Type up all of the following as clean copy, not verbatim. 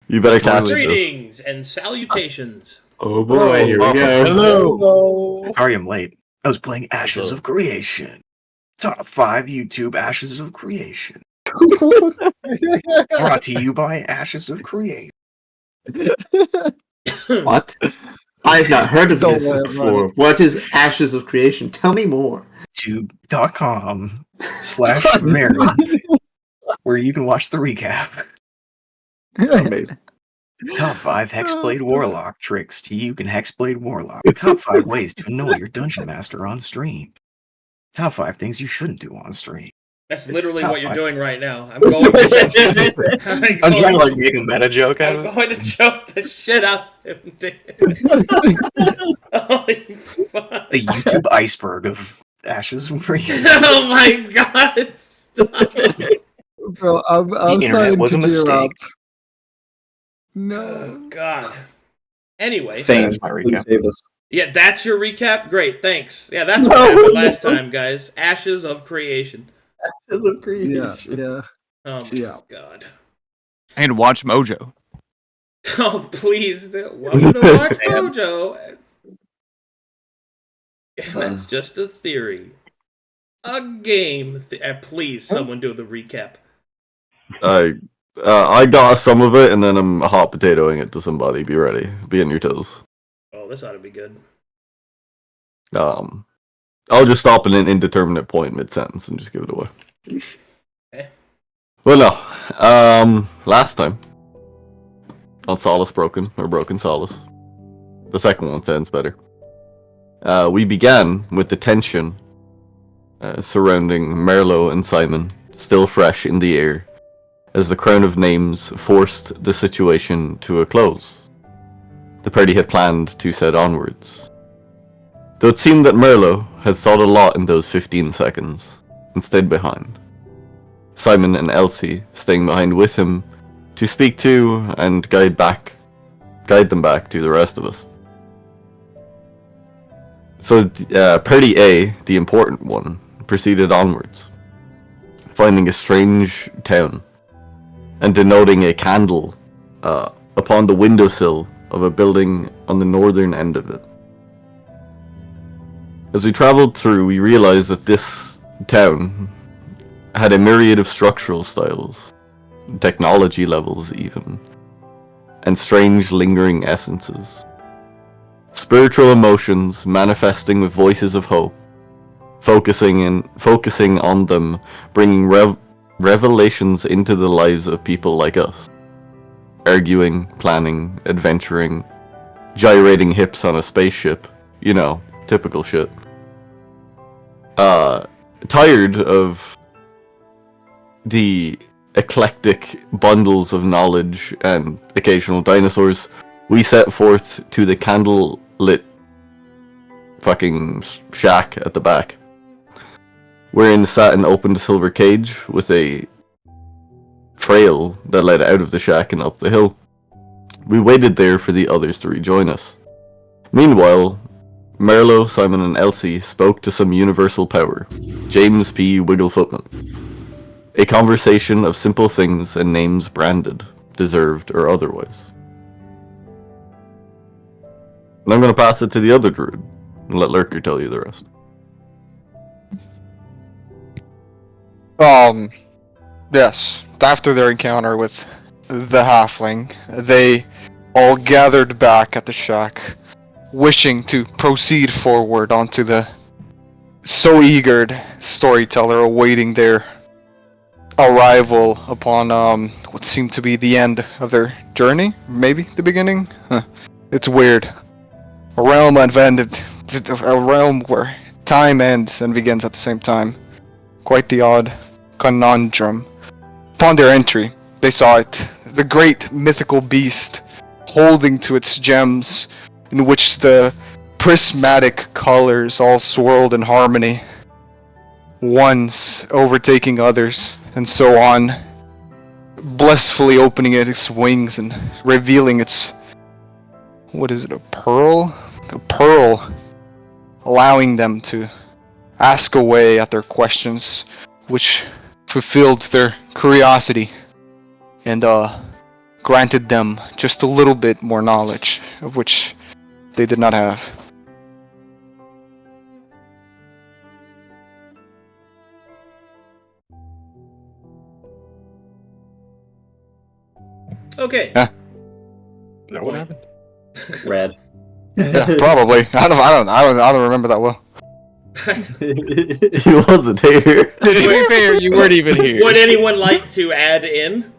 You better catch this. Greetings and salutations. Oh boy, here we go. Hello. Sorry I'm late. I was playing Ashes of Creation. Top 5 YouTube Ashes of Creation. Brought to you by Ashes of Creation. What? I've not heard of this before. What is Ashes of Creation? Tell me more. YouTube.com/Variant, where you can watch the recap. Amazing. Top 5 Hexblade Warlock tricks to you can Hexblade Warlock. Top 5 ways to annoy your Dungeonmaster on stream. Top 5 things you shouldn't do on stream. That's literally Top what you're 5. doing right now. I'm going to... I'm trying to like make a meta joke out of it. I'm going to choke the shit out of him, dude. Holy fuck. The YouTube iceberg of Ashes of Creation. Oh my god, stop. Bro, I'm The internet starting was to a gear mistake. up. Oh No. god. Anyway. That's my recap. Save us. Yeah, that's your recap? Great, thanks. Yeah, that's what happened last time, guys. Ashes of Creation. Ashes of Creation. Yeah. Oh my Yeah. god. I need to watch Mojo. Oh, please. Welcome to Watch Mojo. That's just a theory. A game. Please, someone do the recap. I got some of it, and then I'm hot potatoing it to somebody. Be ready. Be on your toes. Oh, this ought to be good. I'll just stop at an indeterminate point mid-sentence and just give it away. Okay. Well, no. Last time on Solace Broken, or Broken Solace, the second one sounds better. We began with the tension surrounding Marlowe and Simon still fresh in the air, as the crown of names forced the situation to a close. The party had planned to set onwards. Though it seemed that Marlowe had thought a lot in those 15 seconds, and stayed behind. Simon and Elsie staying behind with him to speak to and guide them back to the rest of us. So Party A, the important one, proceeded onwards, finding a strange town, and denoting a candle upon the windowsill of a building on the northern end of it. As we traveled through, we realized that this town had a myriad of structural styles, technology levels even, and strange lingering essences. Spiritual emotions manifesting with voices of hope, focusing on them, bringing revelations into the lives of people like us. Arguing, planning, adventuring, gyrating hips on a spaceship, you know, typical shit. Tired of the eclectic bundles of knowledge and occasional dinosaurs, we set forth to the candle-lit fucking shack at the back, wherein sat an opened silver cage with a trail that led out of the shack and up the hill. We waited there for the others to rejoin us. Meanwhile, Marlowe, Simon, and Elsie spoke to some universal power, James P. Wigglefootman. A conversation of simple things and names branded, deserved, or otherwise. And I'm going to pass it to the other druid, and let Lurker tell you the rest. Yes. After their encounter with the halfling, they all gathered back at the shack, wishing to proceed forward onto the so eagered storyteller awaiting their arrival upon what seemed to be the end of their journey, maybe the beginning. It's weird. A realm where time ends and begins at the same time. Quite the odd conundrum. Upon their entry, they saw it, the great mythical beast, holding to its gems, in which the prismatic colors all swirled in harmony, ones overtaking others, and so on, blissfully opening its wings and revealing its, what is it, a pearl? A pearl, allowing them to ask away at their questions, which fulfilled their curiosity, and granted them just a little bit more knowledge, of which they did not have. Okay. Yeah. Is that what happened? Red. Yeah, probably. I don't remember that well. He wasn't here. To be fair, you weren't even here. Would anyone like to add in?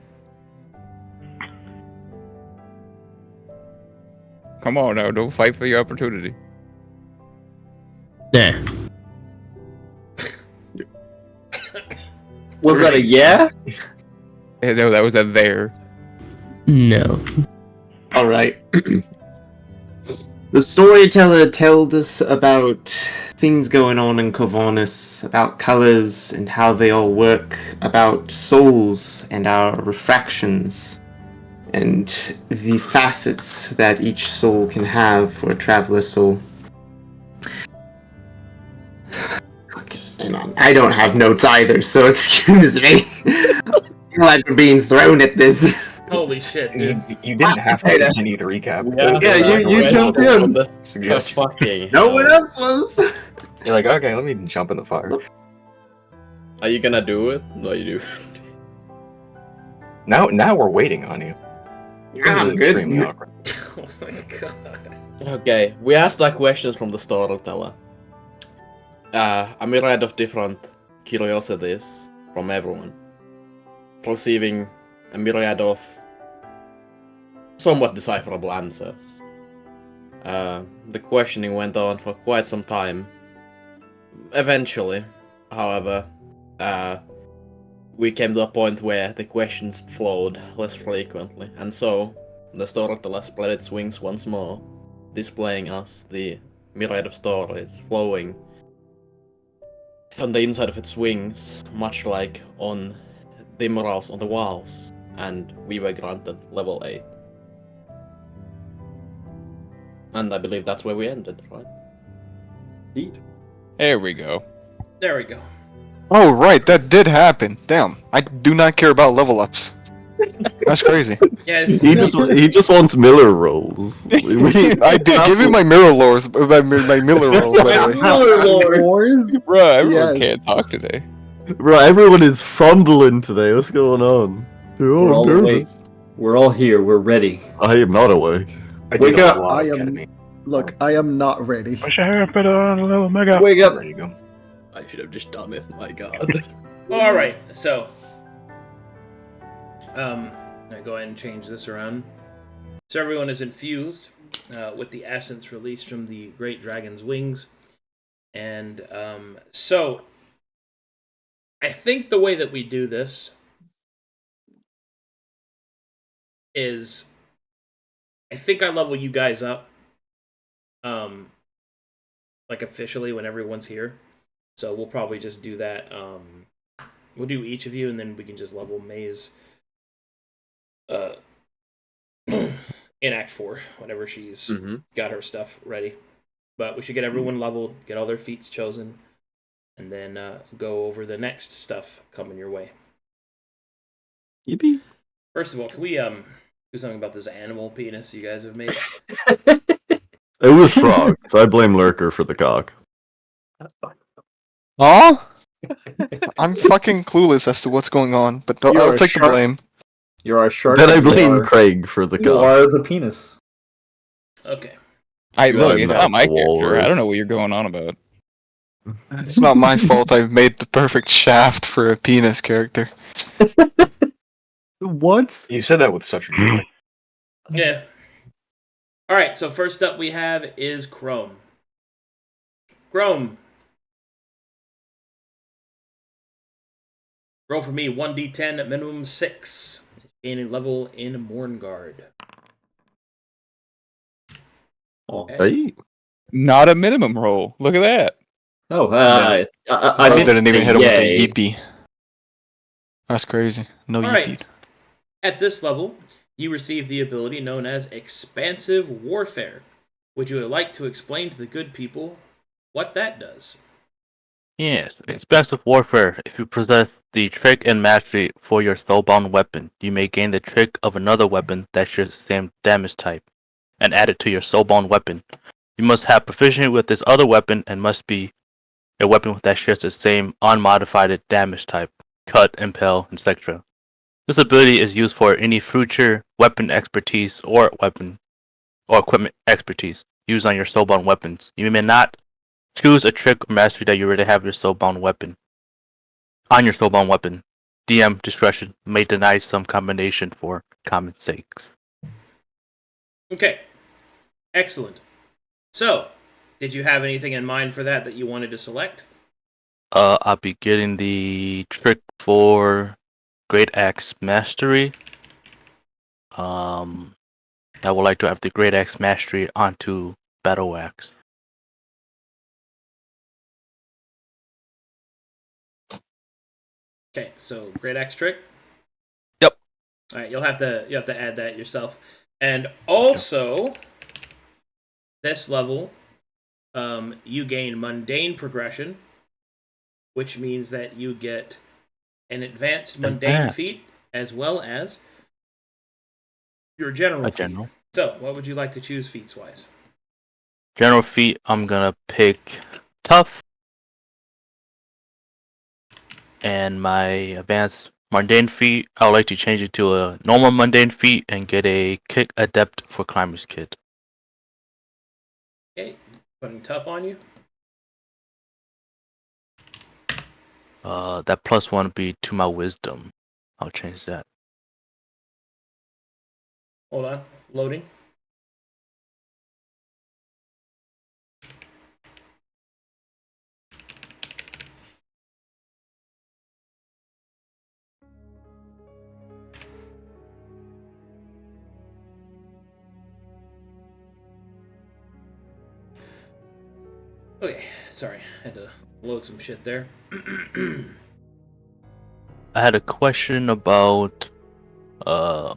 Come on now, don't fight for your opportunity. Nah. Was that a yeah? No, that was a there. No. All right. The storyteller told us about things going on in Corvinus, about colors and how they all work, about souls and our refractions, and the facets that each soul can have for a traveler's soul. Okay, hang on. I don't have notes either, so excuse me. I'm like being thrown at this. Holy shit, dude. You didn't have to continue the recap. Yeah, you jumped in. Suggestion. No one else was. You're like, okay, let me jump in the fire. Are you gonna do it? No, you do. Now we're waiting on you. Yeah, I'm Extremely good. awkward. Oh my god. Okay, we asked like questions from the storyteller. A myriad of different curiosities from everyone. Receiving a myriad of somewhat decipherable answers. The questioning went on for quite some time. Eventually, however, we came to a point where the questions flowed less frequently, and so the storyteller spread its wings once more, displaying us the myriad of stories flowing on the inside of its wings, much like on the murals on the walls, and we were granted level 8. And I believe that's where we ended, right? There we go. There we go. Oh right, that did happen. Damn, I do not care about level ups. That's crazy. Yeah, He just wants Miller rolls. I did give me my mirror lores, my Miller rolls. By the way. Wars? Bro, everyone Yes. can't talk today. Bro, everyone is fumbling today. What's going on? We're Oh, all I'm awake. nervous. We're all here. We're ready. I am not awake. I Wake did a up, lot of I am- ketamine. Look, I am not ready. Wake up. Wake up. There you go. I should have just done it. My God. Alright, so. I go ahead and change this around. So everyone is infused with the essence released from the Great Dragon's wings. And so. I think the way that we do this is. I think I level you guys up. Like officially when everyone's here. So we'll probably just do that. We'll do each of you, and then we can just level Maze in Act 4, whenever she's got her stuff ready. But we should get everyone leveled, get all their feats chosen, and then go over the next stuff coming your way. Yippee. First of all, can we do something about this animal penis you guys have made? It was frogs. I blame Lurker for the cock. Huh? I'm fucking clueless as to what's going on, but You're I'll a take the shark. blame. You are a shark. Then I and you blame are- Kraig for the You cock. are the penis. Okay. Hey, look, I'm it's not not my the character. I don't know walrus. what you're going on about. It's not my fault I've made the perfect shaft for a penis character. What? You said that with such joy. Yeah. Alright, so first up we have is Chrome. Chrome. Roll for me 1d10 at minimum 6. Gain a level in Mournguard. Oh, Hey. Not a minimum roll. Look at that. I I meant didn't to even say hit him with a yay. yeepy. That's crazy. No Alright. yeepy. At this level, you receive the ability known as Expansive Warfare. Would you like to explain to the good people what that does? Yes, expensive warfare. If you possess the trick and mastery for your soulbound weapon. You may gain the trick of another weapon that shares the same damage type, and add it to your soulbound weapon. You must have proficiency with this other weapon and must be a weapon that shares the same unmodified damage type, cut, impale, etc. This ability is used for any future weapon expertise or equipment expertise used on your soulbound weapons. You may not choose a trick or mastery that you already have your soulbound weapon. On your soulbound weapon, DM discretion may deny some combination for common sakes. Okay. Excellent. So, did you have anything in mind for that you wanted to select? I'll be getting the trick for Great Axe Mastery. I would like to have the Great Axe Mastery onto Battle Axe. Okay, so Great Axe trick. Yep. All right, you have to add that yourself, and also this level, you gain mundane progression, which means that you get an advanced mundane feat as well as your general feat. General. So, what would you like to choose feats wise? General feat, I'm gonna pick Tough. And my advanced mundane feat, I would like to change it to a normal mundane feat and get a Kick Adept for Climber's Kit. Okay, putting tough on you. That plus one would be to my wisdom. I'll change that. Hold on, loading. Okay, sorry, I had to load some shit there. I had a question about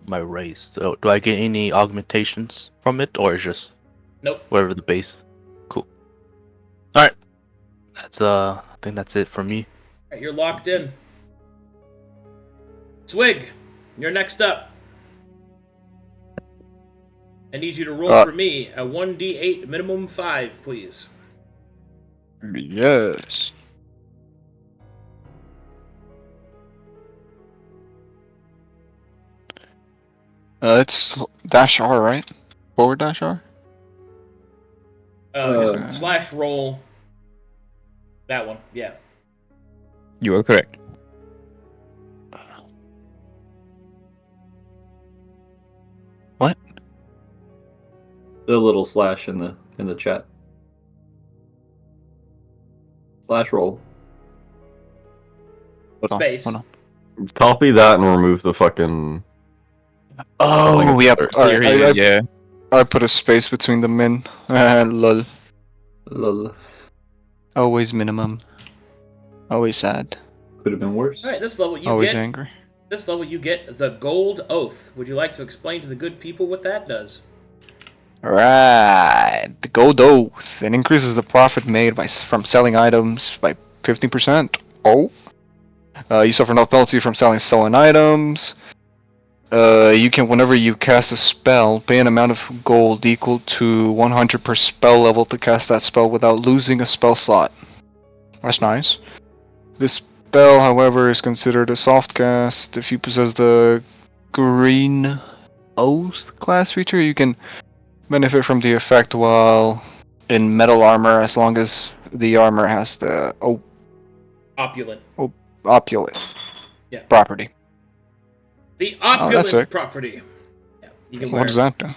my race. So do I get any augmentations from it, or is just Nope. whatever the base? Cool. Alright. That's I think that's it for me. Alright, you're locked in. Sewigg, you're next up. I need you to roll for me a 1d8 minimum 5, please. Yes. It's dash R, right? Forward dash R? Just slash roll. That one, yeah. You are correct. What? The little slash in the chat. Slash roll. Space. Hold on. Copy that and remove the fucking. Oh, yep. Period, yeah. I put a space between the min. Lol. Lol. Always minimum. Always sad. Could have been worse. Alright, this level Always angry. This level you get the Gold Oath. Would you like to explain to the good people what that does? Right. The gold oath. It increases the profit made from selling items by 15%. Oh. You suffer no penalty from selling stolen items. You can, whenever you cast a spell, pay an amount of gold equal to 100 per spell level to cast that spell without losing a spell slot. That's nice. This spell, however, is considered a soft cast. If you possess the Green Oath class feature, you can benefit from the effect while in metal armor, as long as the armor has the Opulent. opulent Yeah. property. The that's opulent it. property. Yeah, you can What does that do?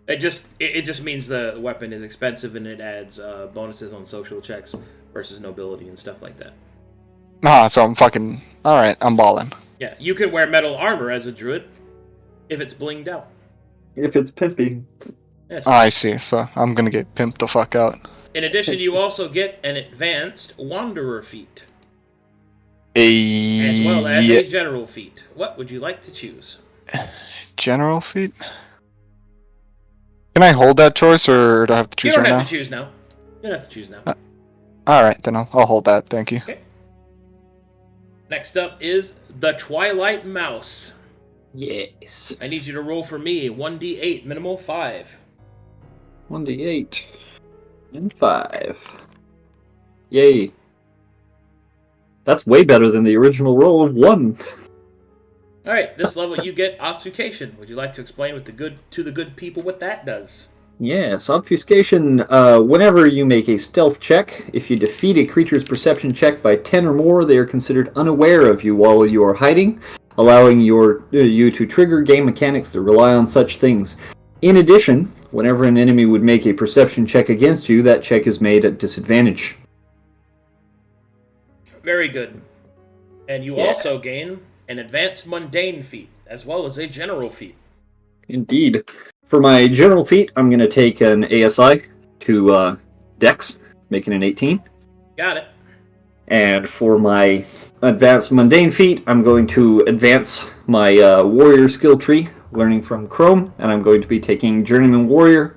It just means the weapon is expensive and it adds bonuses on social checks versus nobility and stuff like that. So I'm fucking... Alright, I'm balling. Yeah, you could wear metal armor as a druid if it's blinged out. If it's pimping. Yes. I see, so I'm gonna get pimped the fuck out. In addition, you also get an advanced wanderer feat, as well as a general feat. What would you like to choose? General feat? Can I hold that choice, or do I have to choose You don't right have now? to choose now. You don't have to choose now. Alright, then I'll hold that, thank you. Okay. Next up is the Twilight Mouse. Yes. I need you to roll for me 1d8, minimal 5. 1d8 and 5. Yay. That's way better than the original roll of 1. Alright, this level you get Obfuscation. Would you like to explain to the good people what that does? Yes, Obfuscation. Whenever you make a stealth check, if you defeat a creature's perception check by 10 or more, they are considered unaware of you while you are hiding, allowing you to trigger game mechanics that rely on such things. In addition, whenever an enemy would make a perception check against you, that check is made at disadvantage. Very good. And you Yeah. also gain an advanced mundane feat, as well as a general feat. Indeed. For my general feat, I'm going to take an ASI to Dex, making an 18. Got it. And for my advanced mundane feat, I'm going to advance my warrior skill tree, learning from Chrome, and I'm going to be taking Journeyman Warrior,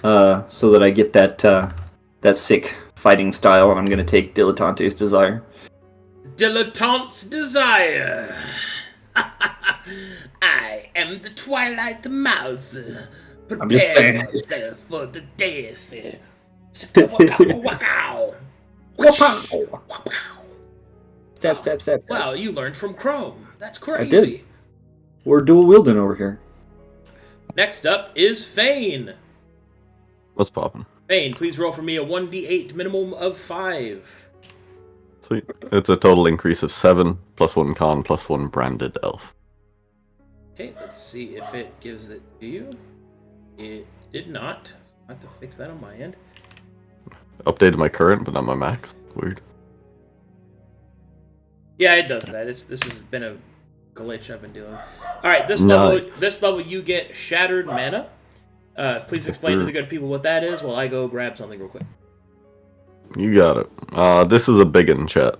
so that I get that sick fighting style, and I'm going to take Dilettante's Desire. Dilettante's Desire. I am the Twilight Mouse. I'm just saying. Prepare yourself for the death. Stab. Wow, you learned from Chrome. That's crazy. I did. We're dual wielding over here. Next up is Fane. What's poppin'? Fane, please roll for me a 1d8 minimum of 5. Sweet. It's a total increase of 7, plus 1 con, plus 1 branded elf. Okay, let's see if it gives it to you. It did not. So I have to fix that on my end. Updated my current, but not my max. Weird. Yeah, it does that. This has been a glitch I've been dealing with. Alright, this level you get Shattered Mana. Please explain to the good people what that is while I go grab something real quick. You got it. This is a big one, chat.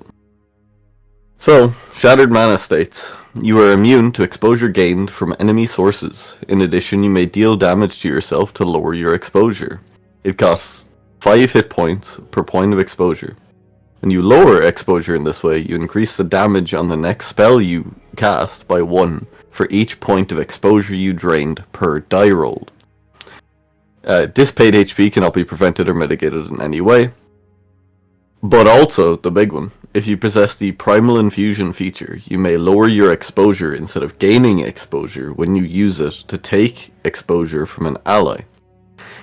So, Shattered Mana states, you are immune to exposure gained from enemy sources. In addition, you may deal damage to yourself to lower your exposure. It costs 5 hit points per point of exposure. When you lower exposure in this way, you increase the damage on the next spell you cast by 1 for each point of exposure you drained per die rolled. Dissipated HP cannot be prevented or mitigated in any way. But also, the big one, if you possess the Primal Infusion feature, you may lower your exposure instead of gaining exposure when you use it to take exposure from an ally.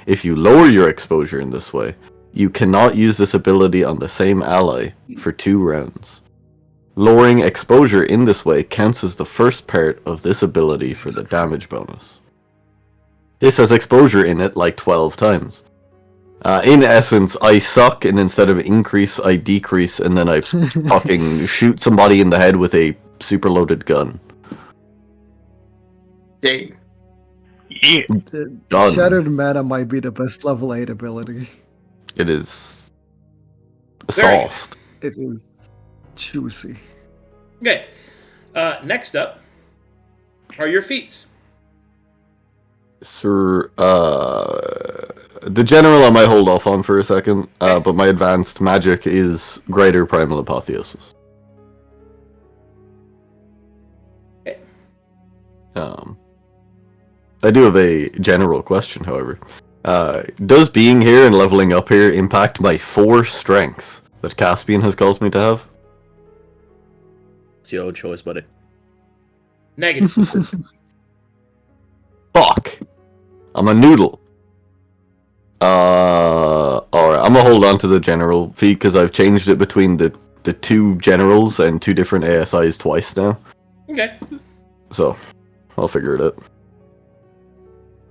If you lower your exposure in this way, you cannot use this ability on the same ally for 2 rounds. Lowering exposure in this way counts as the first part of this ability for the damage bonus. This has exposure in it like 12 times. In essence, I suck, and instead of increase, I decrease, and then I fucking shoot somebody in the head with a super loaded gun. Dang. Yeah. Done. Shattered Mana might be the best level 8 ability. It is Very sauced. It is juicy. Okay. Next up are your feats. Sir, the general I might hold off on for a second, but my advanced magic is Greater Primal Apotheosis. Okay. I do have a general question, however. Does being here and leveling up here impact my 4 strength that Caspian has caused me to have? It's your own choice, buddy. Negative. Fuck! I'm a noodle. Alright, I'm gonna hold on to the general feat because I've changed it between the 2 generals and 2 different ASIs twice now. Okay. So, I'll figure it out.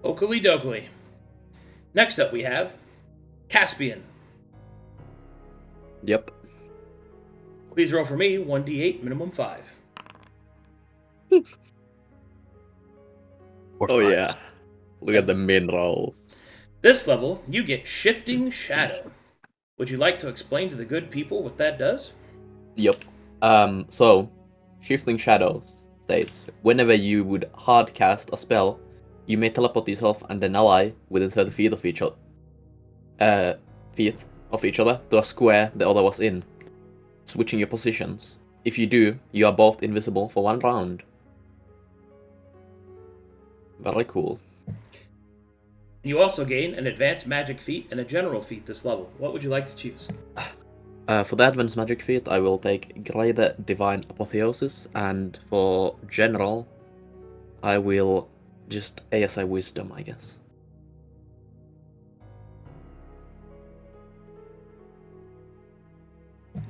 Oakley dokley. Next up we have Caspian. Yep. Please roll for me 1d8 minimum 5. Oh yeah. Look at the min rolls. This level you get Shifting Shadow. Would you like to explain to the good people what that does? Yep. So, Shifting Shadows states, whenever you would hard cast a spell, you may teleport yourself and an ally within 30 feet of each other to a square the other was in, switching your positions. if you do, you are both invisible for 1 round. Very cool. You also gain an advanced magic feat and a general feat this level. What would you like to choose? For the advanced magic feat, I will take Greater Divine Apotheosis, and for general, I will just ASI Wisdom, I guess.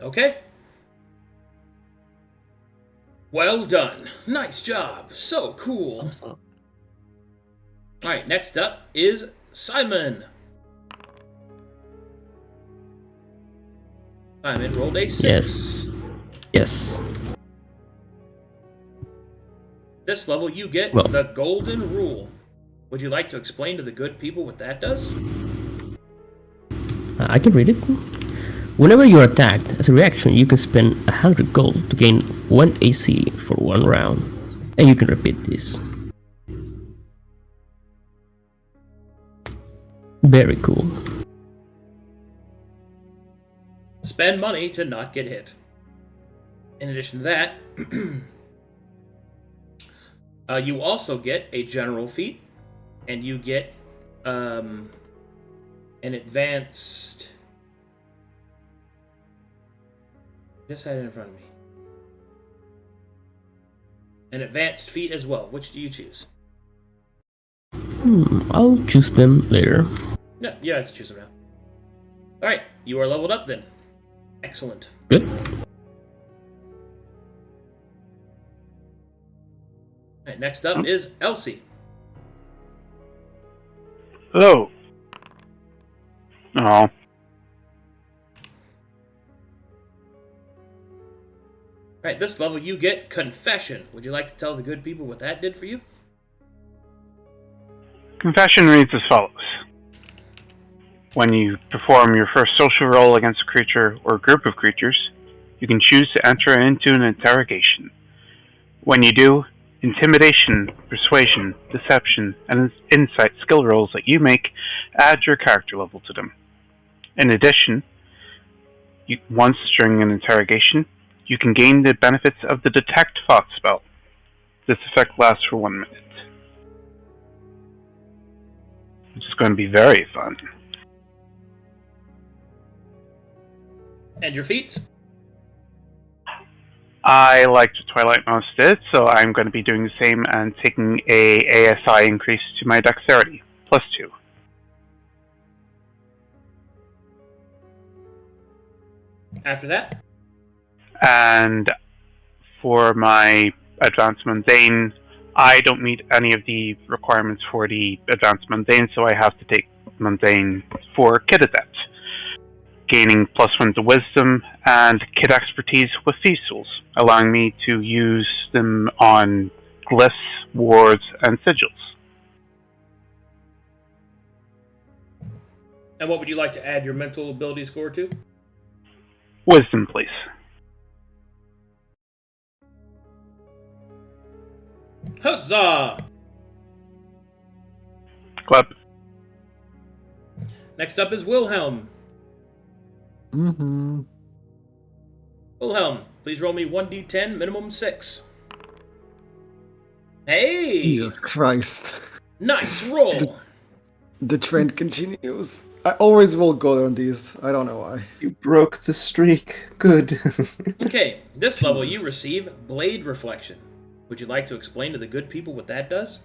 Okay. Well done. Nice job. So cool. So, Alright, next up is Simon. Simon rolled a 6. Yes. Yes. This level you get Well. the Golden Rule. Would you like to explain to the good people what that does? I can read it. Whenever you are attacked, as a reaction, you can spend 100 gold to gain 1 AC for 1 round. And you can repeat this. Very cool. Spend money to not get hit. In addition to that, you also get a general feat, and you get an advanced. Just had it in front of me. An advanced feat as well. Which do you choose? I'll choose them later. No, you have to choose them now. Alright, you are leveled up then. Excellent. Good. Alright, next up is Elsie. Hello. Oh. Alright, this level you get Confession. Would you like to tell the good people what that did for you? Confession reads as follows. When you perform your first social roll against a creature or group of creatures, you can choose to enter into an interrogation. When you do, intimidation, persuasion, deception, and insight skill rolls that you make add your character level to them. In addition, once during an interrogation, you can gain the benefits of the Detect Thought spell. This effect lasts for 1 minute. Which is going to be very fun. And your feats? I liked what Twilight most did, so I'm going to be doing the same and taking a ASI increase to my dexterity, +2. After that? And for my Advanced Mundane, I don't meet any of the requirements for the Advanced Mundane, so I have to take Mundane for Kid Adept, gaining +1 to Wisdom and Kid Expertise with Thieves' Tools, allowing me to use them on glyphs, wards, and sigils. And what would you like to add your mental ability score to? Wisdom, please. Huzzah! Clap. Next up is Wilhelm. Mm-hmm. Wilhelm, please roll me 1d10, minimum 6. Hey! Jesus Christ. Nice roll! The trend continues. I always roll good on these. I don't know why. You broke the streak. Good. Okay, this level you receive Blade Reflection. Would you like to explain to the good people what that does?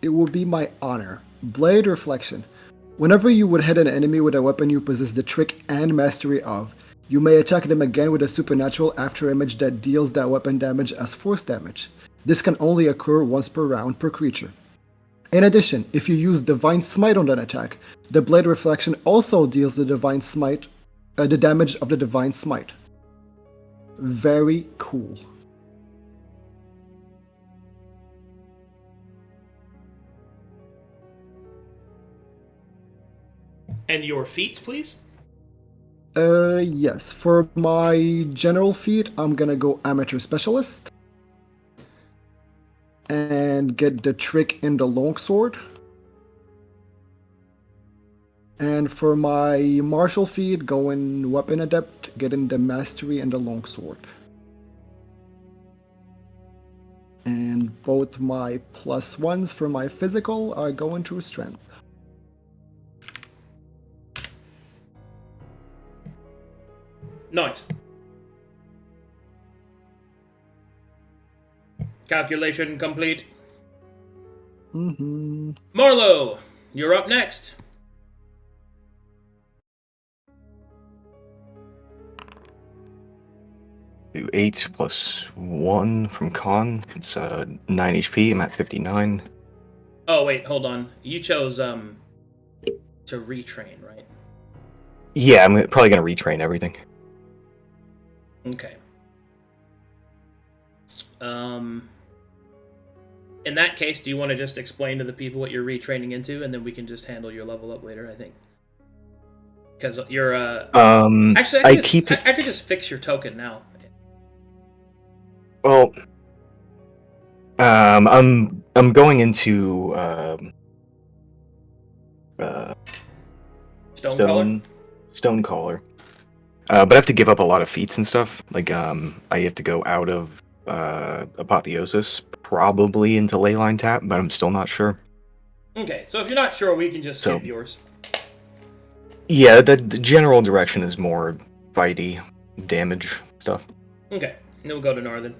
It would be my honor. Blade Reflection. Whenever you would hit an enemy with a weapon you possess the trick and mastery of, you may attack them again with a supernatural afterimage that deals that weapon damage as force damage. This can only occur once per round per creature. In addition, if you use Divine Smite on an attack, the Blade Reflection also deals the Divine Smite, the damage of the Divine Smite. Very cool. And your feats, please? Yes. For my general feat, I'm gonna go Amateur Specialist. And get the trick in the longsword. And for my martial feat, going Weapon Adept, getting the mastery and the longsword. And both my +1s for my physical are going to strength. Nice. Calculation complete. Mm-hmm. Marlowe, you're up next. Do 8 plus 1 from con. It's 9 HP. I'm at 59. Oh wait, hold on. You chose to retrain, right? Yeah, I'm probably gonna retrain everything. Okay. In that case, do you want to just explain to the people what you're retraining into, and then we can just handle your level up later? I think because you're actually I could just fix your token now. Well, I'm going into Stonecaller. But I have to give up a lot of feats and stuff. Like I have to go out of Apotheosis, probably into Leyline Tap, but I'm still not sure. Okay, so if you're not sure, we can just skip yours. Yeah, the general direction is more fighty damage stuff. Okay, then we'll go to Knarh then.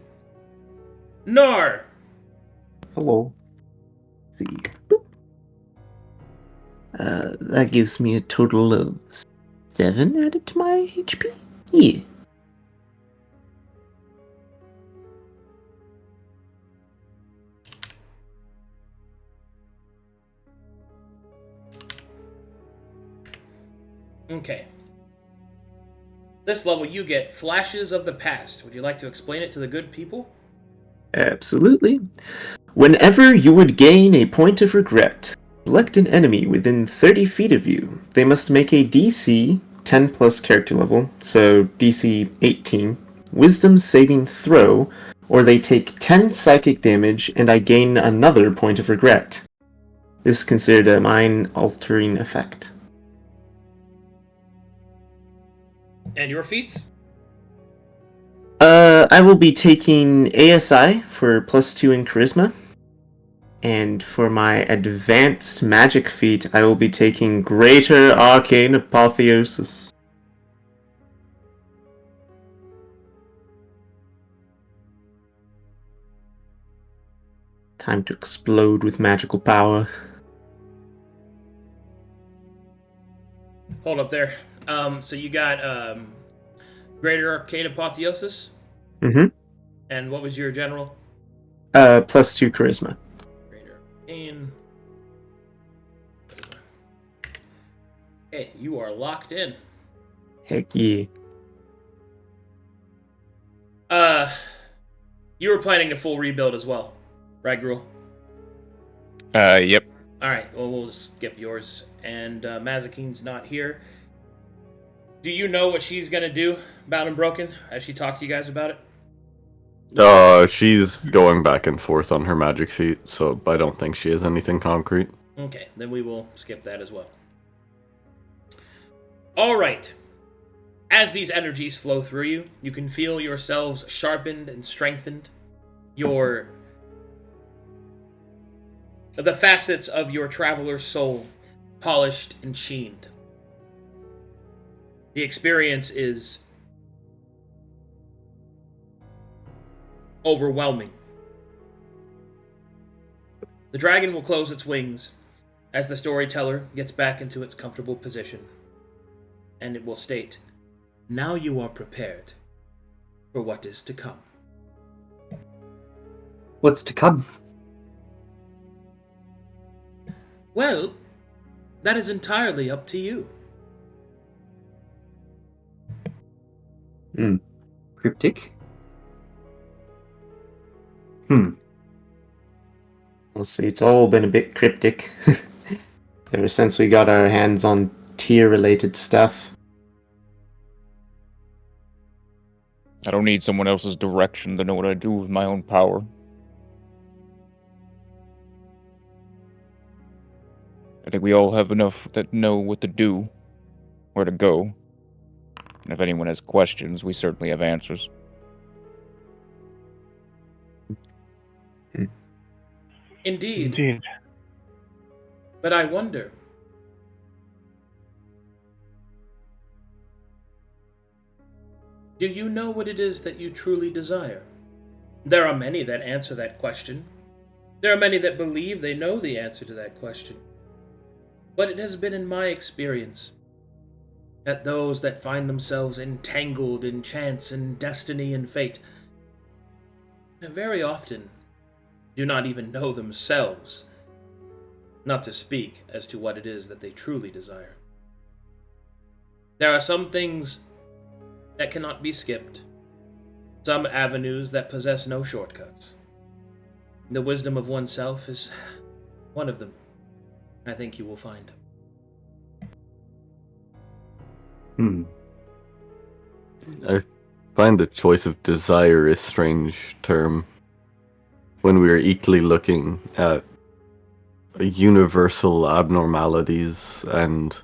Knarh! Hello. Let's see. That gives me a total of 7 added to my HP? Yeah. Okay. This level you get Flashes of the Past. Would you like to explain it to the good people? Absolutely. Whenever you would gain a point of regret, select an enemy within 30 feet of you. They must make a DC 10 plus character level, so DC 18, Wisdom saving throw, or they take 10 psychic damage and I gain another point of regret. This is considered a mind-altering effect. And your feats? I will be taking ASI for +2 in Charisma. And for my advanced magic feat, I will be taking Greater Arcane Apotheosis. Time to explode with magical power. Hold up there. So you got Greater Arcane Apotheosis? Mm-hmm. And what was your general? +2 Charisma. Greater Arcane. Hey, you are locked in. Heck yeah. You were planning a full rebuild as well, right, Gruul? Yep. Alright, well, we'll just skip yours. And Mazekeen's not here. Do you know what she's gonna do, Bound and Broken? Has she talked to you guys about it? She's going back and forth on her magic feat, so I don't think she has anything concrete. Okay, then we will skip that as well. Alright. As these energies flow through you, you can feel yourselves sharpened and strengthened. The facets of your traveler's soul polished and sheened. The experience is overwhelming. The dragon will close its wings as the storyteller gets back into its comfortable position, and it will state, "Now you are prepared for what is to come." What's to come? Well, that is entirely up to you. Cryptic? I'll say it's all been a bit cryptic. Ever since we got our hands on tier-related stuff. I don't need someone else's direction to know what I do with my own power. I think we all have enough that know what to do, where to go. And if anyone has questions, we certainly have answers. Indeed. Indeed. But I wonder, do you know what it is that you truly desire? There are many that answer that question. There are many that believe they know the answer to that question. But it has been in my experience that those that find themselves entangled in chance and destiny and fate very often do not even know themselves, not to speak as to what it is that they truly desire. There are some things that cannot be skipped, some avenues that possess no shortcuts. The wisdom of oneself is one of them, I think you will find. I find the choice of desire a strange term when we are equally looking at universal abnormalities and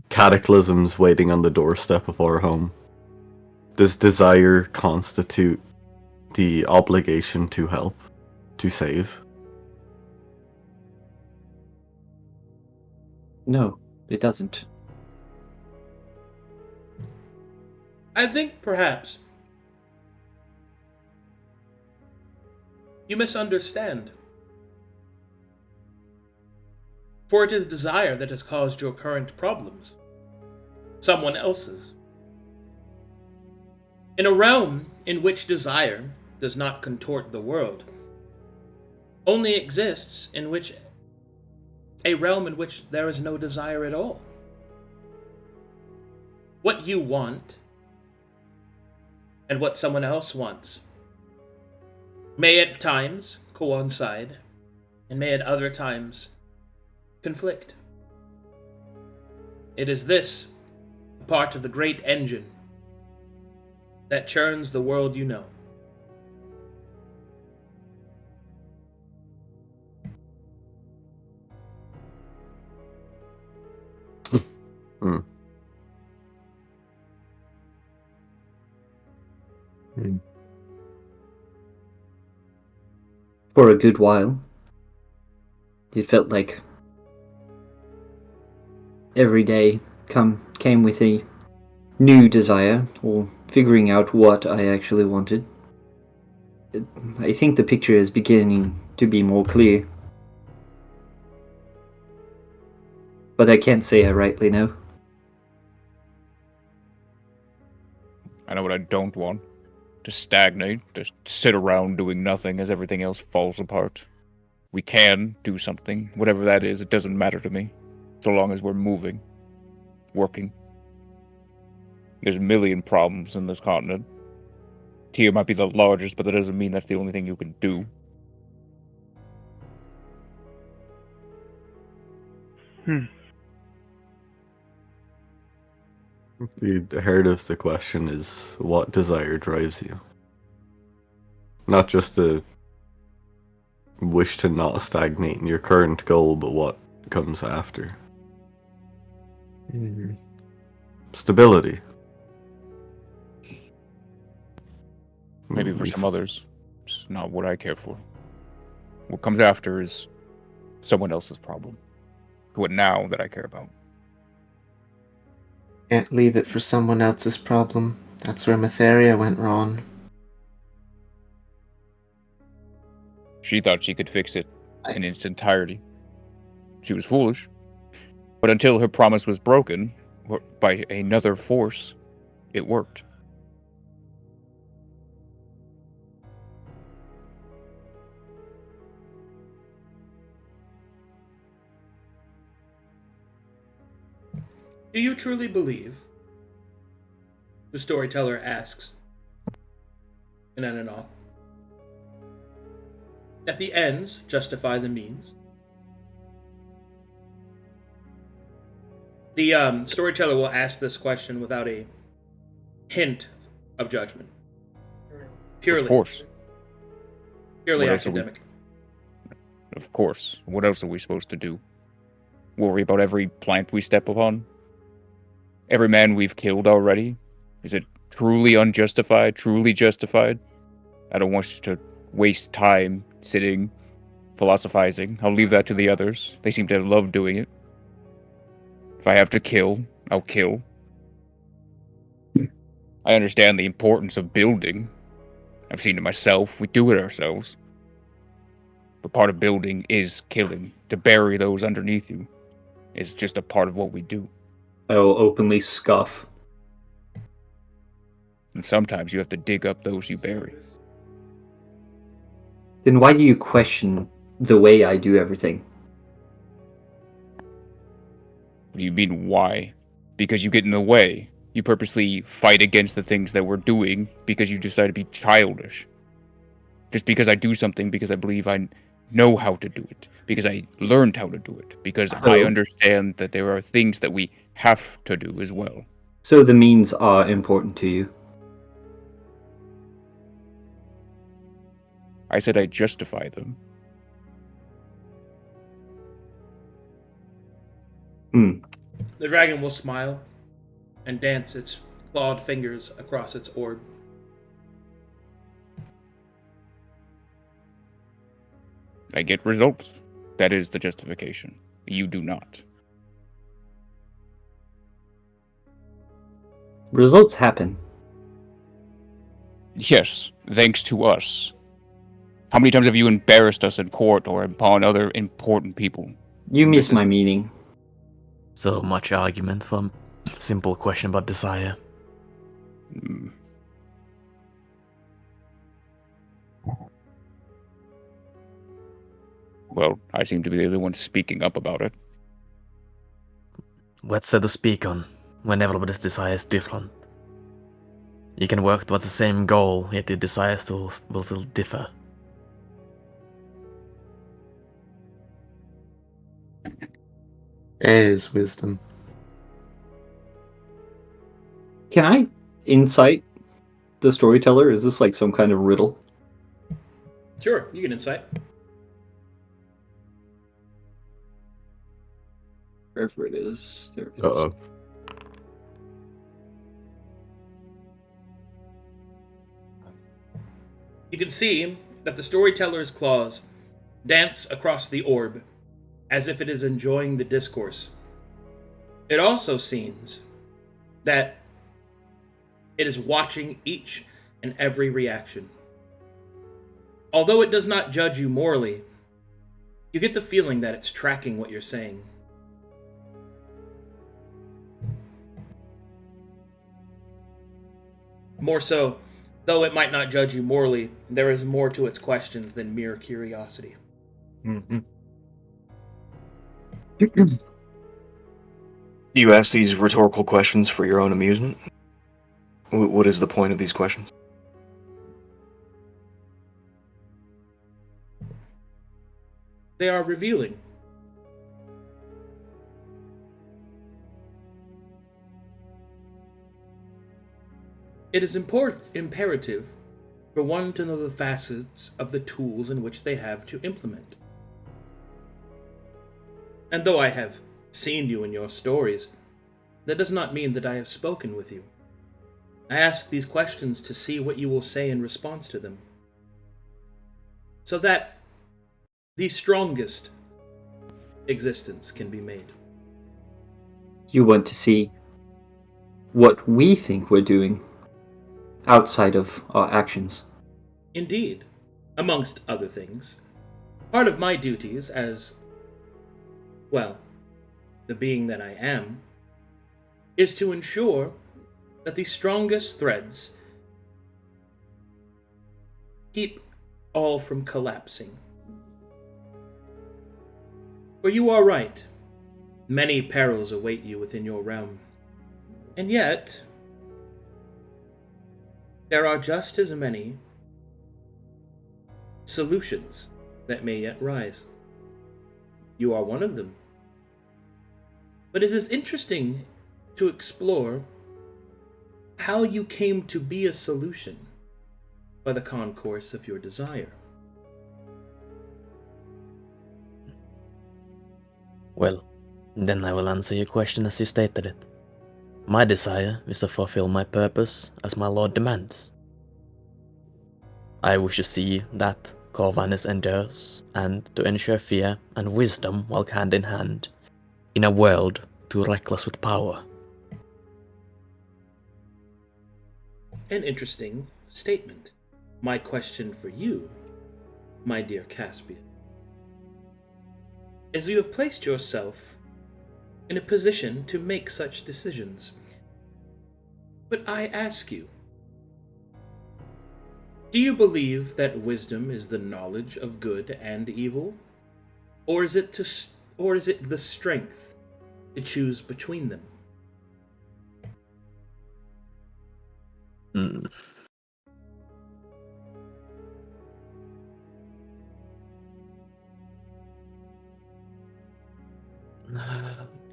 cataclysms waiting on the doorstep of our home. Does desire constitute the obligation to help, to save? No, it doesn't. I think perhaps you misunderstand. For it is desire that has caused your current problems. Someone else's. In a realm in which desire does not contort the world, only exists in which a realm in which there is no desire at all. What you want and what someone else wants may at times coincide, and may at other times conflict. It is this part of the great engine that churns the world you know. For a good while, it felt like every day came with a new desire, or figuring out what I actually wanted. I think the picture is beginning to be more clear. But I can't say I rightly know. I know what I don't want. To stagnate, to sit around doing nothing as everything else falls apart. We can do something, whatever that is, it doesn't matter to me. So long as we're moving, working. There's a million problems in this continent. Tier might be the largest, but that doesn't mean that's the only thing you can do. The heart of the question is what desire drives you. Not just the wish to not stagnate in your current goal, but what comes after. Stability. Maybe for some others, it's not what I care for. What comes after is someone else's problem. What now that I care about. Can't leave it for someone else's problem. That's where Matheria went wrong. She thought she could fix it in its entirety. She was foolish. But until her promise was broken by another force, it worked. Do you truly believe, the storyteller asks, in on and off, that the ends justify the means? The storyteller will ask this question without a hint of judgment. Purely. Of course. Purely academic. Of course. What else are we supposed to do? Worry about every plant we step upon? Every man we've killed already? Is it truly unjustified? Truly justified? I don't want you to waste time sitting philosophizing. I'll leave that to the others. They seem to love doing it. If I have to kill, I'll kill. I understand the importance of building. I've seen it myself. We do it ourselves. But part of building is killing. To bury those underneath you is just a part of what we do. I will openly scoff. And sometimes you have to dig up those you bury. Then why do you question the way I do everything? What do you mean, why? Because you get in the way. You purposely fight against the things that we're doing because you decide to be childish. Just because I do something because I believe I know how to do it. Because I learned how to do it. Because I understand that there are things that we have to do as well. So the means are important to you? I said I justify them. The dragon will smile and dance its clawed fingers across its orb. I get results. That is the justification. You do not. Results happen. Yes, thanks to us. How many times have you embarrassed us in court or upon other important people? You miss my meaning. So much argument for a simple question about desire. Well, I seem to be the only one speaking up about it. What's there to speak on when everybody's desire is different? You can work towards the same goal, yet your desires will still differ. There's wisdom. Can I insight the storyteller? Is this like some kind of riddle? Sure, you can insight. Wherever it is. There it is. Uh-oh. You can see that the storyteller's claws dance across the orb as if it is enjoying the discourse. It also seems that it is watching each and every reaction. Although it does not judge you morally, you get the feeling that it's tracking what you're saying. More so, though it might not judge you morally, there is more to its questions than mere curiosity. Mm-hmm. Do you ask these rhetorical questions for your own amusement? What is the point of these questions? They are revealing. It is imperative for one to know the facets of the tools in which they have to implement. And though I have seen you in your stories, that does not mean that I have spoken with you. I ask these questions to see what you will say in response to them, so that the strongest existence can be made. You want to see what we think we're doing outside of our actions. Indeed, amongst other things. Part of my duties as, well, the being that I am, is to ensure that the strongest threads keep all from collapsing. For you are right. Many perils await you within your realm. And yet, there are just as many solutions that may yet rise. You are one of them. But it is interesting to explore how you came to be a solution by the concourse of your desire. Well, then I will answer your question as you stated it. My desire is to fulfill my purpose as my lord demands. I wish to see that Corvinus endures, and to ensure fear and wisdom walk hand in hand, in a world too reckless with power. An interesting statement. My question for you, my dear Caspian, is you have placed yourself in a position to make such decisions. But I ask you, do you believe that wisdom is the knowledge of good and evil? Or is it the strength to choose between them?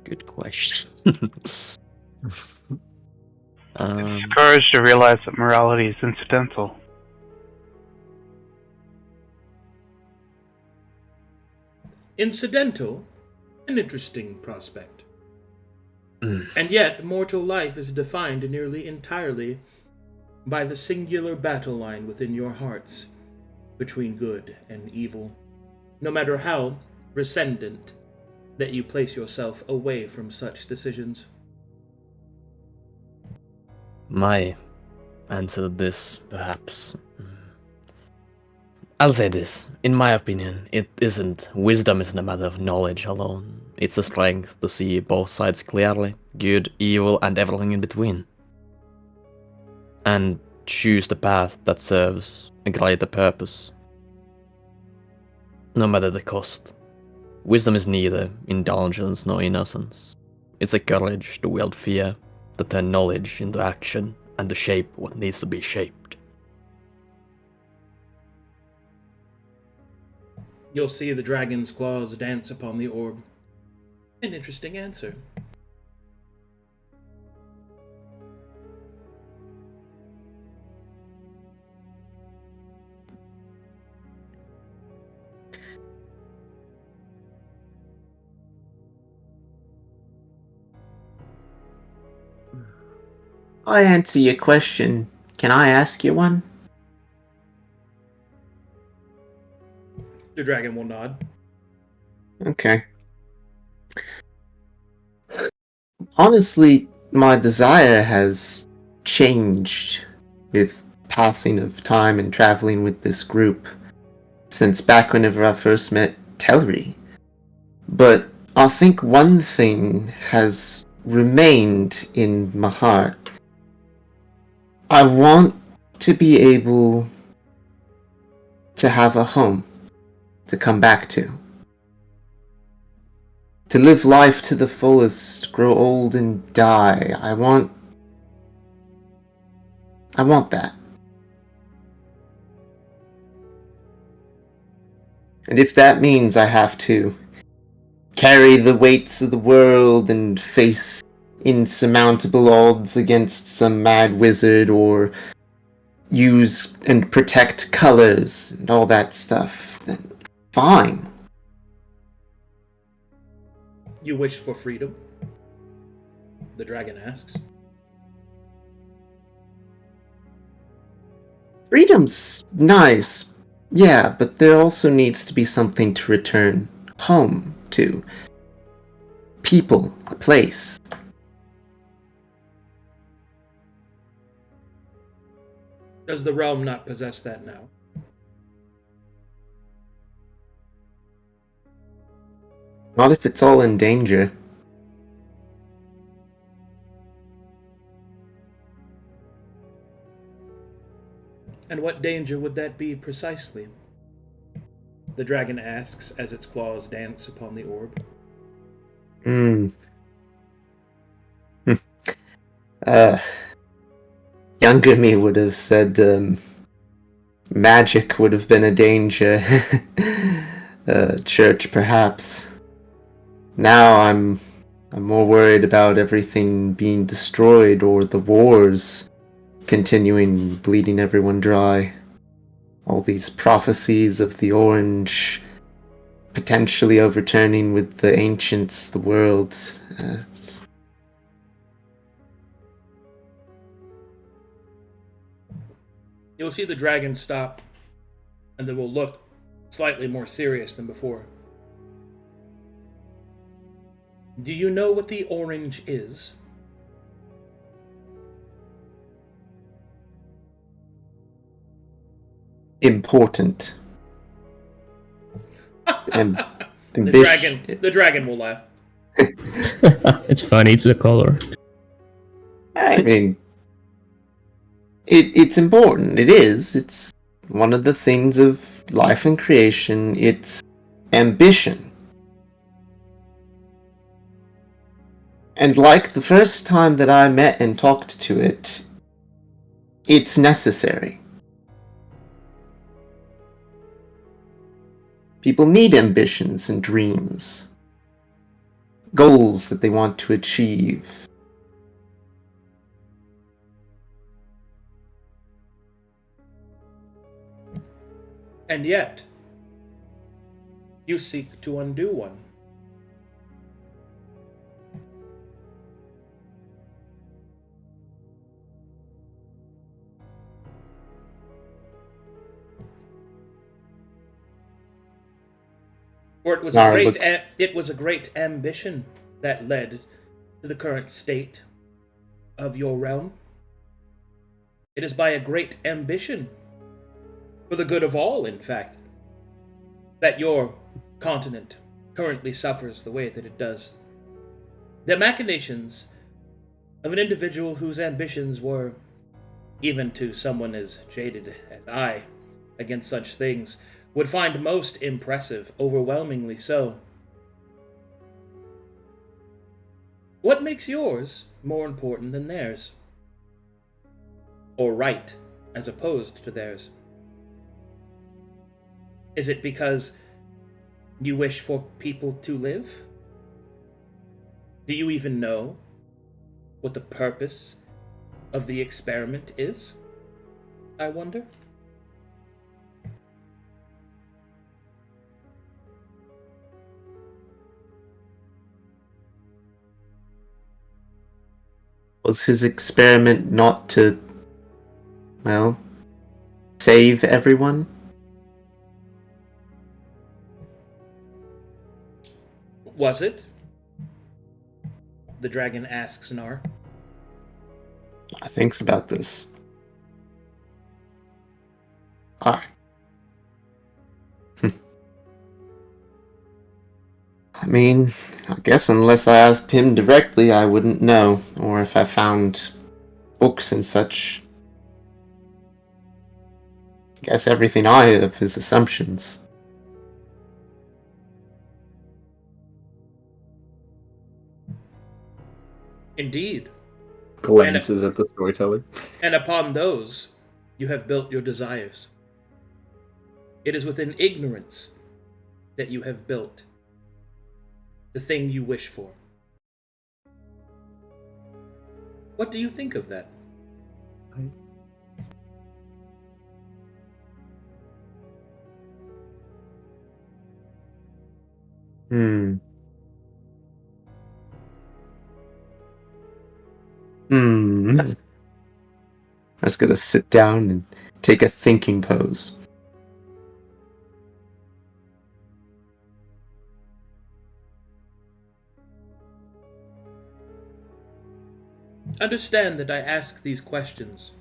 Good question. It's courage to realize that morality is incidental. Incidental? An interesting prospect. And yet, mortal life is defined nearly entirely by the singular battle line within your hearts between good and evil, no matter how rescindent that you place yourself away from such decisions. My answer to this, perhaps. I'll say this. In my opinion, wisdom isn't a matter of knowledge alone. It's the strength to see both sides clearly, good, evil, and everything in between. And choose the path that serves a greater purpose, no matter the cost. Wisdom is neither indulgence nor innocence. It's a courage to wield fear, to turn knowledge into action, and to shape what needs to be shaped. You'll see the dragon's claws dance upon the orb. An interesting answer. I answer your question. Can I ask you one? The dragon will nod. Okay. Honestly, my desire has changed with passing of time and traveling with this group since back whenever I first met Tellery. But I think one thing has remained in my heart. I want to be able to have a home to come back to. To live life to the fullest, grow old and die. I want that. And if that means I have to carry the weights of the world and face insurmountable odds against some mad wizard, or use and protect colors and all that stuff, then fine. You wish for freedom? The dragon asks. Freedom's nice, yeah, but there also needs to be something to return home to. People, a place. Does the realm not possess that now? Not if it's all in danger. And what danger would that be precisely? The dragon asks as its claws dance upon the orb. Younger me would have said magic would have been a danger. Church, perhaps. Now I'm more worried about everything being destroyed, or the wars continuing, bleeding everyone dry. All these prophecies of the Orange potentially overturning with the ancients, the world. You'll see the dragon stop, and then will look slightly more serious than before. Do you know what the orange is? Important. The dragon will laugh. It's funny, it's the color. I mean, it's important. It is. It's one of the things of life and creation. It's ambition. And like the first time that I met and talked to it, it's necessary. People need ambitions and dreams, goals that they want to achieve. And yet, you seek to undo one. Or it was a great ambition that led to the current state of your realm. It is by a great ambition, for the good of all, in fact, that your continent currently suffers the way that it does. The machinations of an individual whose ambitions were, even to someone as jaded as I, against such things, would find most impressive, overwhelmingly so. What makes yours more important than theirs? Or right, as opposed to theirs? Is it because you wish for people to live? Do you even know what the purpose of the experiment is, I wonder? Was his experiment not to, well, save everyone? Was it? The dragon asks Knarh. I thinks about this. I mean, I guess unless I asked him directly, I wouldn't know. Or if I found books and such. I guess everything I have is assumptions. Indeed. Glances at the storyteller. And upon those, you have built your desires. It is within ignorance that you have built the thing you wish for. What do you think of that? I was gonna sit down and take a thinking pose. Understand that I ask these questions,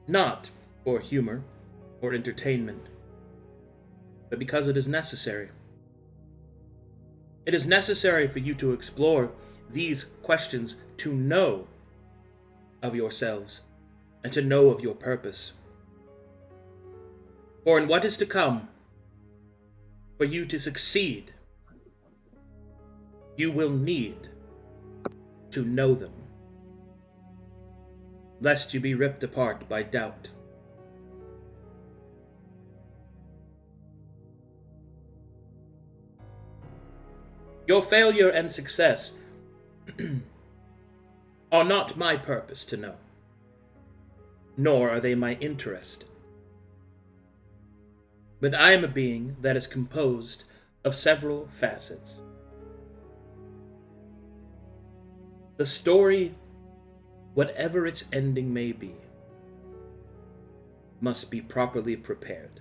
not for humor or entertainment, but because it is necessary. It is necessary for you to explore these questions to know of yourselves and to know of your purpose. For in what is to come, for you to succeed, you will need to know them, lest you be ripped apart by doubt. Your failure and success are not my purpose to know, nor are they my interest. But I am a being that is composed of several facets. The story, whatever its ending may be, must be properly prepared.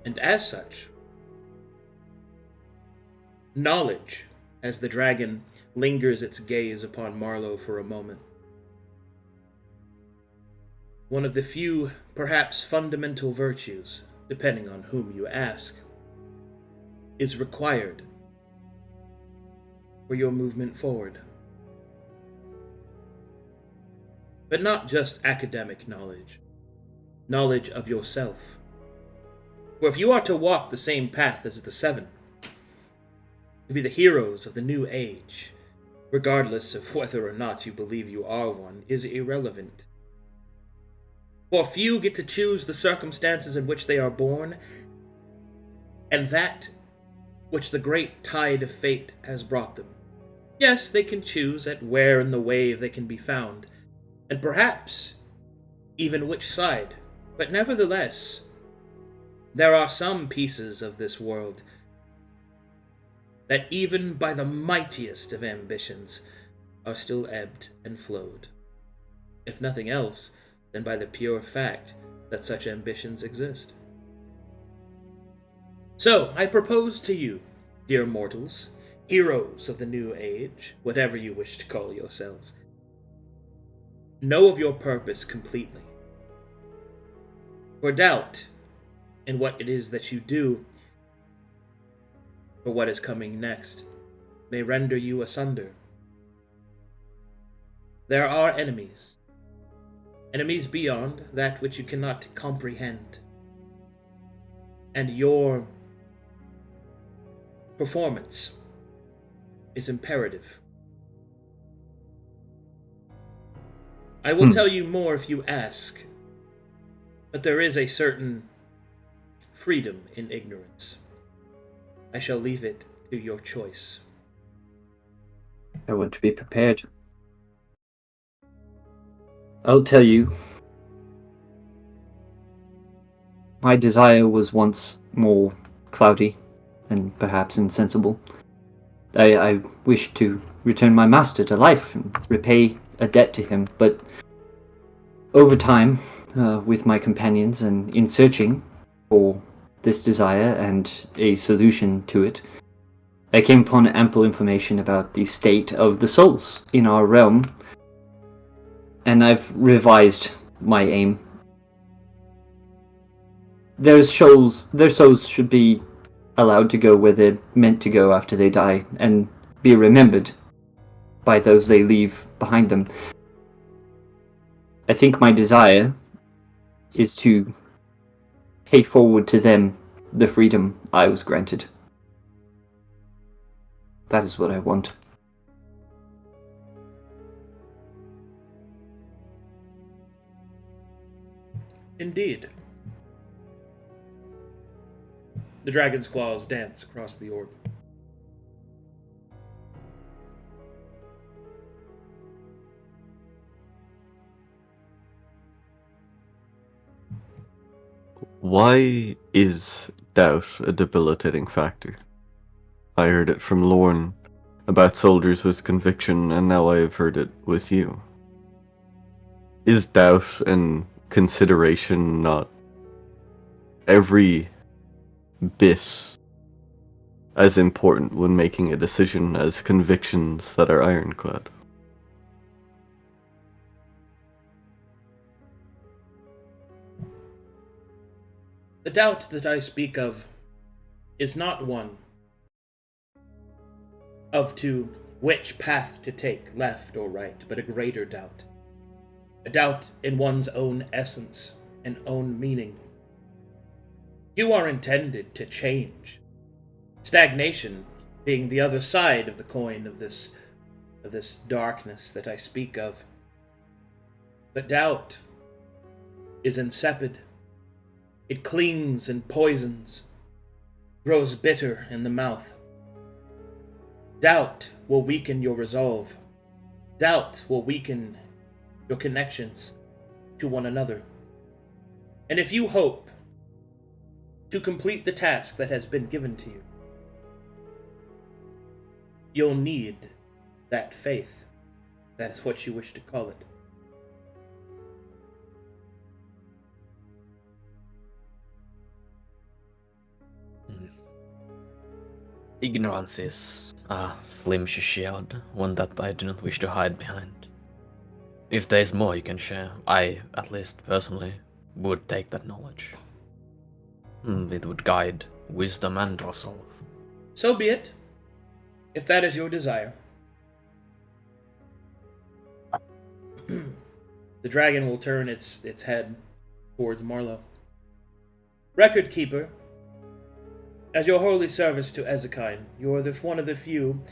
And as such, knowledge, as the dragon lingers its gaze upon Marlowe for a moment, one of the few, perhaps fundamental virtues, depending on whom you ask, is required for your movement forward. But not just academic knowledge, knowledge of yourself. For if you are to walk the same path as the Seven, to be the heroes of the new age, regardless of whether or not you believe you are one, is irrelevant. For few get to choose the circumstances in which they are born, and that which the great tide of fate has brought them. Yes, they can choose at where in the wave they can be found, and perhaps even which side, but nevertheless, there are some pieces of this world that even by the mightiest of ambitions are still ebbed and flowed. If nothing else, than by the pure fact that such ambitions exist. So, I propose to you, dear mortals, heroes of the new age, whatever you wish to call yourselves, know of your purpose completely. For doubt in what it is that you do, for what is coming next, may render you asunder. There are enemies beyond that which you cannot comprehend. And your performance is imperative. I will tell you more if you ask, but there is a certain freedom in ignorance. I shall leave it to your choice. I want to be prepared. I'll tell you, my desire was once more cloudy and perhaps insensible. I wished to return my master to life and repay a debt to him, but over time, with my companions and in searching for this desire and a solution to it, I came upon ample information about the state of the souls in our realm, and I've revised my aim. Their souls should be allowed to go where they're meant to go after they die, and be remembered by those they leave behind them. I think my desire is to pay forward to them the freedom I was granted. That is what I want. Indeed. The dragon's claws dance across the orb. Why is doubt a debilitating factor? I heard it from Lorne about soldiers with conviction, and now I have heard it with you. Is doubt and consideration not every bit as important when making a decision as convictions that are ironclad? The doubt that I speak of is not one of to which path to take, left or right, but a greater doubt. A doubt in one's own essence and own meaning. You are intended to change. Stagnation being the other side of the coin of this darkness that I speak of. But doubt is insipid. It clings and poisons, grows bitter in the mouth. Doubt will weaken your resolve. Doubt will weaken your connections to one another. And if you hope to complete the task that has been given to you, you'll need that faith. That is what you wish to call it. Ignorance is a flimsy shield, one that I do not wish to hide behind. If there is more you can share, I, at least personally, would take that knowledge. It would guide wisdom and resolve. So be it, if that is your desire. The dragon will turn its head towards Marlowe. Record keeper, as your holy service to Ezekine, you are one of the few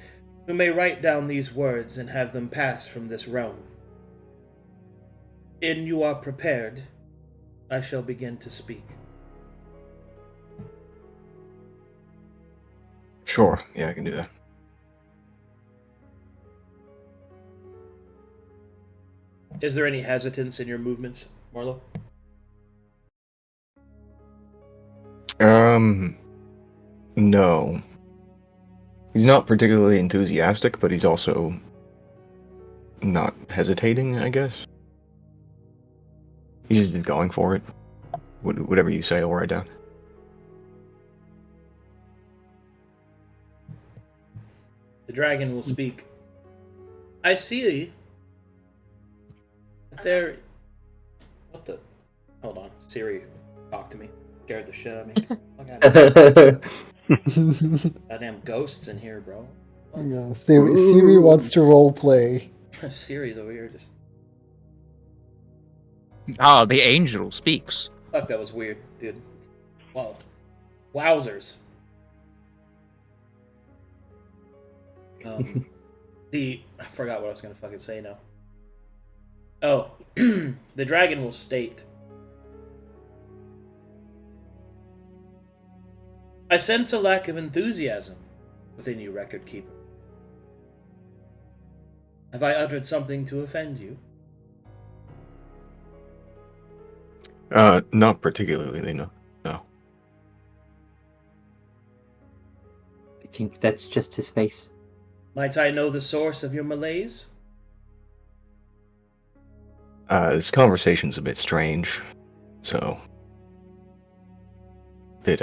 who may write down these words and have them pass from this realm. When you are prepared, I shall begin to speak. Sure, yeah, I can do that. Is there any hesitance in your movements, Marlowe? No. He's not particularly enthusiastic, but he's also not hesitating, I guess. He's just going for it. Whatever you say, I'll write down. The dragon will speak. I see that there... What the... Hold on. Siri, talk to me. Scared the shit out of me. Goddamn ghosts in here, bro. Yeah, Siri wants to roleplay. Siri's over here just... Ah, the angel speaks. Fuck, that was weird, dude. Wow. Wowzers. I forgot what I was gonna fucking say now. Oh, the dragon will state. I sense a lack of enthusiasm within you, Record Keeper. Have I uttered something to offend you? Not particularly, no. No. I think that's just his face. Might I know the source of your malaise? This conversation's a bit strange, so... Bit,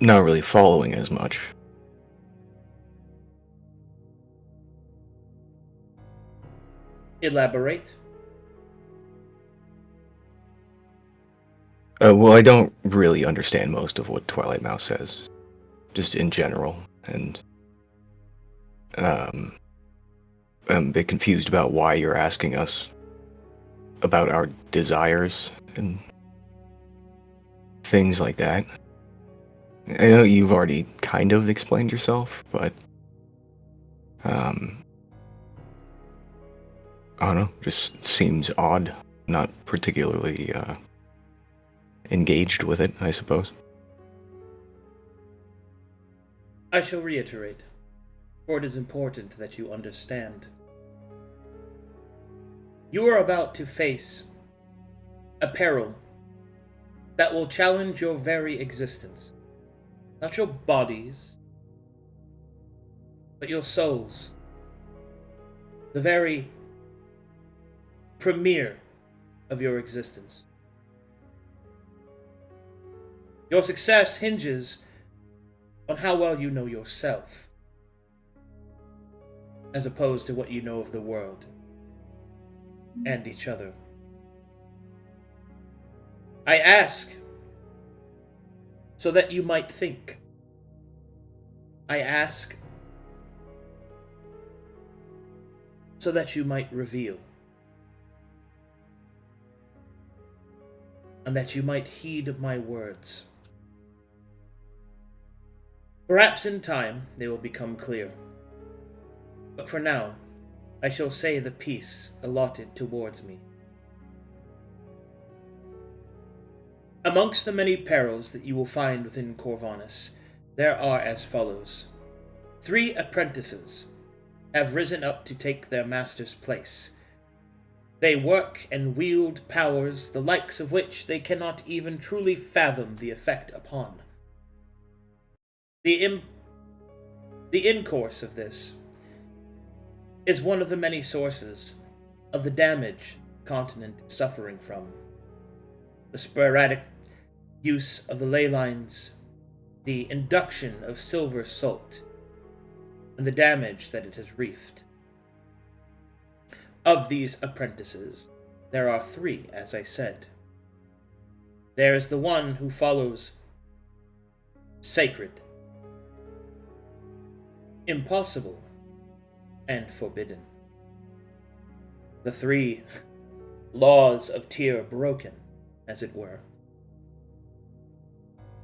not really following as much. Elaborate. Well, I don't really understand most of what Twilight Mouse says, just in general, and I'm a bit confused about why you're asking us about our desires and things like that. I know you've already kind of explained yourself, but I don't know, just seems odd, not particularly engaged with it, I suppose. I shall reiterate, for it is important that you understand. You are about to face a peril that will challenge your very existence. Not your bodies, but your souls. The very premier of your existence. Your success hinges on how well you know yourself, as opposed to what you know of the world and each other. I ask so that you might think. I ask so that you might reveal. And that you might heed my words. Perhaps in time they will become clear. But for now, I shall say the piece allotted towards me. Amongst the many perils that you will find within Corvinus, there are as follows. 3 apprentices have risen up to take their master's place. They work and wield powers the likes of which they cannot even truly fathom the effect upon. The in-course of this is one of the many sources of the damage the continent is suffering from. The sporadic use of the ley lines the induction of silver salt, and the damage that it has wreaked. Of these apprentices, there are 3, as I said. There is the one who follows sacred, impossible, and forbidden. The 3 laws of Tyr broken, as it were.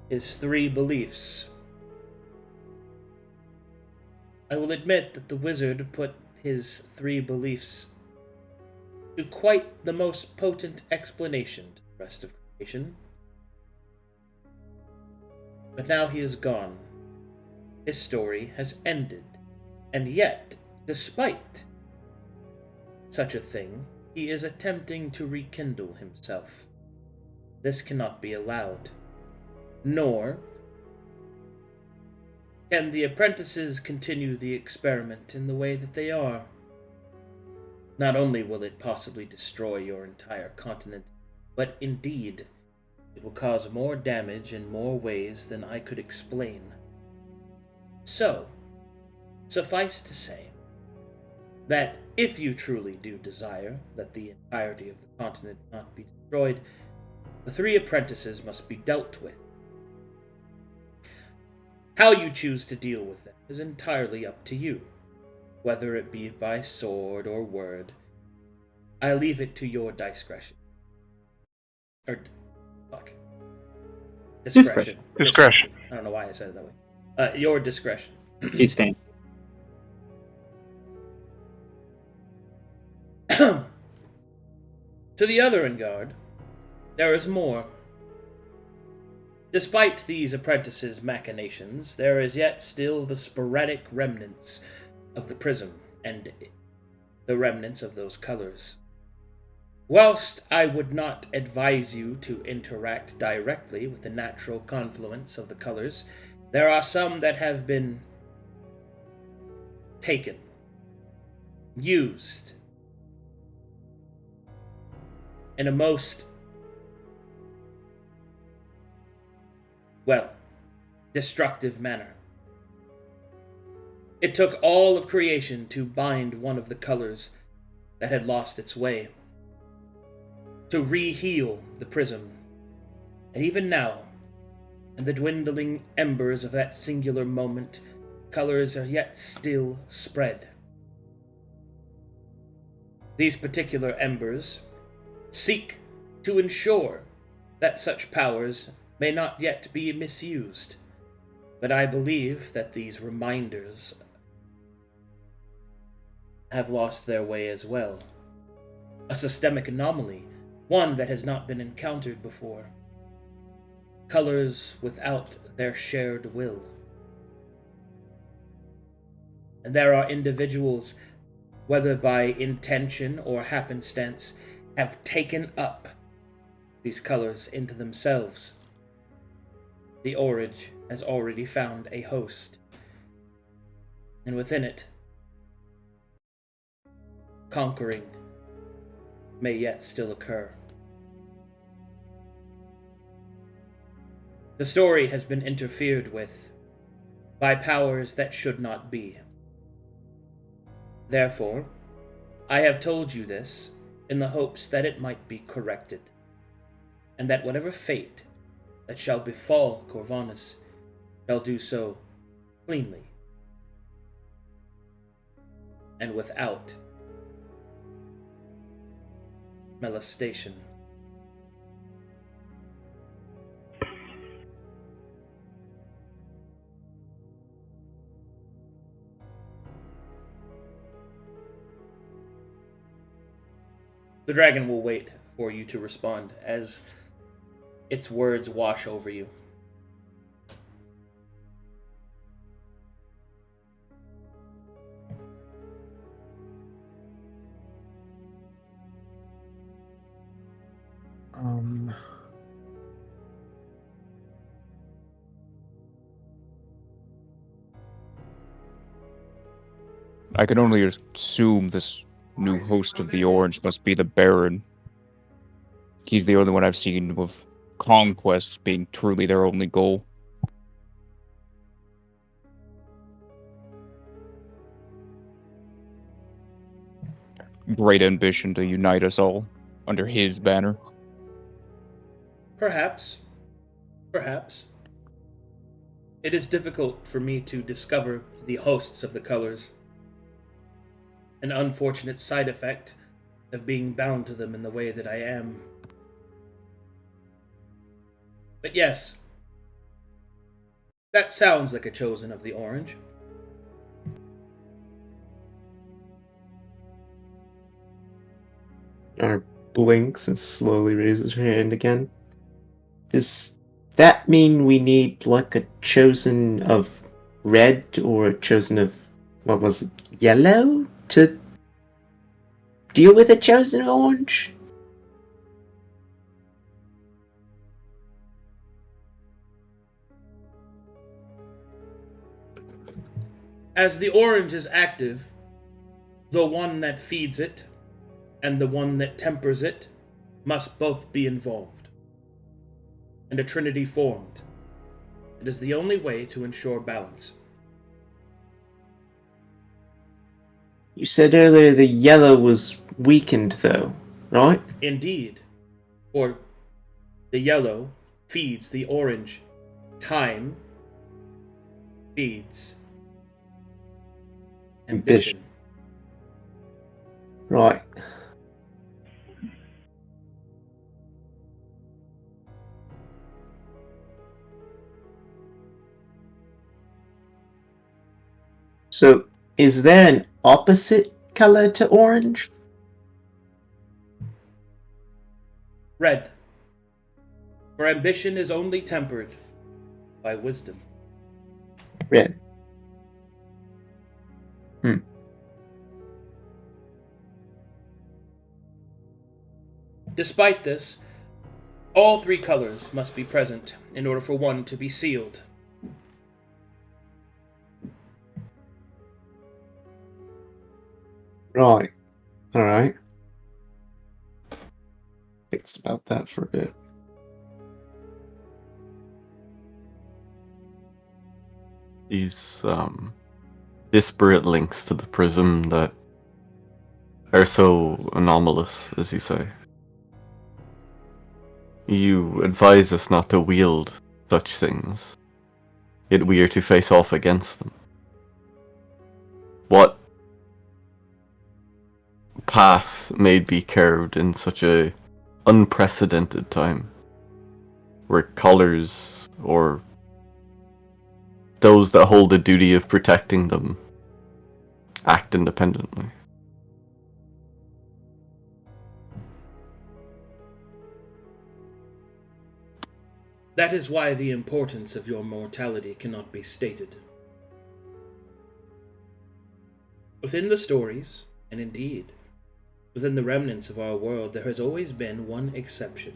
His 3 beliefs. I will admit that the wizard put his 3 beliefs to quite the most potent explanation to the rest of creation. But now he is gone. His story has ended. And yet, despite such a thing, he is attempting to rekindle himself. This cannot be allowed. Nor can the apprentices continue the experiment in the way that they are. Not only will it possibly destroy your entire continent, but indeed, it will cause more damage in more ways than I could explain. So, suffice to say, that if you truly do desire that the entirety of the continent not be destroyed, the 3 apprentices must be dealt with. How you choose to deal with them is entirely up to you, whether it be by sword or word. I leave it to your discretion. Discretion. Discretion. I don't know why I said it that way. Your discretion. He's fancy. To the other in guard, there is more. Despite these apprentices' machinations, there is yet still the sporadic remnants of the prism, and the remnants of those colors. Whilst I would not advise you to interact directly with the natural confluence of the colors, there are some that have been taken, used, in a most, destructive manner. It took all of creation to bind one of the colors that had lost its way, to re-heal the prism, and even now, in the dwindling embers of that singular moment, colors are yet still spread. These particular embers seek to ensure that such powers may not yet be misused, but I believe that these reminders have lost their way as well. A systemic anomaly, one that has not been encountered before. Colors without their shared will. And there are individuals, whether by intention or happenstance, have taken up these colors into themselves. The Orage has already found a host, and within it, conquering may yet still occur. The story has been interfered with by powers that should not be. Therefore, I have told you this in the hopes that it might be corrected, and that whatever fate that shall befall Corvinus shall do so cleanly and without molestation. The dragon will wait for you to respond as its words wash over you. I can only assume this new host of the Orange must be the Baron. He's the only one I've seen with conquests being truly their only goal. great ambition to unite us all under his banner. Perhaps. Perhaps. It is difficult for me to discover the hosts of the colors. An unfortunate side effect of being bound to them in the way that I am. But yes, that sounds like a chosen of the orange. Knarh blinks and slowly raises her hand again. Does that mean we need, like, a chosen of red or a chosen of, what was it, yellow to deal with a chosen of orange? As the orange is active, the one that feeds it and the one that tempers it must both be involved, and a trinity formed. It is the only way to ensure balance. You said earlier the yellow was weakened, though, right? Indeed, for the yellow feeds the orange. Time feeds ambition. Right. So, is there an opposite color to orange? Red. For ambition is only tempered by wisdom. Red. Despite this, all three colors must be present in order for one to be sealed. Right. Alright. Thinks about that for a bit. These disparate links to the prism that are so anomalous, as you say. You advise us not to wield such things, yet we are to face off against them. What path may be carved in such a unprecedented time, where colors or those that hold the duty of protecting them act independently? That is why the importance of your mortality cannot be stated. Within the stories, and indeed, within the remnants of our world, there has always been one exception,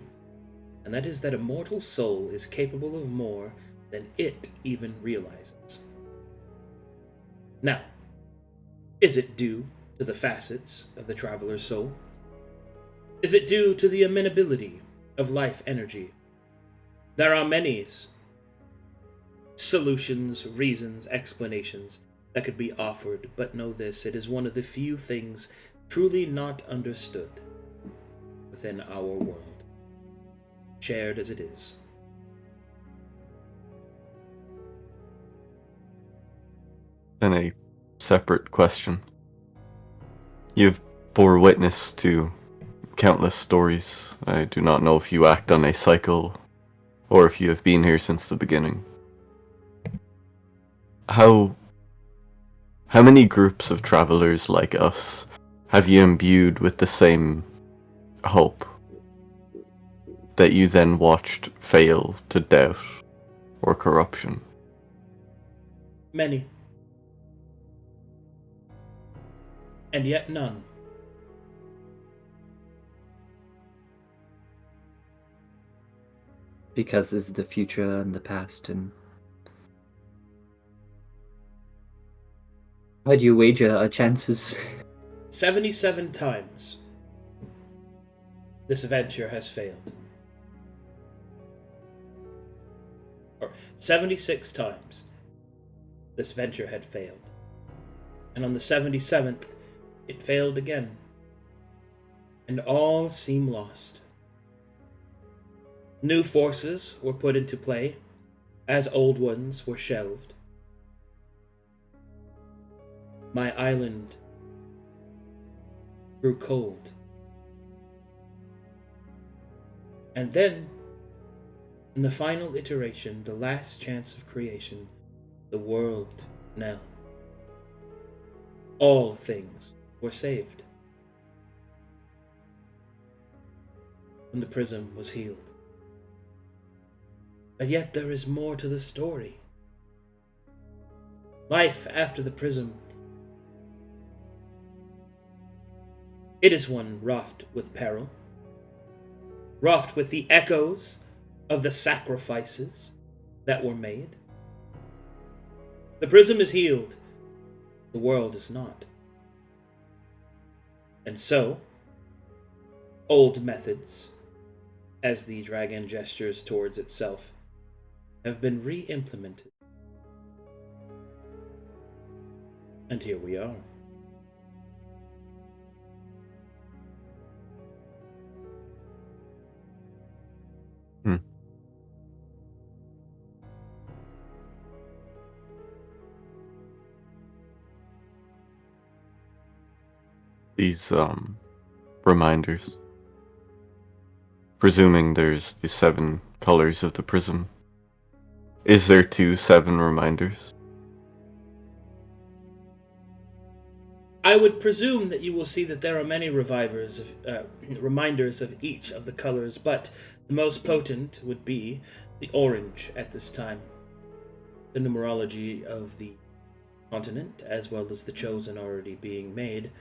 and that is that a mortal soul is capable of more than it even realizes. Now, is it due to the facets of the traveler's soul? Is it due to the amenability of life energy? There are many solutions, reasons, explanations that could be offered, but know this, it is one of the few things truly not understood within our world, shared as it is. And a separate question. You've bore witness to countless stories. I do not know if you act on a cycle or if you have been here since the beginning. How many groups of travelers like us have you imbued with the same hope that you then watched fail to doubt or corruption? Many. And yet none. Because this is the future and the past, and how do you wager our chances? 77 times this adventure has failed. Or 76 times this venture had failed. And on the 77th, it failed again. and all seem lost. New forces were put into play, as old ones were shelved. My island grew cold. And then, in the final iteration, the last chance of creation, the world knelt. All things were saved. And the prism was healed. But yet there is more to the story. Life after the prism. It is one wrought with peril, wrought with the echoes of the sacrifices that were made. The prism is healed, the world is not. And so, old methods, as the dragon gestures towards itself, have been re-implemented. And here we are. These reminders. Presuming there's the 7 colors of the prism. Is there 7 reminders? I would presume that you will see that there are many reminders of each of the colors, but the most potent would be the orange at this time. The numerology of the continent, as well as the chosen already being made,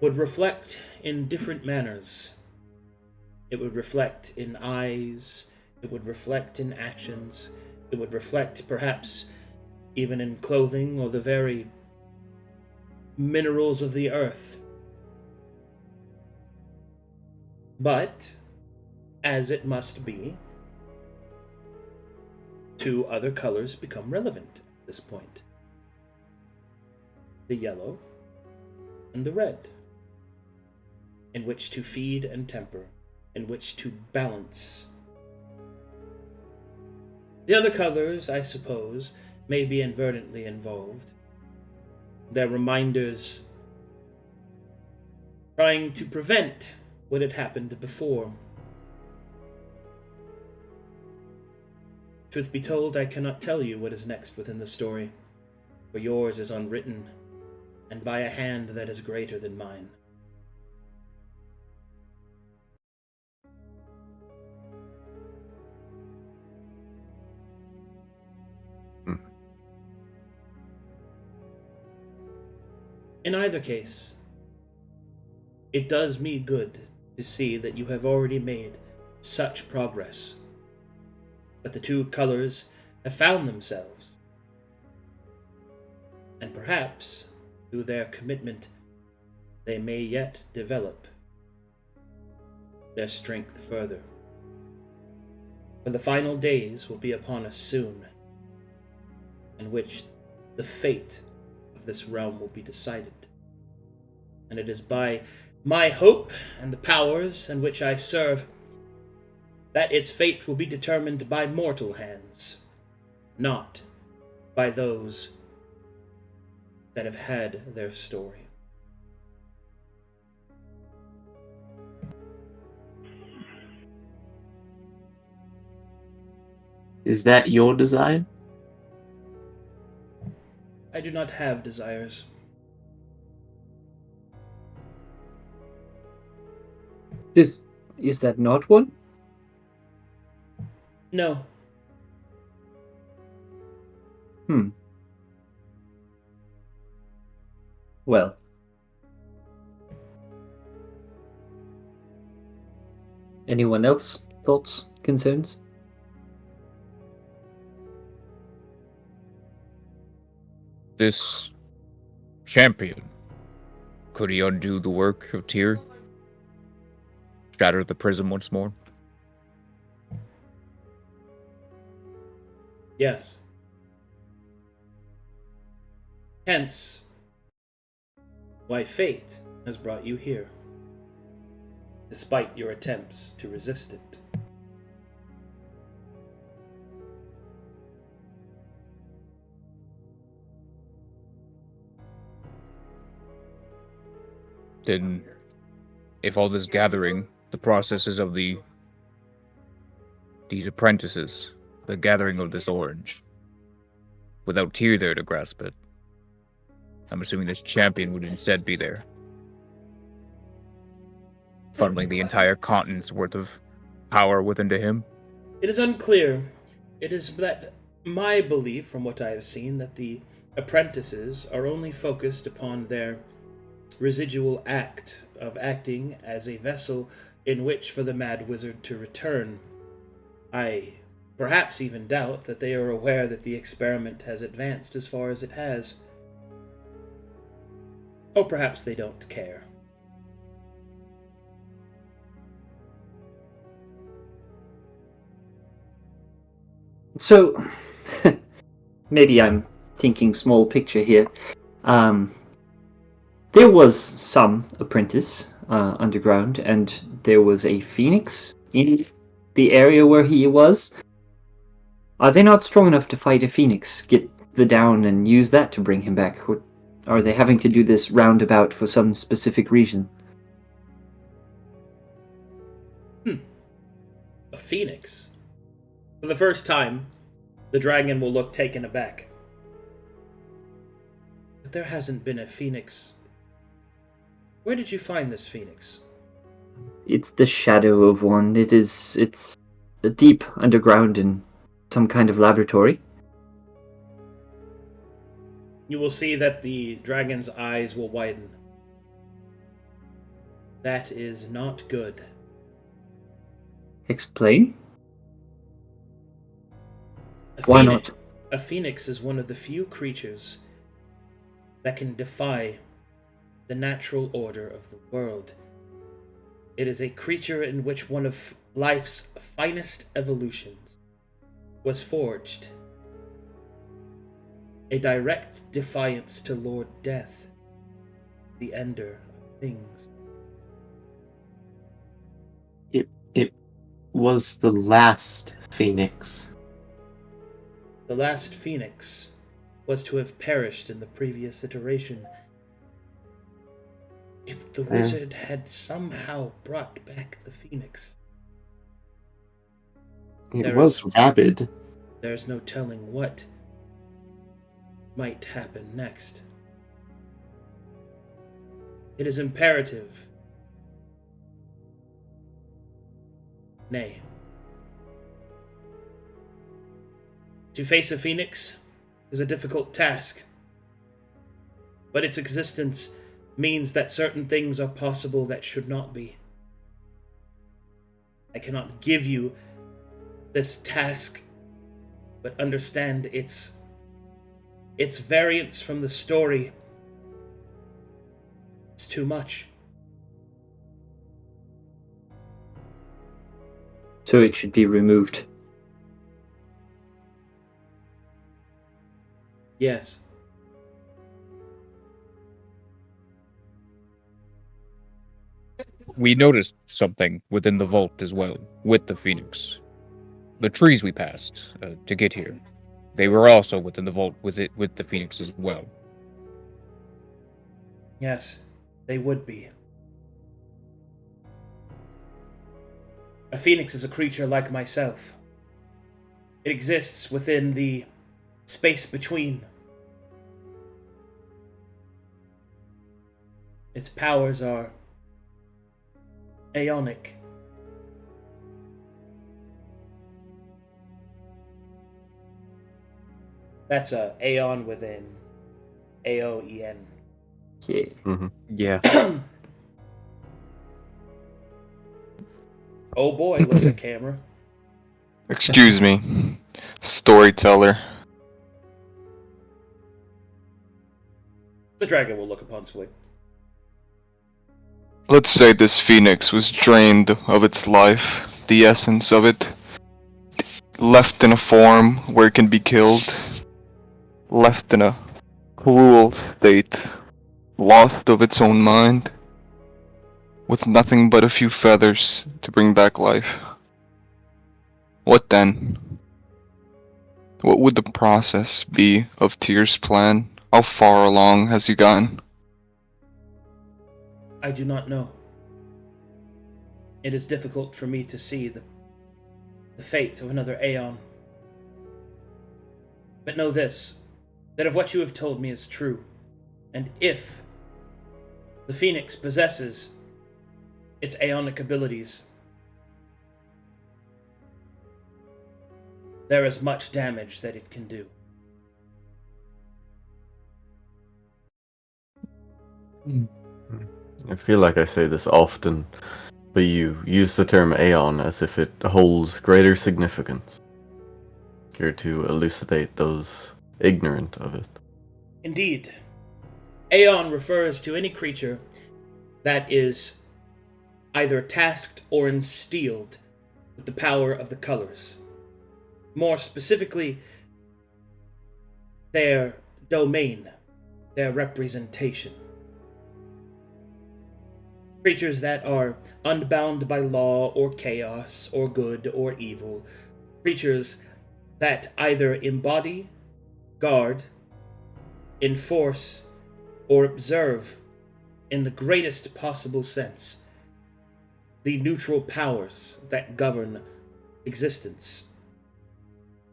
would reflect in different manners. It would reflect in eyes, it would reflect in actions, it would reflect perhaps even in clothing or the very minerals of the earth. But, as it must be, 2 other colors become relevant at this point. The yellow and the red, in which to feed and temper, in which to balance. The other colors, I suppose, may be inadvertently involved. They're reminders trying to prevent what had happened before. Truth be told, I cannot tell you what is next within the story, for yours is unwritten, and by a hand that is greater than mine. In either case, it does me good to see that you have already made such progress, that the 2 colors have found themselves, and perhaps, through their commitment, they may yet develop their strength further. For the final days will be upon us soon, in which the fate of this realm will be decided. And it is by my hope and the powers in which I serve that its fate will be determined by mortal hands, not by those that have had their story. Is that your desire? I do not have desires. Is that not one? No. Well. Anyone else? Thoughts? Concerns? This champion, could he undo the work of Tyr? Shatter the prism once more? Yes. Hence, why fate has brought you here. despite your attempts to resist it. Then, if all this gathering, the processes of these apprentices, the gathering of this orange, without Tyr there to grasp it, I'm assuming this champion would instead be there, funneling the entire continent's worth of power within to him. It is unclear. It is that my belief, from what I have seen, that the apprentices are only focused upon their residual act of acting as a vessel in which for the Mad Wizard to return. I perhaps even doubt that they are aware that the experiment has advanced as far as it has. Or perhaps they don't care. So, maybe I'm thinking small picture here. There was some apprentice underground, and there was a phoenix in the area where he was. Are they not strong enough to fight a phoenix, get the down, and use that to bring him back? Or are they having to do this roundabout for some specific reason? A phoenix? For the first time, the dragon will look taken aback. But there hasn't been a phoenix. Where did you find this phoenix? It's the shadow of one. It's deep underground in some kind of laboratory. You will see that the dragon's eyes will widen. That is not good. Explain? Why not? A phoenix is one of the few creatures that can defy the natural order of the world. It is a creature in which one of life's finest evolutions was forged. A direct defiance to Lord Death, the ender of things. It was the last phoenix. The last phoenix was to have perished in the previous iteration. If the wizard had somehow brought back the phoenix. It was rabid. There's no telling what might happen next. It is imperative. Nay. To face a phoenix is a difficult task, but its existence means that certain things are possible that should not be. I cannot give you this task, but understand its variance from the story. It's too much. So it should be removed. Yes. We noticed something within the vault as well, with the phoenix. The trees we passed to get here, they were also within the vault with the phoenix as well. Yes, they would be. A phoenix is a creature like myself. It exists within the space between. Its powers are aeonic. That's a aeon within AOEN. Yeah. Mm-hmm. Yeah. Oh boy, looks at camera. Excuse me, storyteller. The dragon will look upon Sewigg. Let's say this phoenix was drained of its life, the essence of it, left in a form where it can be killed, left in a cruel state, lost of its own mind. with nothing but a few feathers to bring back life. What then? What would the process be of Tyr's plan? How far along has he gotten? I do not know. It is difficult for me to see the fate of another Aeon. But know this, that if what you have told me is true, and if the Phoenix possesses its Aeonic abilities, there is much damage that it can do. I feel like I say this often, but you use the term Aeon as if it holds greater significance. Care to elucidate those ignorant of it? Indeed. Aeon refers to any creature that is either tasked or instilled with the power of the colors. More specifically, their domain, their representation. Creatures that are unbound by law or chaos or good or evil. Creatures that either embody, guard, enforce, or observe in the greatest possible sense the neutral powers that govern existence.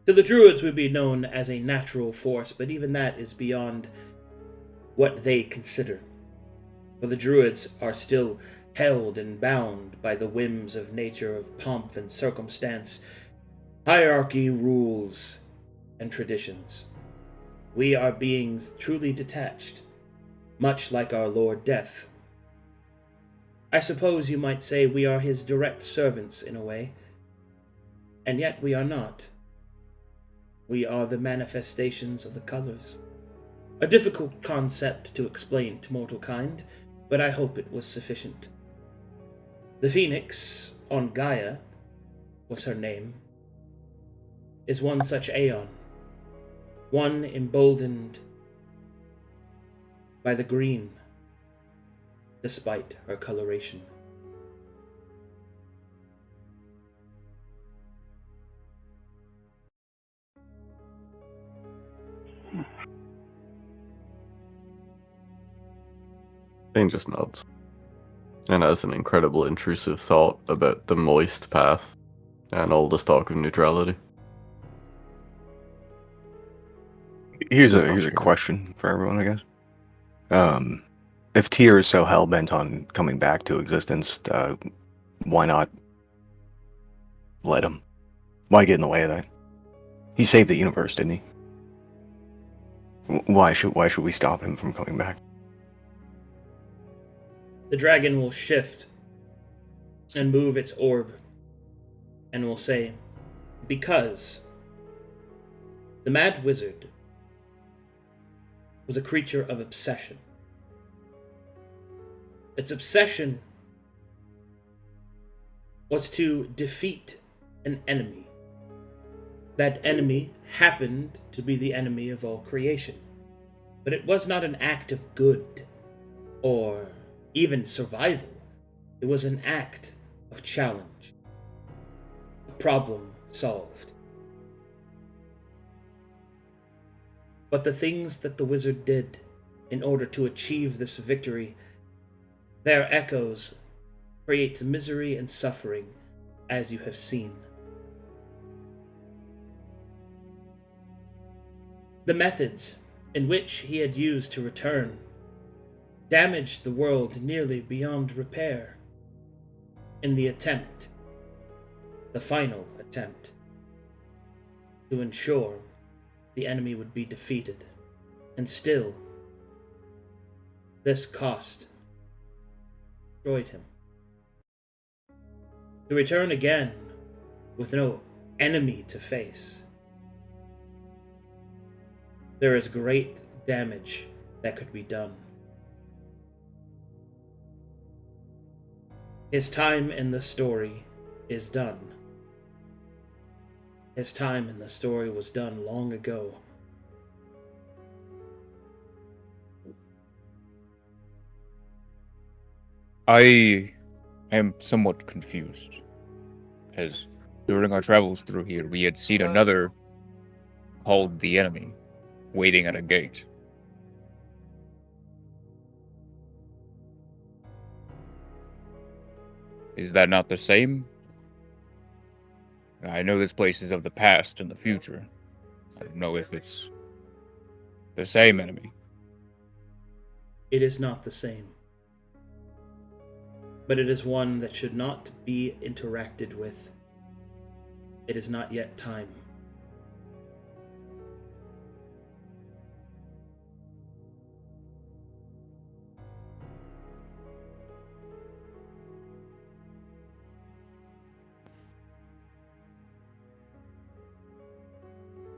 To the Druids would be known as a natural force, but even that is beyond what they consider. For the Druids are still held and bound by the whims of nature, of pomp and circumstance, hierarchy, rules, and traditions. We are beings truly detached, much like our Lord Death. I suppose you might say we are his direct servants in a way, and yet we are not. We are the manifestations of the colors. A difficult concept to explain to mortal kind, but I hope it was sufficient. The Phoenix, on Gaia, was her name, is one such Aeon, one emboldened by the green, despite her coloration. Fane just nods, and has an incredible intrusive thought about the moist path and all this talk of neutrality. Here's Just not a sure. question for everyone, I guess. If Tyr is so hell-bent on coming back to existence, why not let him? Why get in the way of that? He saved the universe, didn't he? Why should we stop him from coming back? The dragon will shift and move its orb and will say, because the Mad Wizard was a creature of obsession. Its obsession was to defeat an enemy. That enemy happened to be the enemy of all creation. But it was not an act of good or even survival. It was an act of challenge. A problem solved. But the things that the wizard did in order to achieve this victory, their echoes create misery and suffering, as you have seen. The methods in which he had used to return damaged the world nearly beyond repair in the attempt, the final attempt, to ensure the enemy would be defeated. And still, this cost destroyed him. To return again with no enemy to face, there is great damage that could be done. His time in the story is done. His time in the story was done long ago. I I am somewhat confused, as during our travels through here, we had seen another called the enemy waiting at a gate. Is that not the same? I know this place is of the past and the future. I don't know if it's the same enemy. It is not the same. But it is one that should not be interacted with. It is not yet time.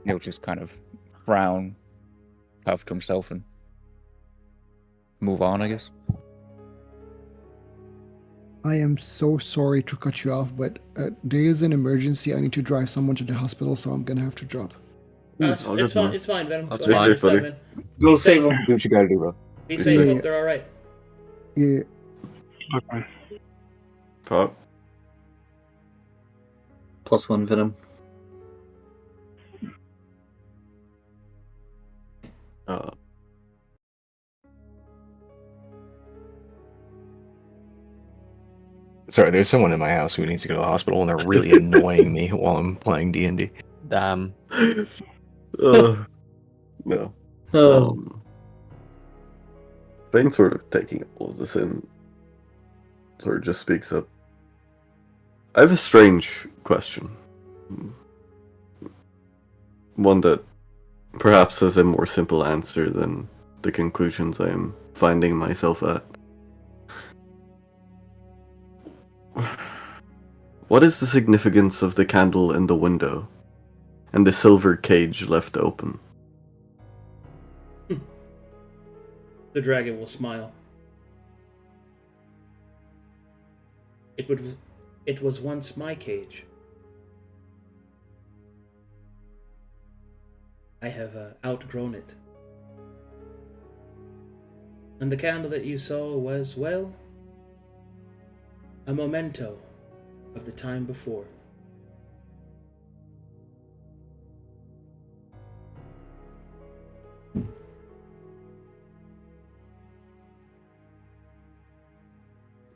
He'll just kind of frown, puff to himself, and move on, I guess. I am so sorry to cut you off, but there is an emergency. I need to drive someone to the hospital, so I'm gonna have to drop. It's fine. It's fine, Venom. That's Go ahead, fine, step buddy. in. Go Be save safe. him. Do what you gotta do, bro. Be safe. Yeah. Hope they're all right. Yeah. Okay. Fuck. +1 Venom. Sorry, there's someone in my house who needs to go to the hospital, and they're really annoying me while I'm playing D&D. Damn. No. Oh. Fane sort of taking all of this in, sort of just speaks up. I have a strange question. One that perhaps has a more simple answer than the conclusions I am finding myself at. What is the significance of the candle in the window and the silver cage left open? The dragon will smile. It was once my cage. I have outgrown it. And the candle that you saw was, well, a memento of the time before.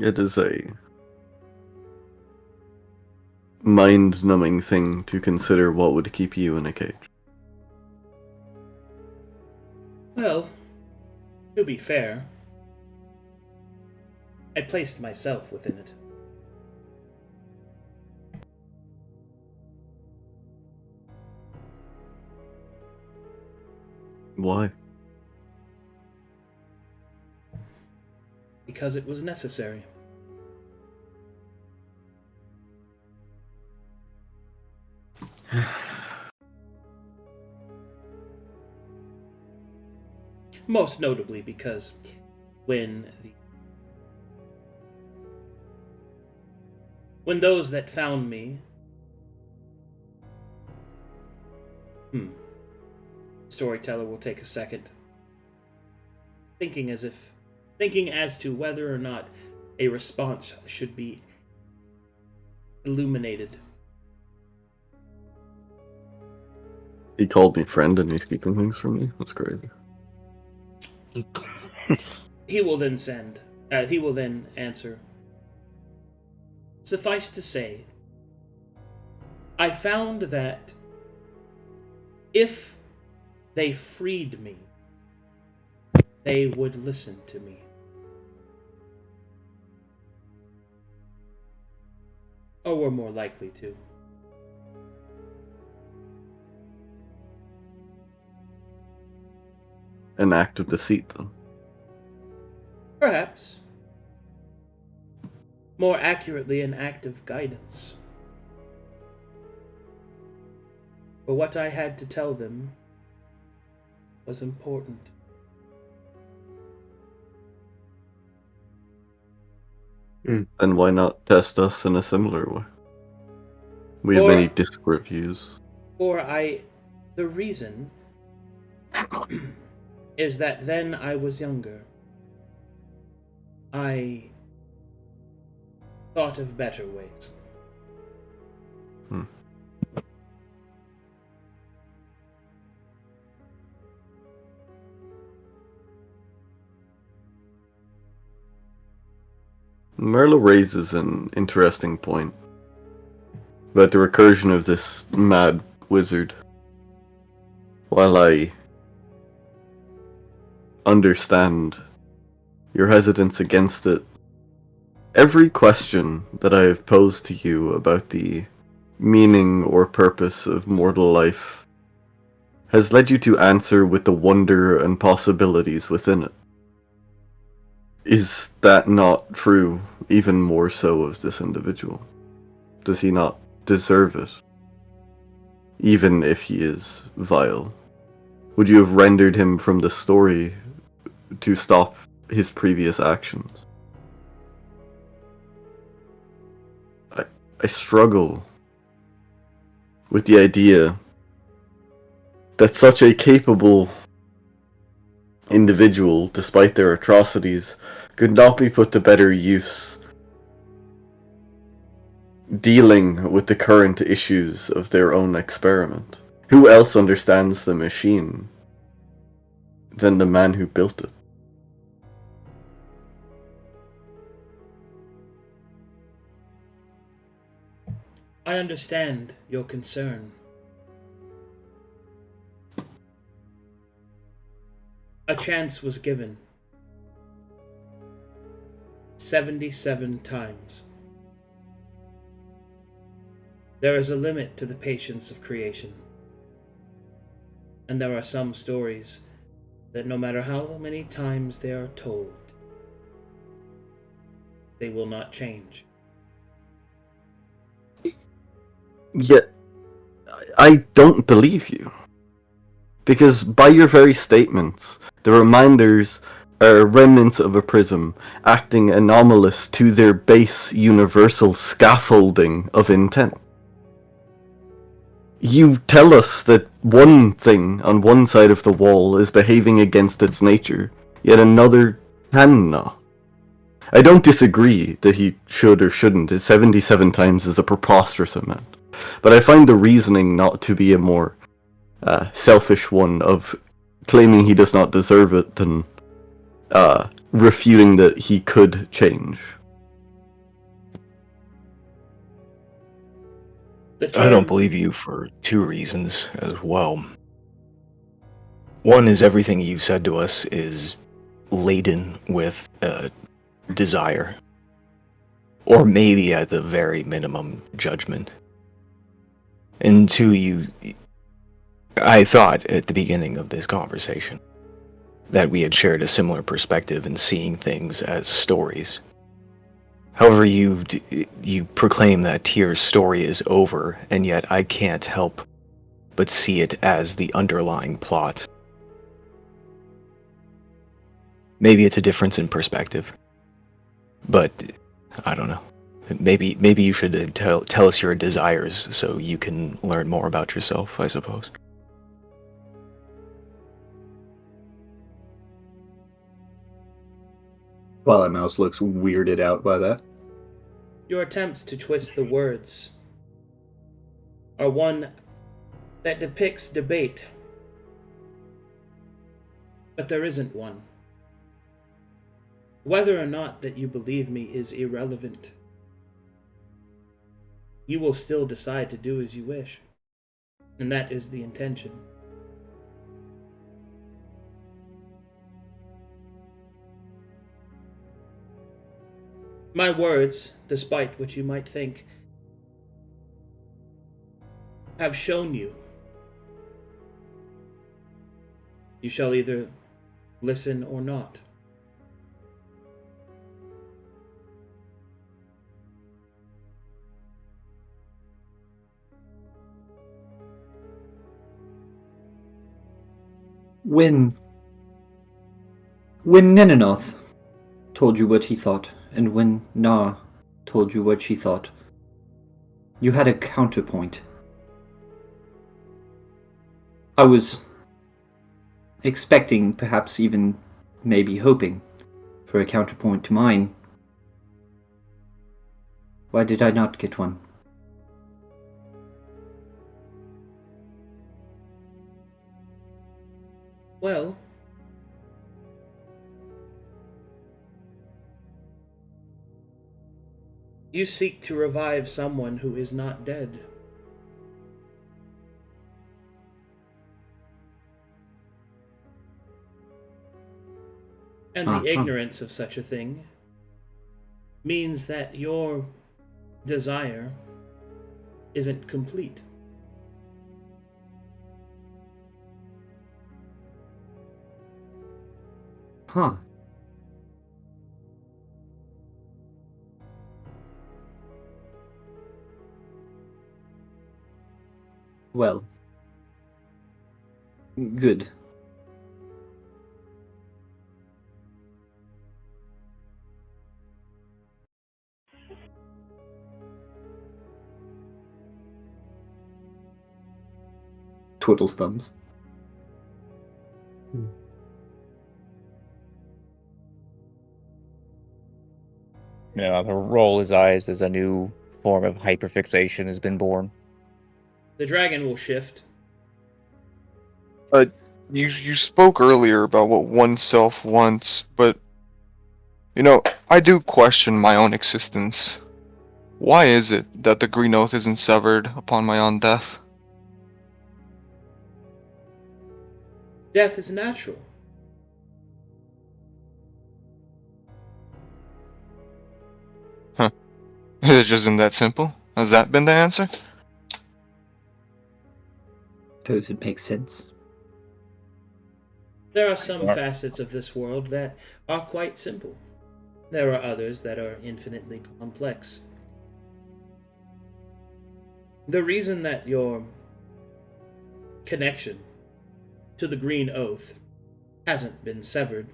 It is a mind-numbing thing to consider what would keep you in a cage. Well, to be fair, I placed myself within it. Why? Because it was necessary. Most notably because when those that found me storyteller will take a second, thinking as to whether or not a response should be illuminated. He called me friend and he's keeping things from me? That's crazy. He will then answer. Suffice to say, I found that if they freed me, they would listen to me. Or were more likely to. An act of deceit, then. Perhaps. More accurately, an act of guidance. But what I had to tell them was important. Then why not test us in a similar way? We have many disc reviews. The reason is that then I was younger. I thought of better ways. Marlowe raises an interesting point about the recursion of this mad wizard. While I understand your hesitance against it, every question that I have posed to you about the meaning or purpose of mortal life has led you to answer with the wonder and possibilities within it. Is that not true, even more so of this individual? Does he not deserve it? Even if he is vile? Would you have rendered him from the story to stop his previous actions? I struggle with the idea that such a capable individual, despite their atrocities, could not be put to better use dealing with the current issues of their own experiment. Who else understands the machine than the man who built it? I understand your concern. A chance was given. 77 times. There is a limit to the patience of creation. And there are some stories that no matter how many times they are told, they will not change. Yet, I don't believe you. Because by your very statements, the reminders are remnants of a prism, acting anomalous to their base universal scaffolding of intent. You tell us that one thing on one side of the wall is behaving against its nature, yet another cannot. I don't disagree that he should or shouldn't. 77 times is a preposterous amount. But I find the reasoning not to be a more selfish one of claiming he does not deserve it than refuting that he could change. I don't believe you for two reasons as well. One is everything you've said to us is laden with desire. Or maybe at the very minimum, judgment. And two, I thought at the beginning of this conversation that we had shared a similar perspective in seeing things as stories. However, you proclaim that Tyr's story is over, and yet I can't help but see it as the underlying plot. Maybe it's a difference in perspective, but I don't know. Maybe you should tell us your desires so you can learn more about yourself, I suppose. Twilight Mouse looks weirded out by that. Your attempts to twist the words are one that depicts debate, but there isn't one. Whether or not that you believe me is irrelevant. You will still decide to do as you wish, and that is the intention. My words, despite what you might think, have shown you. You shall either listen or not. When Nenanoth told you what he thought, and when Knarh told you what she thought, you had a counterpoint. I was expecting, perhaps even maybe hoping, for a counterpoint to mine. Why did I not get one? Well, you seek to revive someone who is not dead. And the ignorance of such a thing means that your desire isn't complete. Huh. Well. Good. Twiddles thumbs. He'll roll his eyes as a new form of hyperfixation has been born. The dragon will shift. You spoke earlier about what oneself wants, but I do question my own existence. Why is it that the green oath isn't severed upon my own death? Death is natural. Huh. Has it just been that simple? Has that been the answer? Suppose it makes sense. There are some facets of this world that are quite simple. There are others that are infinitely complex. The reason that your connection to the Green Oath hasn't been severed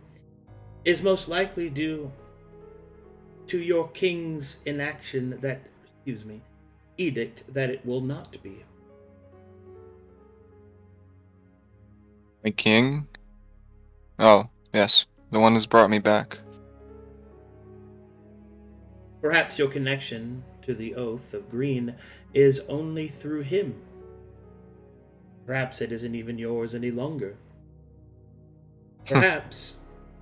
is most likely due to your king's edict that it will not be. My king? Oh, yes. The one who's brought me back. Perhaps your connection to the Oath of Green is only through him. Perhaps it isn't even yours any longer. Perhaps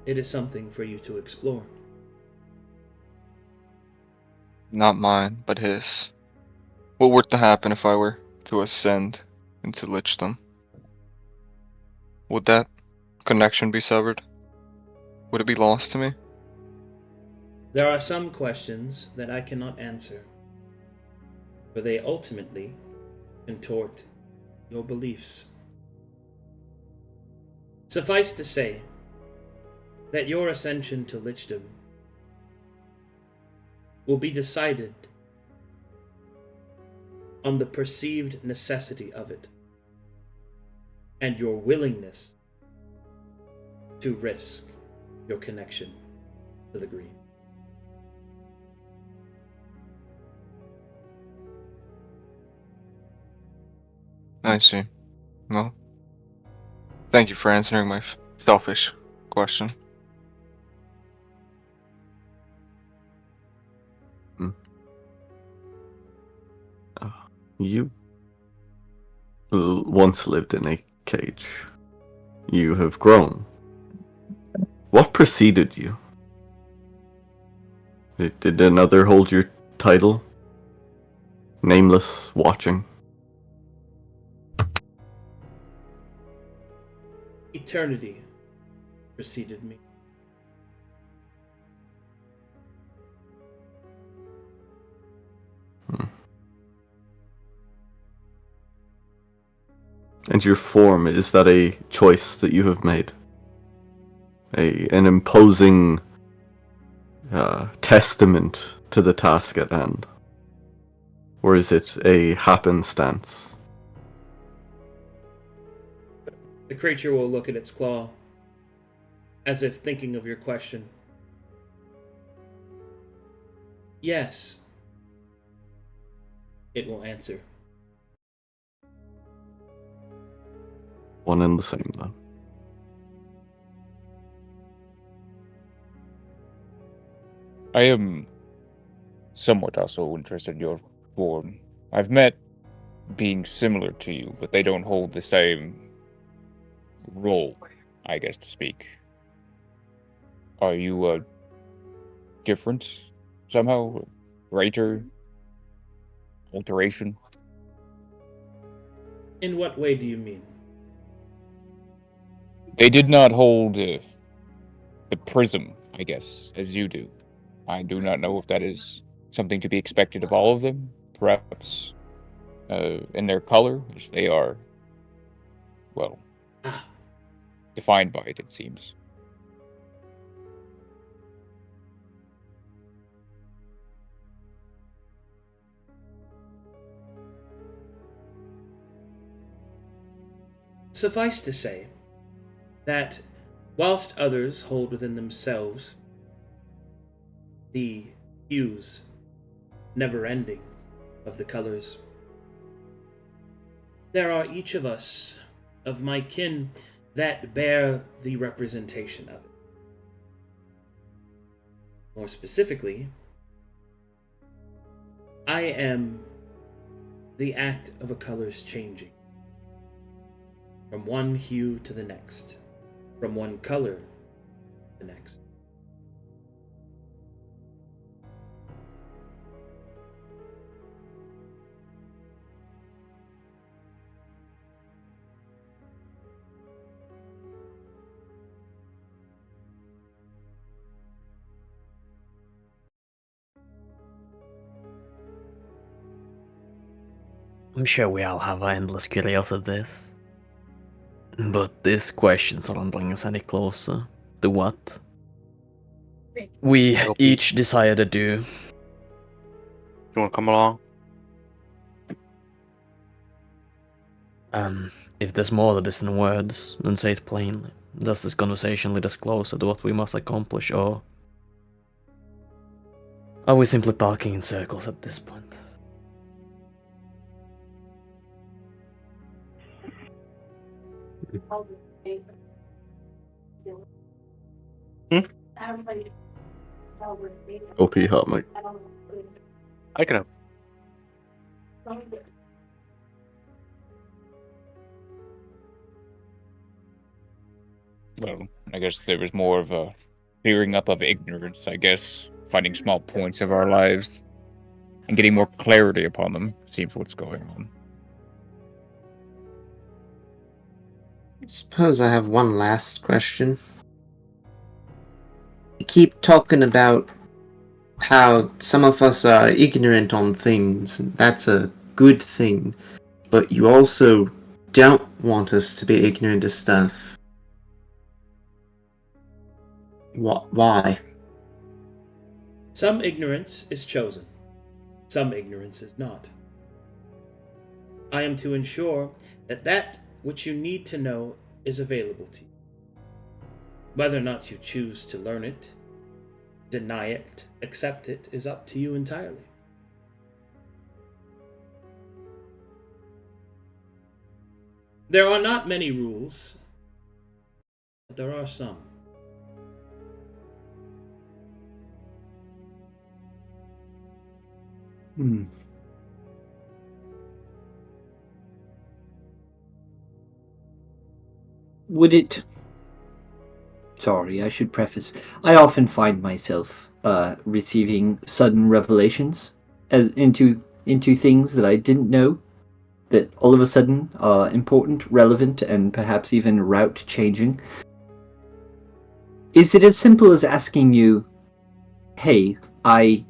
it is something for you to explore. Not mine, but his. What were to happen if I were to ascend into lichdom? Would that connection be severed? Would it be lost to me? There are some questions that I cannot answer, for they ultimately contort your beliefs. Suffice to say that your ascension to lichdom will be decided on the perceived necessity of it and your willingness to risk your connection to the green. I see. Well, thank you for answering my selfish question. You once lived in a cage. You have grown. What preceded you? Did another hold your title? Nameless, watching? Eternity preceded me. And your form, is that a choice that you have made? An imposing testament to the task at hand? Or is it a happenstance? The creature will look at its claw, as if thinking of your question. Yes, it will answer. One and the same, then. I am somewhat also interested in your form. I've met beings similar to you, but they don't hold the same role, I guess, to speak. Are you different somehow? Greater? Alteration? In what way do you mean? They did not hold the prism, I guess, as you do. I do not know if that is something to be expected of all of them. Perhaps in their color, as they are, well, defined by it seems. Suffice to say that whilst others hold within themselves the hues, never ending, of the colors, there are each of us, of my kin, that bear the representation of it. More specifically, I am the act of a color's changing. From one hue to the next. From one color to the next. I'm sure we all have endless curiosity of this. But these questions don't bring us any closer to what we each desire to do. You wanna come along? If there's more to this than words, then say it plainly. Does this conversation lead us closer to what we must accomplish, or are we simply talking in circles at this point? OP hot mic. I can. Well, I guess there was more of a clearing up of ignorance, I guess. Finding small points of our lives and getting more clarity upon them seems what's going on. I suppose I have one last question. You keep talking about how some of us are ignorant on things, and that's a good thing, but you also don't want us to be ignorant of stuff. Why? Some ignorance is chosen. Some ignorance is not. I am to ensure that that which you need to know is available to you. Whether or not you choose to learn it, deny it, accept it, is up to you entirely. There are not many rules, but there are some. Would it... Sorry, I should preface. I often find myself receiving sudden revelations as into things that I didn't know, that all of a sudden are important, relevant, and perhaps even route-changing. Is it as simple as asking you, hey, I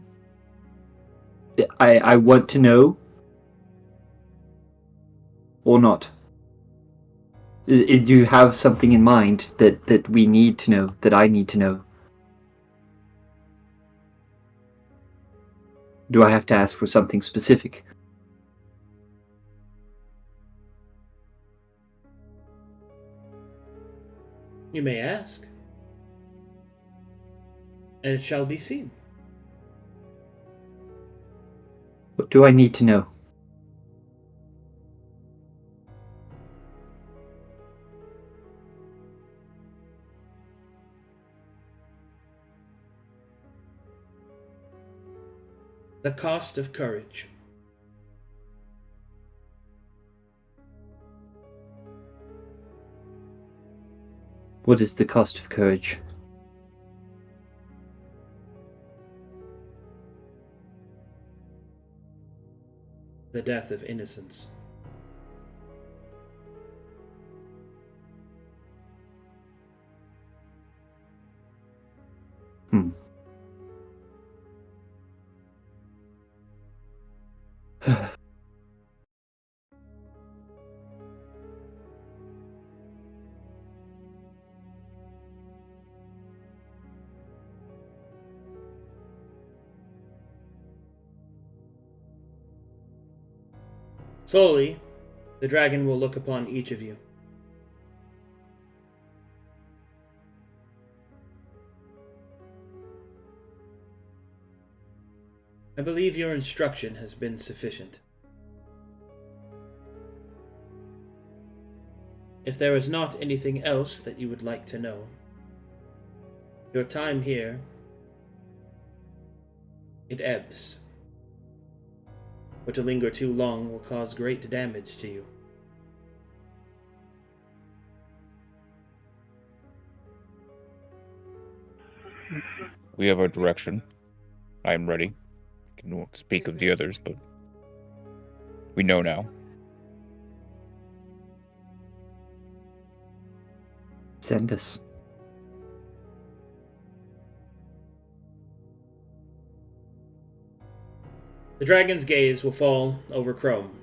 want to know, or not? Do you have something in mind that we need to know, that I need to know? Do I have to ask for something specific? You may ask, and it shall be seen. What do I need to know? The cost of courage. What is the cost of courage? The death of innocence. Hmm. Slowly, the dragon will look upon each of you. I believe your instruction has been sufficient. If there is not anything else that you would like to know, your time here, it ebbs. But to linger too long will cause great damage to you. We have our direction. I am ready. I can speak of the others, but we know now. Send us. The dragon's gaze will fall over Chrome.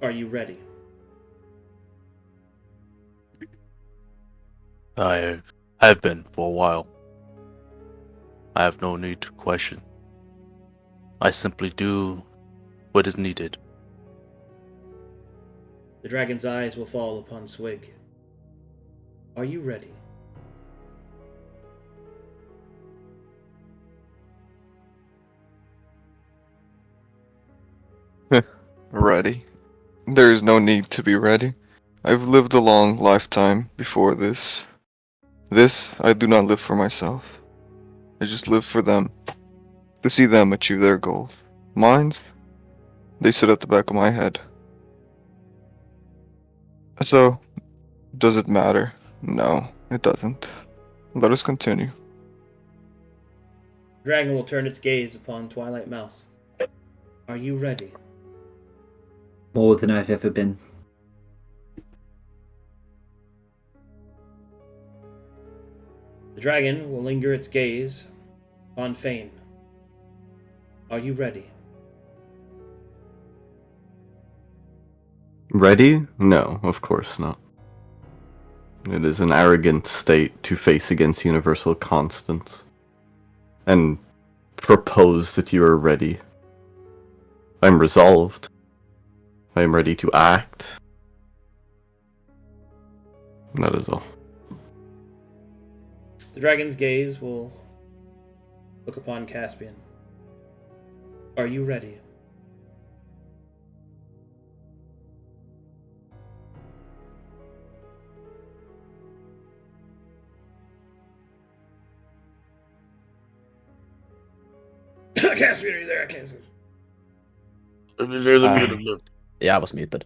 Are you ready? I have been for a while. I have no need to question. I simply do what is needed. The dragon's eyes will fall upon Sewigg. Are you ready? Ready? There is no need to be ready. I've lived a long lifetime before this. This, I do not live for myself. I just live for them. To see them achieve their goals. Mine? They sit at the back of my head. So, does it matter? No, it doesn't. Let us continue. The dragon will turn its gaze upon Twilight Mouse. Are you ready? More than I've ever been. The dragon will linger its gaze on Fane. Are you ready? Ready? No, of course not. It is an arrogant state to face against universal constants and propose that you are ready. I'm resolved. I am ready to act. That is all. The dragon's gaze will look upon Caspian. Are you ready? Caspian, are you there? I can't. There's a muted look. Yeah, I was muted.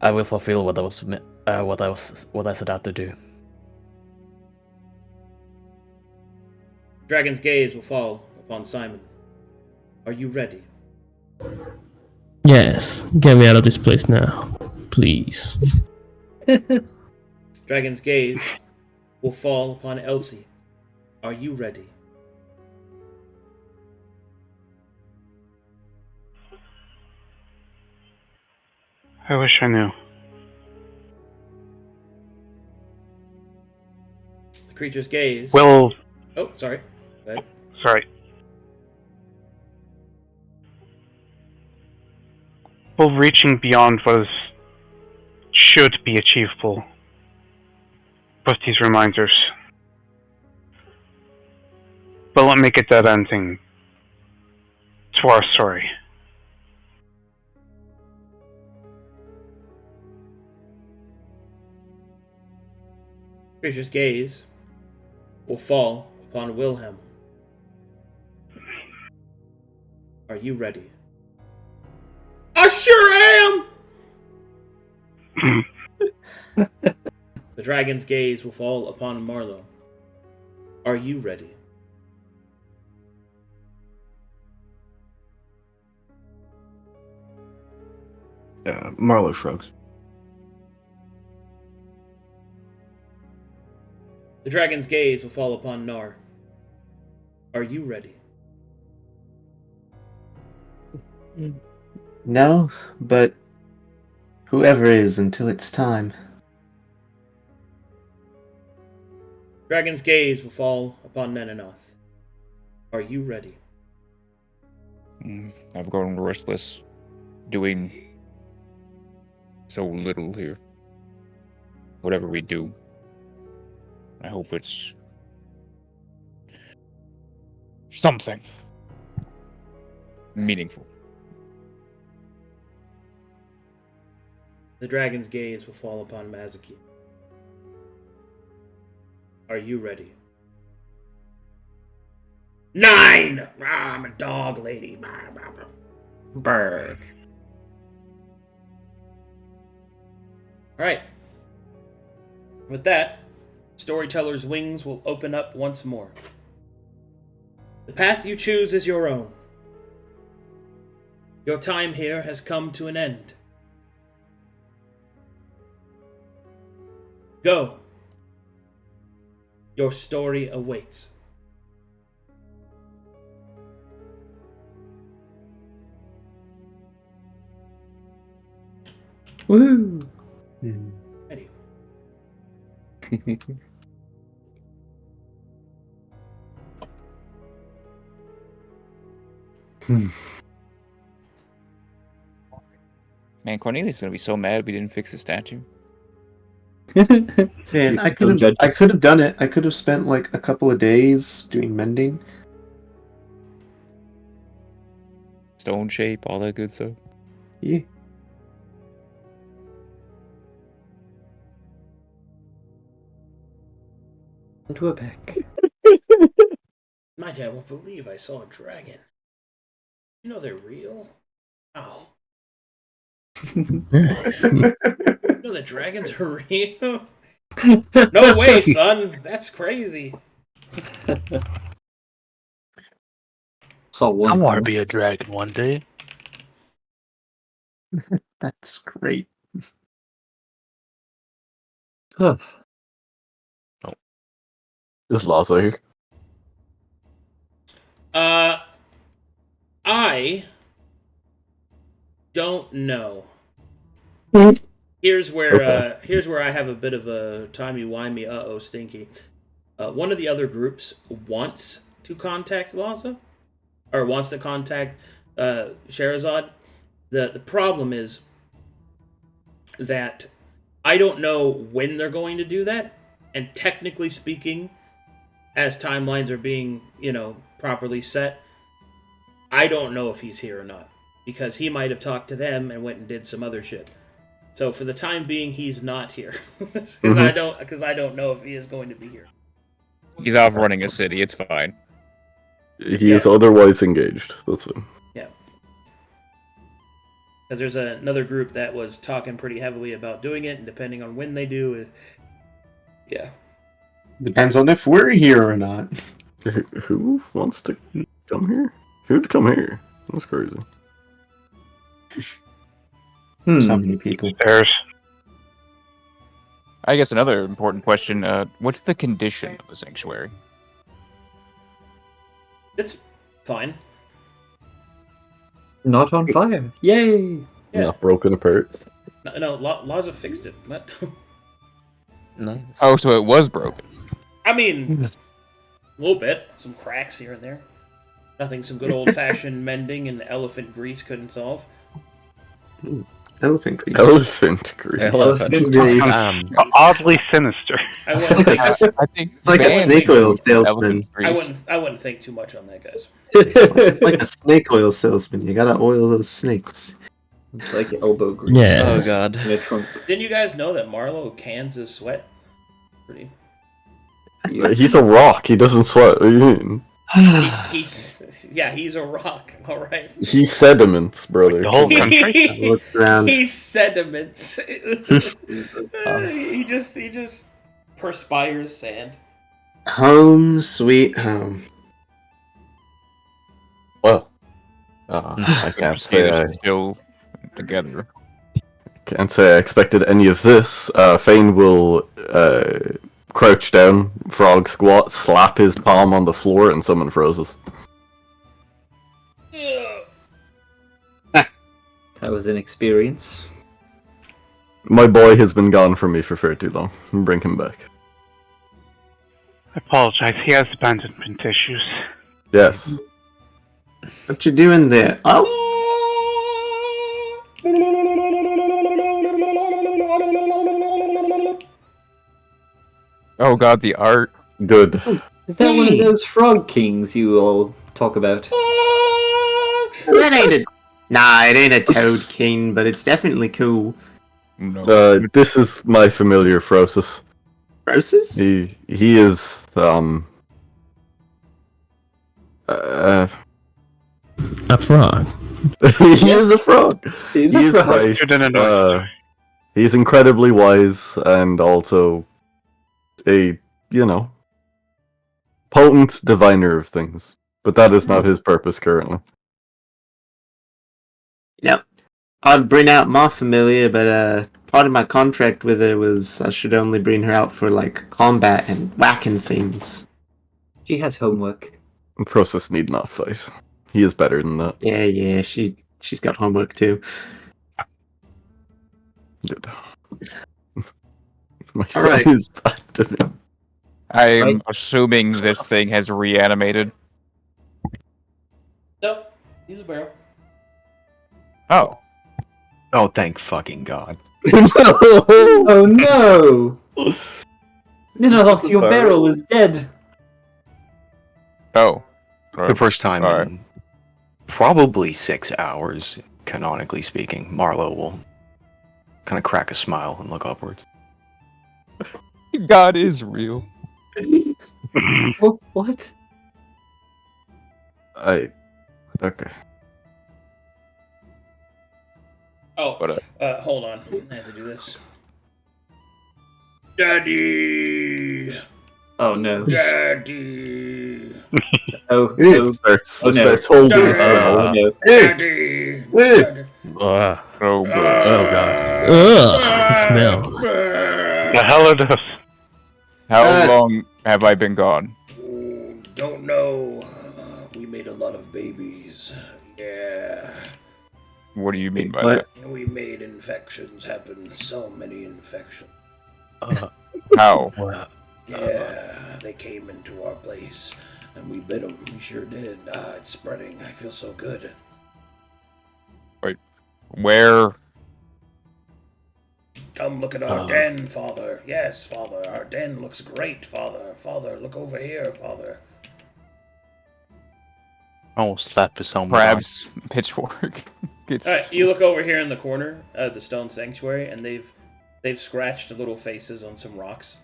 I will fulfill what I set out to do. Dragon's gaze will fall upon Simon. Are you ready? Yes, get me out of this place now, please. Dragon's gaze will fall upon Elsie. Are you ready? I wish I knew. The creature's gaze. Well, Oh, sorry. Go ahead. sorry. Well, reaching beyond what is, should be achievable. With these reminders. But let me get that ending to our story. Creature's gaze will fall upon Wilhelm. Are you ready? I sure am! The dragon's gaze will fall upon Marlowe. Are you ready? Marlowe shrugs. The dragon's gaze will fall upon Knarh. Are you ready? No, but whoever is until it's time. Dragon's gaze will fall upon Menenoth. Are you ready? I've grown restless, doing so little here. Whatever we do, I hope it's something meaningful. The dragon's gaze will fall upon Mazekeen. Are you ready? 9! I'm a dog lady. Bird. Alright. With that, Storyteller's wings will open up once more. The path you choose is your own. Your time here has come to an end. Go. Your story awaits. Woohoo! Ready. Man, Cornelius is gonna be so mad we didn't fix the statue. Man, I could have done it. I could have spent like a couple of days doing mending. Stone shape, all that good stuff. Yeah. Into a back. My dad won't believe I saw a dragon. You know they're real? Ow. Nice. You know that dragons are real? No way, son. That's crazy. I want to be a dragon one day. That's great. Huh. Is Lazo here? I don't know. Here's where I have a bit of a timey-wimey stinky. One of the other groups wants to contact Lazo, or wants to contact Sherazade. The problem is that I don't know when they're going to do that, and technically speaking, as timelines are being, properly set, I don't know if he's here or not, because he might have talked to them and went and did some other shit. So for the time being, he's not here, because I don't know if he is going to be here. He's off running a city. It's fine. He is otherwise engaged. That's fine. Yeah. Because there's another group that was talking pretty heavily about doing it, and depending on when they do, yeah. Depends on if we're here or not. Who wants to come here? Who'd come here? That's crazy. So many people. There's I guess another important question, what's the condition of the sanctuary? It's fine. Not on fire. Yay! Yeah. Not broken apart. No, Laza fixed it. What? Nice. Oh, so it was broken. I mean, a little bit. Some cracks here and there. Nothing some good old-fashioned mending and elephant grease couldn't solve. Elephant grease. Elephant grease. Elephant grease. oddly sinister. I wouldn't think, I think It's like a snake oil salesman. I wouldn't think too much on that, guys. Like a snake oil salesman. You gotta oil those snakes. It's like elbow grease. Yeah. Oh god. In a trunk. Didn't you guys know that Marlowe cans his sweat? Pretty. He's a rock. He doesn't sweat. What do you mean? He's a rock. All right. He's sediments, brother. The whole country. Look around. He's sediments. he just perspires sand. Home, sweet home. Well, I can't say I still together. can't say I expected any of this. Fane will crouch down, frog squat, slap his palm on the floor, and summon Frozes. That was an experience. My boy has been gone from me for far too long. Bring him back. I apologize. He has abandonment issues. Yes. What you doing there? Oh, Oh god, the art. Good. Is that one of those frog kings you all talk about? that ain't a. Nah, it ain't a Toad King, but it's definitely cool. No. This is my familiar Frosis. Roses? He is A frog. he is a frog. He's He a is frog. right. Shouldn't have known. He's incredibly wise and also a, potent diviner of things. But that is not his purpose currently. Yep. I'd bring out my familiar, but part of my contract with her was I should only bring her out for like combat and whacking things. She has homework. Process need not fight. He is better than that. Yeah, she's got homework too. Good. My son Alright. is back to me. I'm assuming this thing has reanimated. Nope. He's a barrel. Oh. Oh, thank fucking God. Oh no! No, just a your barrel. barrel is dead. Oh. The first time Alright. in probably 6 hours, canonically speaking, Marlowe will kind of crack a smile and look upwards. God is real. What? Okay. Oh, But, hold on. I have to do this. Daddy! Oh no. Daddy! Oh, It no. starts, Oh, it no. starts holding Daddy! a spell. Oh no. Daddy! Daddy! Ugh. oh, good. Oh god. Ugh. Smell. The hell are those? How long have I been gone? Oh, don't know. We made a lot of babies. Yeah. What do you mean by What? We made infections happen. So many infections. that? How? Yeah, they came into our place, and we bit them. We sure did. It's spreading. I feel so good. Where? Come look at our den, Father. Yes, Father. Our den looks great, Father. Father, look over here, Father. I will slap his helmet. Perhaps pitchfork. Gets... All right, you look over here in the corner of the stone sanctuary, and they've scratched little faces on some rocks.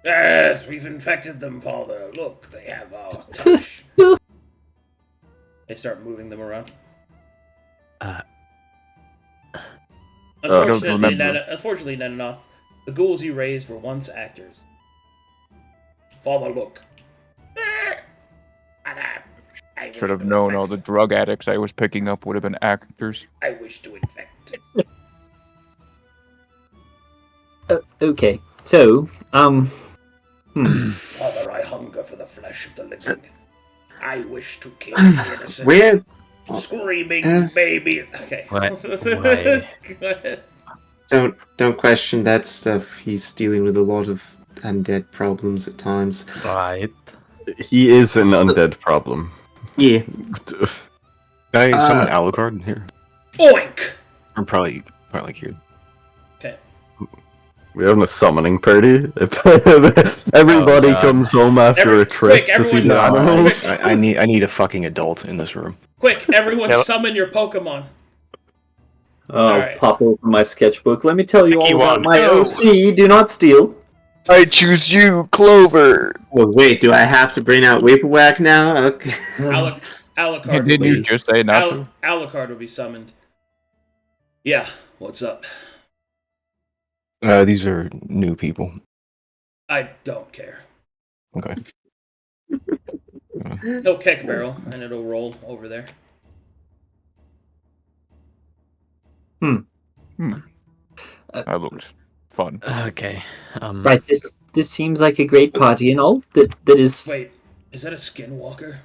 Yes, we've infected them, Father. Look, they have our touch. They start moving them around. Unfortunately, Nananoth, the ghouls you raised were once actors. Father, look. I Should have known all the drug addicts I was picking up would have been actors. I wish to infect. Okay. So, Father, I hunger for the flesh of the living. I wish to kill the innocent. Where? Screaming baby. Okay. What? Go ahead. Don't question that stuff. He's dealing with a lot of undead problems at times. Right. He is an undead problem. Yeah. Can I summon Alucard here? Oink! I'm probably like here. Okay. We have a summoning party. Everybody God. comes home after a trip quick, to see everyone- the animals. I need a fucking adult in this room. Quick, everyone Yep. summon your Pokemon. I'll Alright. pop open my sketchbook. Let me tell you all Mickey about Wand, my go. OC. Do not steal. I choose you, Clover. Well, wait, do I have to bring out Vaporwhack now? Okay. Alucard. Didn't you just say not to? Alucard will be summoned. Yeah, what's up? These are new people. I don't care. Okay. He'll kick barrel, and it'll roll over there. That looked fun. Okay. Right, this seems like a great party and all. That is. Wait, is that a skinwalker?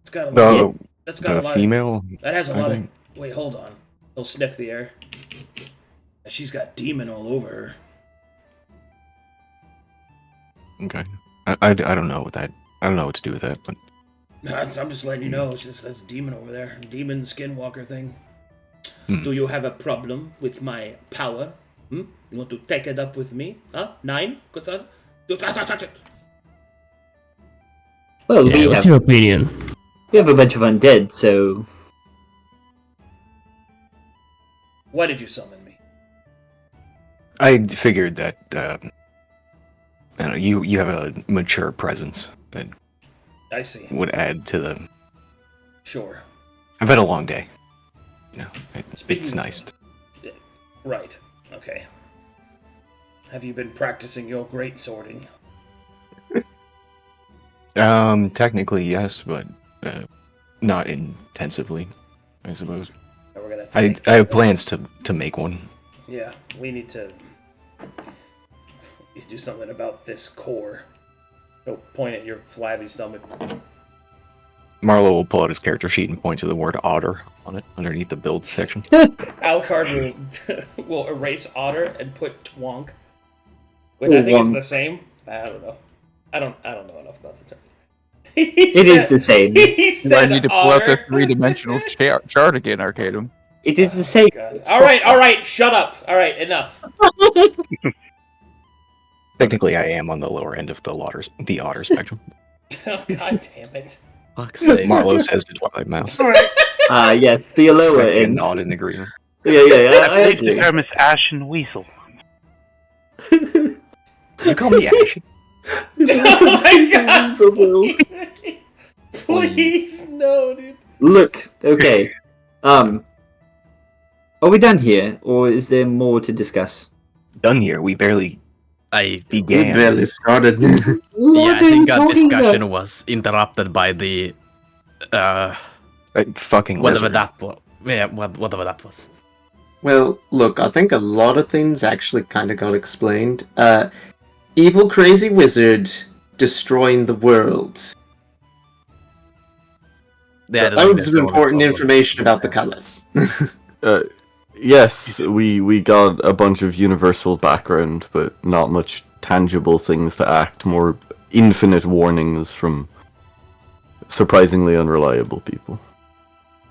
It's got a lot. No, That's got a lot. female. That has a I lot think. of. Wait, hold on. He'll sniff the air. She's got demon all over her. Okay. I don't know what that. I don't know what to do with that, but I'm just letting you know. It's just that's demon over there. Demon skinwalker thing. Hmm. Do you have a problem with my power? You want to take it up with me? Huh? 9? Good on. Well, Yeah, what's your opinion? we have a bunch of undead, so Why did you summon me? I figured that I don't know, you have a mature presence that I see. would add to the. Sure. I've had a long day. You know, it's Speaking- nice. Right. Okay. Have you been practicing your great swording? Technically yes, but not intensively, I suppose. We're gonna I have plans to make one. Yeah, we need to do something about this core. He'll point at your flabby stomach. Marlowe will pull out his character sheet and point to the word otter on it underneath the build section. Alucard will erase otter and put twonk, which I think is the same. I don't know. I don't know enough about the term. it is the same. He said I need to pull out the otter. three-dimensional chart again, Arcadum. It is the same. All right, shut up. All right, enough. Technically, I am on the lower end of the otter spectrum. Oh, God damn it. Fuck's sake. Marlowe says to Twilight Mouse. Yes, the lower Slightly end. nod in agreement. Yeah, I The agree. term is Ashen Weasel. You call me Ash. Oh my God. Please, no, dude. Look, okay. Are we done here, or is there more to discuss? Done here. We barely We began. barely started. Yeah, I think our talking about? discussion was interrupted by the Fucking whatever lizard. that was. Yeah, whatever that was. Well, look, I think a lot of things actually kind of got explained. Evil crazy wizard destroying the world. Yeah, I don't think Loads that's of the only important problem. information about the colors. Yes, we got a bunch of universal background, but not much tangible things to act. More infinite warnings from surprisingly unreliable people.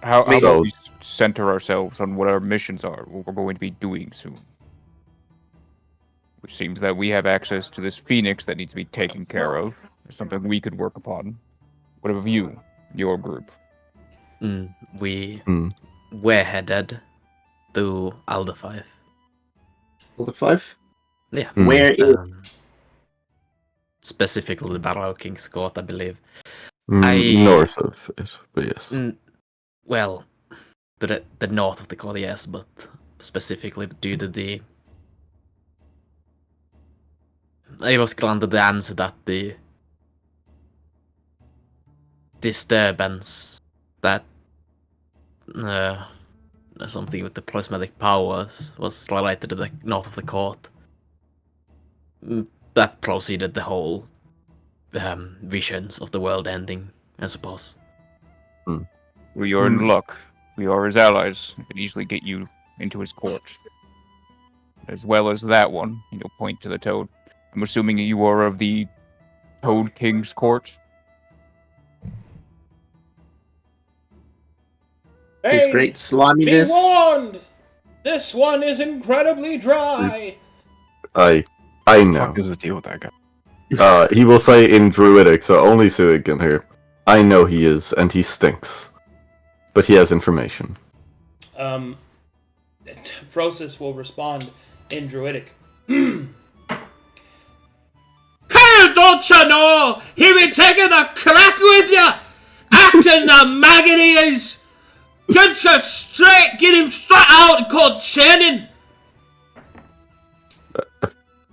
How So- about we center ourselves on what our missions are, what we're going to be doing soon? Which seems that we have access to this phoenix that needs to be taken care of. Or something we could work upon. What of you, your group? We're headed to Alder 5. Alder 5? Yeah. Where is... Specifically the Barrow King's Court, I believe. North of it, but yes. Well, to the north of the court, yes, but specifically due to the... I was granted the answer that the disturbance that something with the prismatic powers was related to the north of the court. That proceeded the whole visions of the world ending, I suppose. We are in luck. We are his allies. We can easily get you into his court. As well as that one. You'll point to the toad. I'm assuming you are of the Toad King's court. His Hey, great be sliminess. warned! This one is incredibly dry. I What the know. fuck is the deal with that guy? He will say in Druidic, so only Sewigg can hear. I know he is, and he stinks. But he has information. Frosis will respond in Druidic. Don't you know? He been taking a crack with you! Acting the maggot he is! Get him straight out and called Shannon!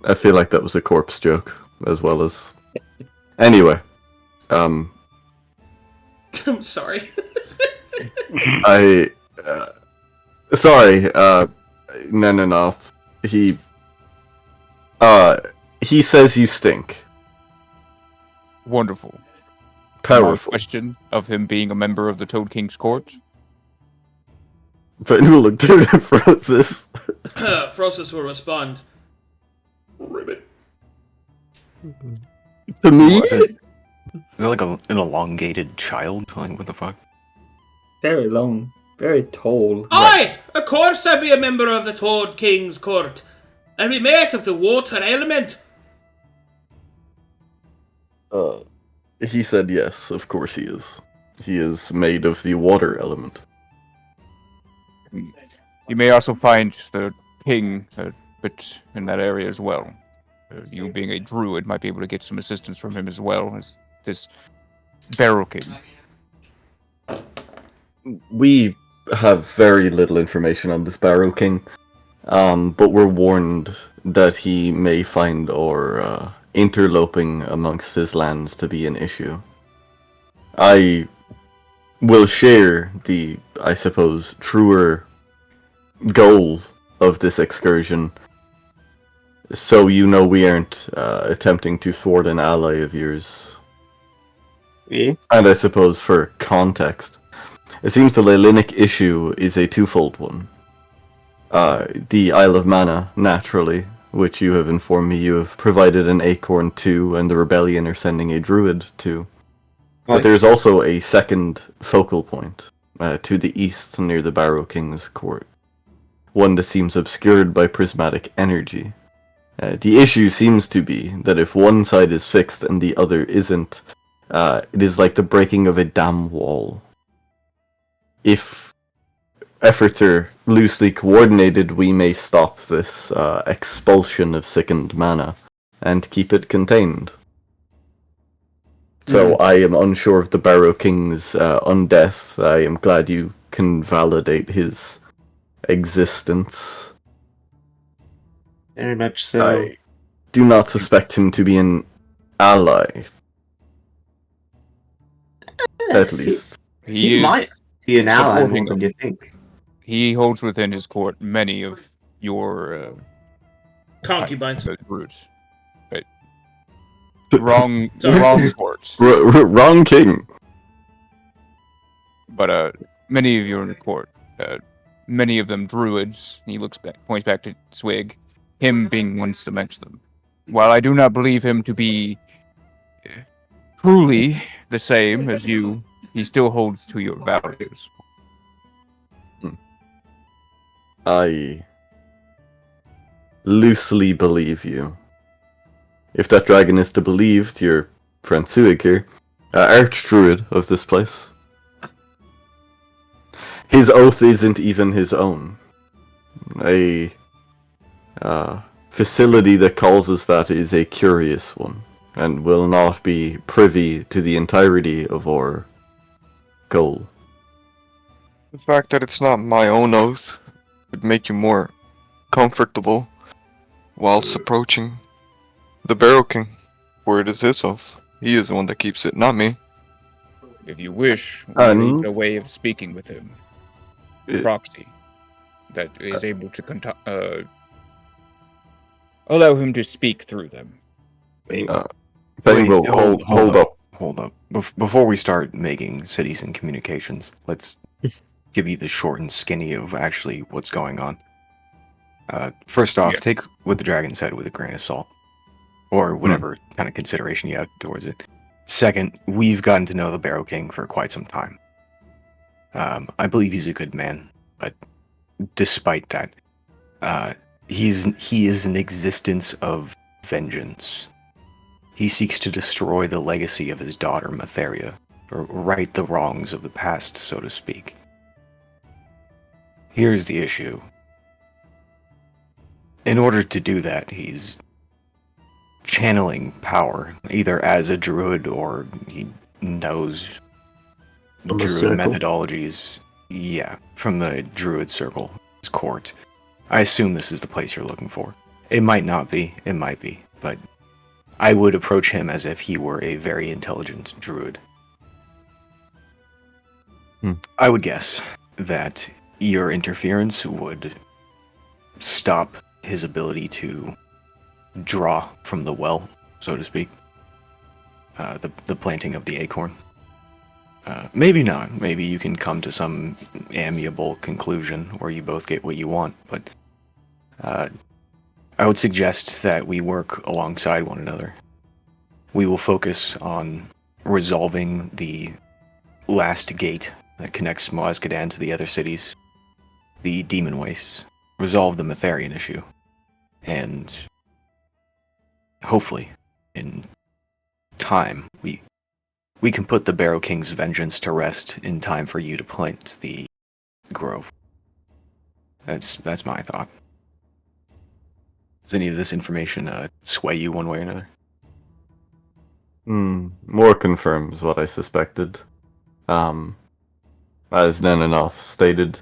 I feel like that was a corpse joke, as well as... Anyway, I'm sorry. Nenanoth, he says you stink. Wonderful. Powerful. Question of him being a member of the Toad King's court. But who looked at Frossus? Frossus will respond. Ribbit. To me? Is it like an elongated child? Like, what the fuck? Very long, very tall. Aye! Of course I'd be a member of the Toad King's court. I'd be mate of the water element. He said yes, of course he is. He is made of the water element. You may also find the king a bit in that area as well. You being a druid might be able to get some assistance from him as well as this Barrow King. We have very little information on this Barrow King, but we're warned that he may find our interloping amongst his lands to be an issue. I will share the, I suppose, truer goal of this excursion, so you know we aren't attempting to thwart an ally of yours. Yeah. And I suppose for context, it seems the Leylinnic issue is a twofold one. The Isle of Mana, naturally, which you have informed me you have provided an acorn to, and the Rebellion are sending a druid to. But there's also a second focal point, to the east near the Barrow King's court. One that seems obscured by prismatic energy. The issue seems to be that if one side is fixed and the other isn't, it is like the breaking of a dam wall. If efforts are loosely coordinated, we may stop this expulsion of sickened mana and keep it contained. So I am unsure of the Barrow King's undeath. I am glad you can validate his existence. Very much so. I do not suspect him to be an ally. At least. He might be an ally more than you think. He holds within his court many of your concubines. Roots. Right. Wrong sports. Wrong king. But many of you are in the court. Many of them druids. He points back to Sewigg, him being one amongst them. While I do not believe him to be truly the same as you, he still holds to your values. I loosely believe you. If that dragon is to believe to your friend Sewigg here, archdruid of this place. His oath isn't even his own. A facility that calls us that is a curious one, and will not be privy to the entirety of our goal. The fact that it's not my own oath would make you more comfortable whilst approaching the Barrow King, for it is his oath. He is the one that keeps it, not me. If you wish, we need a way of speaking with him. Proxy that is able to allow him to speak through them. Hold up. Before we start making cities and communications, let's give you the short and skinny of actually what's going on. First off, take what the dragon said with a grain of salt, or whatever kind of consideration you have towards it. Second, we've gotten to know the Barrow King for quite some time. I believe he's a good man, but despite that, he is an existence of vengeance. He seeks to destroy the legacy of his daughter Matheria, or right the wrongs of the past, so to speak. Here's the issue. In order to do that, he's channeling power, either as a druid or he knows From the druid circle? methodologies. Yeah, from the druid circle, his court. I assume this is the place you're looking for. It might not be, it might be, but I would approach him as if he were a very intelligent druid. I would guess that your interference would stop his ability to draw from the well, so to speak. The planting of the acorn. Maybe not. Maybe you can come to some amiable conclusion where you both get what you want, but I would suggest that we work alongside one another. We will focus on resolving the last gate that connects Moazkadan to the other cities, the Demon Wastes, resolve the Metharian issue, and hopefully, in time, we can put the Barrow King's vengeance to rest in time for you to plant the grove. That's my thought. Does any of this information sway you one way or another? More confirms what I suspected. As Nenanoth stated,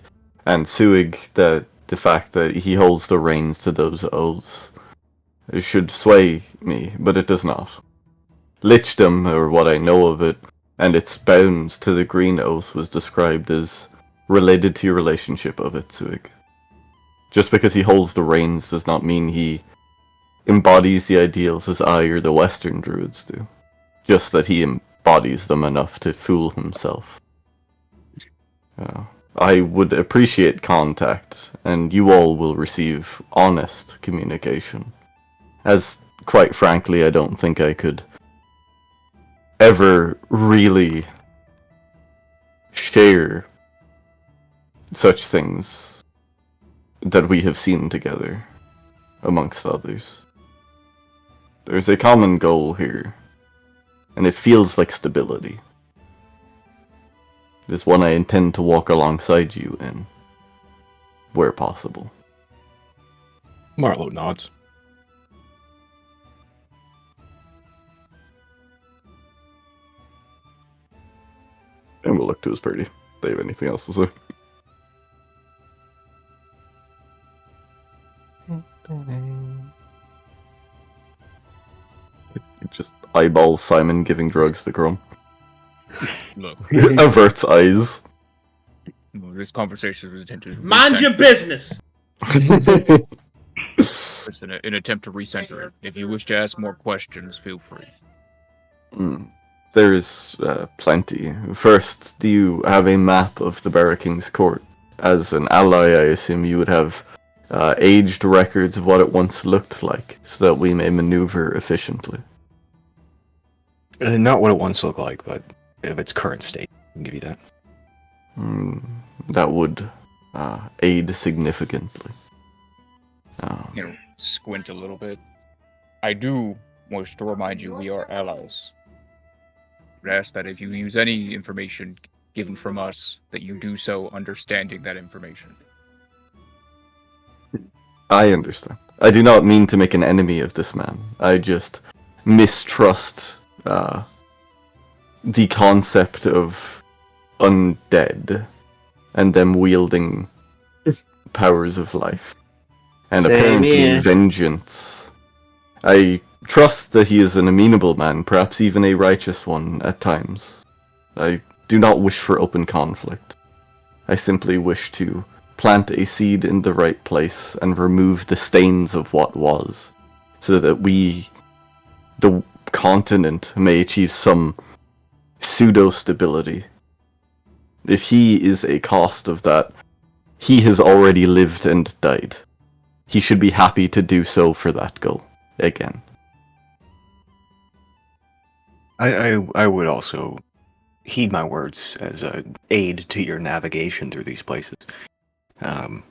and Sewigg, that the fact that he holds the reins to those oaths should sway me, but it does not. Lichdom, or what I know of it, and its bounds to the Green Oath was described as related to your relationship of it, Sewigg. Just because he holds the reins does not mean he embodies the ideals as I or the Western Druids do. Just that he embodies them enough to fool himself. I would appreciate contact, and you all will receive honest communication. As, quite frankly, I don't think I could ever really share such things that we have seen together, amongst others. There's a common goal here, and it feels like stability. It is one I intend to walk alongside you in, where possible. Marlowe nods. And we'll look to his party. They have anything else to say? It just eyeballs Simon giving drugs to Chrome. Look, Averts eyes. this conversation was intended to Mind your business! It's an attempt to recenter it. If you wish to ask more questions, feel free. There is plenty. First, do you have a map of the Barrow King's court? As an ally, I assume you would have aged records of what it once looked like, so that we may maneuver efficiently. Not what it once looked like, but of its current state. I can give you that. That would aid significantly. Squint a little bit. I do wish to remind you we are allies. I ask that if you use any information given from us, that you do so understanding that information. I understand. I do not mean to make an enemy of this man. I just mistrust the concept of undead and them wielding powers of life. And Same apparently here. vengeance. I trust that he is an amenable man, perhaps even a righteous one at times. I do not wish for open conflict. I simply wish to plant a seed in the right place and remove the stains of what was, so that we, the continent, may achieve some pseudo-stability. If he is a cost of that, he has already lived and died. He should be happy to do so for that goal, again. I would also heed my words as an aid to your navigation through these places. I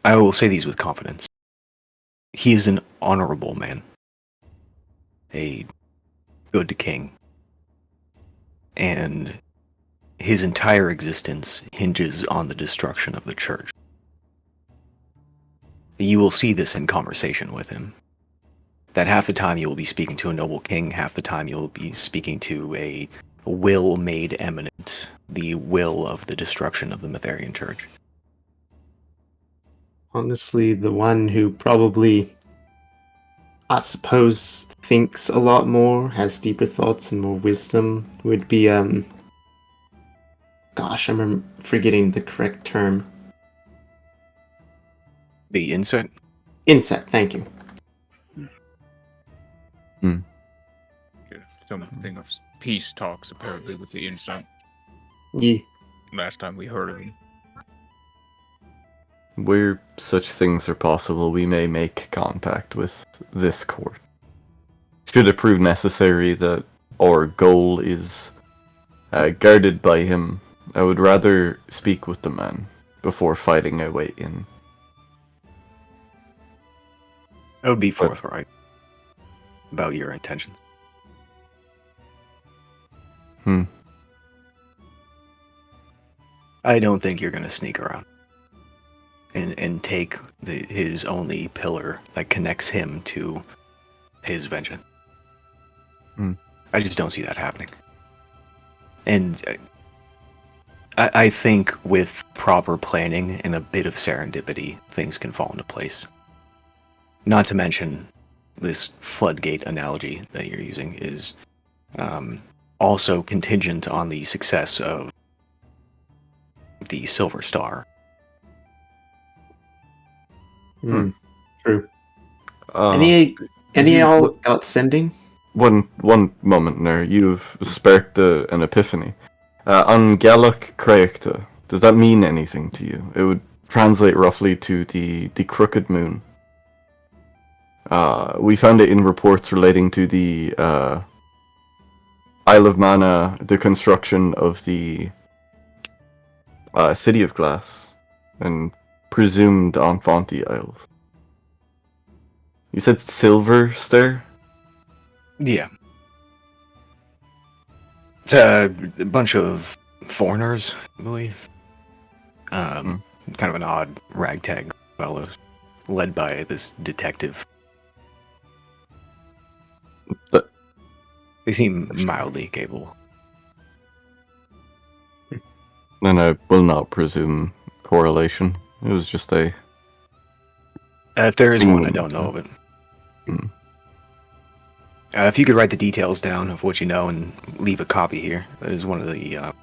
will say these with confidence. He is an honorable man. A good king. And his entire existence hinges on the destruction of the church. You will see this in conversation with him. that half the time you will be speaking to a noble king, half the time you will be speaking to a will made eminent, the will of the destruction of the Metherian Church. Honestly, the one who probably, I suppose, thinks a lot more, has deeper thoughts and more wisdom would be, gosh, I'm forgetting the correct term. The inset? Inset, thank you. Something of peace talks, apparently, with the insight. Yeah. Last time we heard of him. Where such things are possible, we may make contact with this court. Should it prove necessary that our goal is guarded by him, I would rather speak with the man before fighting our way in. I would be forthright about your intentions. I don't think you're going to sneak around and take his only pillar that connects him to his vengeance. I just don't see that happening. And I think with proper planning and a bit of serendipity, things can fall into place. Not to mention, this floodgate analogy that you're using is also contingent on the success of the Silver Star. True. Any all got sending? One moment, Knarh. You've sparked an epiphany. On Galak Kraig, does that mean anything to you? It would translate roughly to the Crooked Moon. We found it in reports relating to the Isle of Mana, the construction of the City of Glass, and presumed Enfanti Isles. You said Silver Star? Yeah. It's a bunch of foreigners, I believe. Kind of an odd ragtag fellows, led by this detective. But they seem mildly capable. And I will not presume correlation. It was just a... if there is one, I don't know of it. If you could write the details down of what you know and leave a copy here, that is one of the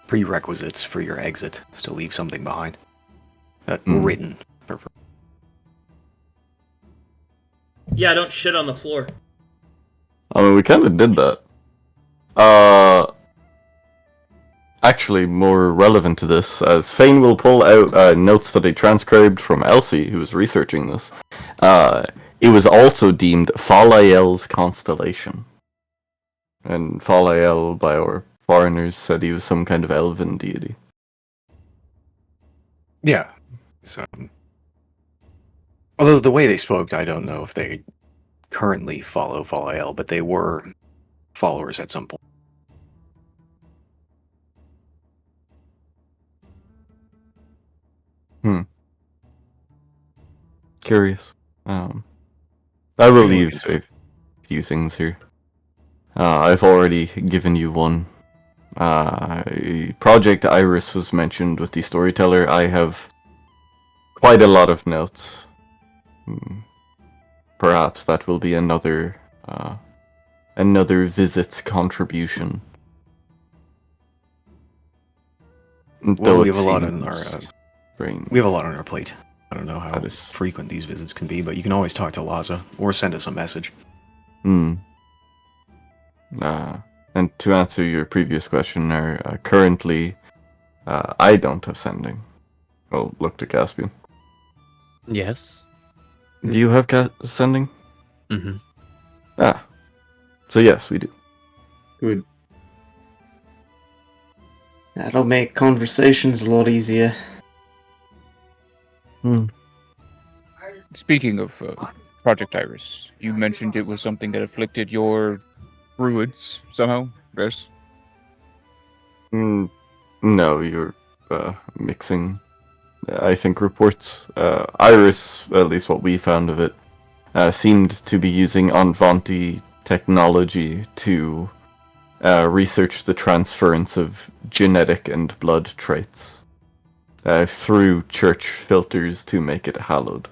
prerequisites for your exit, is to leave something behind. Written. Perfect. Yeah, don't shit on the floor. I mean, we kind of did that. Actually, more relevant to this, as Fane will pull out notes that he transcribed from Elsie, who was researching this. It was also deemed Falael's constellation. And Falael, by our foreigners, said he was some kind of elven deity. Yeah. So, although the way they spoke, I don't know if they currently follow Falael, but they were followers at some point. Curious. I will leave a few things here. I've already given you one. Project Iris was mentioned with the storyteller. I have quite a lot of notes. Perhaps that will be another visit's contribution. Well, we have a lot on our plate. I don't know how frequent these visits can be, but you can always talk to Laza or send us a message. And to answer your previous question, currently, I don't have sending. I'll look to Caspian. Yes. Do you have sending? Mm-hmm. So yes, we do. Good. That'll make conversations a lot easier. Speaking of Project Iris, you mentioned it was something that afflicted your druids somehow, yes? No, you're mixing, I think, reports. Iris, at least what we found of it, seemed to be using Anvanti technology to research the transference of genetic and blood traits through church filters to make it hallowed.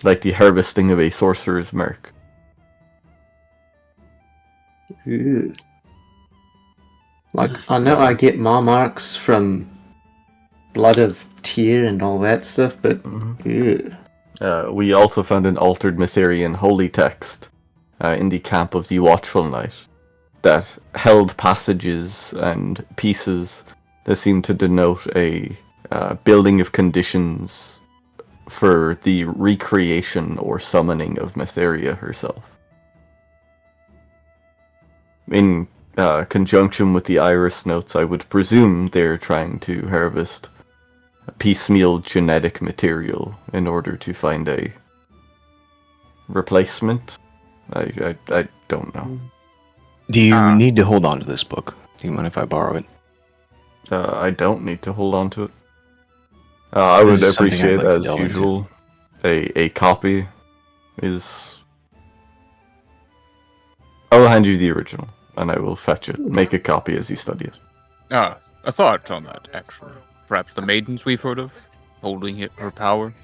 Like the harvesting of a sorcerer's mark. Ew. Like, I know I get my marks from blood of Tyr and all that stuff, but ew. We also found an altered Mytherian holy text in the camp of the Watchful Knight that held passages and pieces that seemed to denote a building of conditions for the recreation or summoning of Mytheria herself. In conjunction with the iris notes, I would presume they're trying to harvest piecemeal genetic material in order to find a replacement. I don't know. Do you need to hold on to this book? Do you mind if I borrow it? I don't need to hold on to it. I would This is something I'd appreciate, like to as delve into. usual, a copy is... I will hand you the original, and I will fetch it. Make a copy as you study it. A thought on that, actually. Perhaps the maidens we've heard of, holding her power.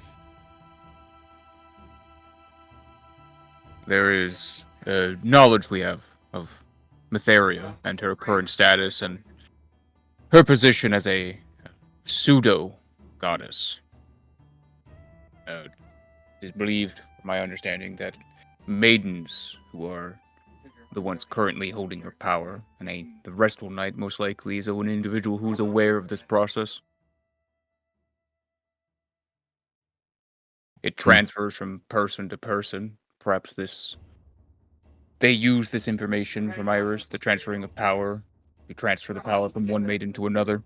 There is knowledge we have of Mytheria and her current status and her position as a pseudo-goddess. It is believed, from my understanding, that maidens who are the ones currently holding her power, and the Restful Knight most likely is an individual who is aware of this process. It transfers from person to person. Perhaps they use this information from Iris, the transferring of power, to transfer the power from one maiden to another.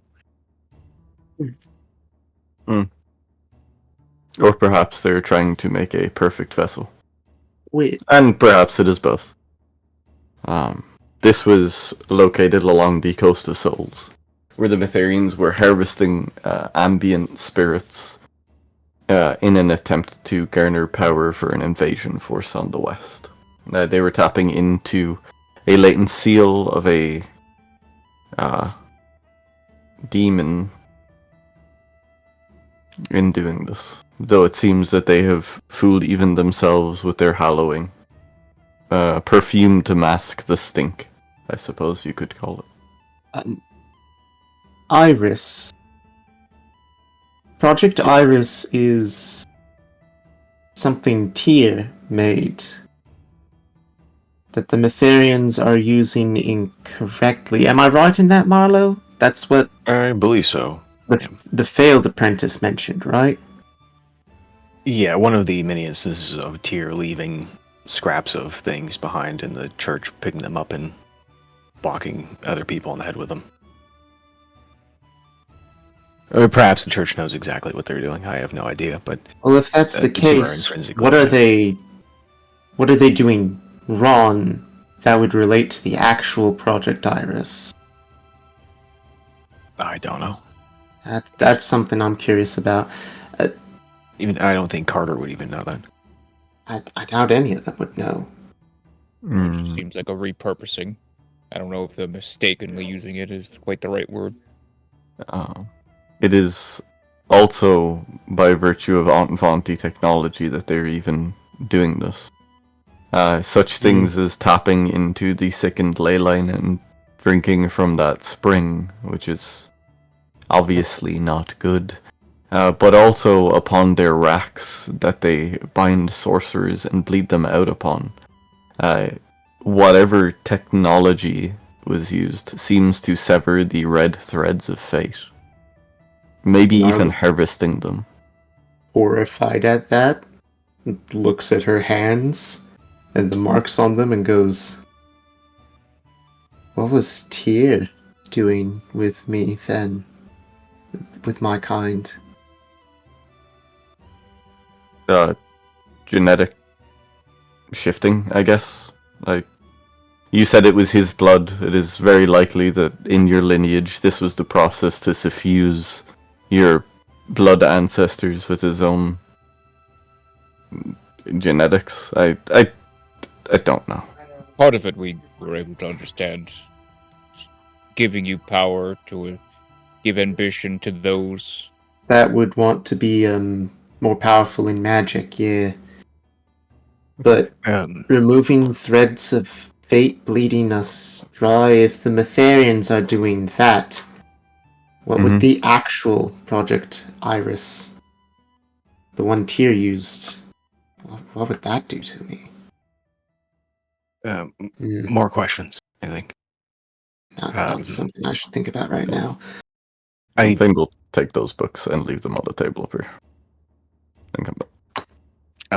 Or perhaps they're trying to make a perfect vessel. Wait. And perhaps it is both. This was located along the coast of Souls, where the Mytherians were harvesting ambient spirits in an attempt to garner power for an invasion force on the west. They were tapping into a latent seal of a demon in doing this, though it seems that they have fooled even themselves with their hallowing. Perfume to mask the stink, I suppose you could call it. Iris. Project Iris is something Tyr made that the Mytherians are using incorrectly. Am I right in that, Marlowe? That's what I believe so. the failed apprentice mentioned, right? Yeah, one of the many instances of Tyr leaving scraps of things behind in the church, picking them up and blocking other people on the head with them. Or perhaps the church knows exactly what they're doing. I have no idea, but Well, if that's the case, what are they doing wrong that would relate to the actual Project Iris? I don't know. That's something I'm curious about. Even I don't think Carter would even know that. I doubt any of them would know. It just seems like a repurposing. I don't know if the mistakenly using it is quite the right word. It is also by virtue of Anvanti technology that they're even doing this. Such things as tapping into the sickened ley line and drinking from that spring, which is obviously not good. But also upon their racks that they bind sorcerers and bleed them out upon. Whatever technology was used seems to sever the red threads of fate. Maybe even harvesting them. Horrified at that, looks at her hands and the marks on them and goes, "What was Tyr doing with me then? With my kind?" Genetic shifting, I guess. You said it was his blood. It is very likely that in your lineage this was the process to suffuse your blood ancestors with his own genetics. I don't know. Part of it we were able to understand. Giving you power to give ambition to those that would want to be more powerful in magic, yeah. But removing threads of fate bleeding us dry, if the Metherians are doing that, what would the actual Project Iris, the one Tyr used, what would that do to me? More questions, I think. Not something I should think about right now. I think we'll take those books and leave them on the table up here. And come back.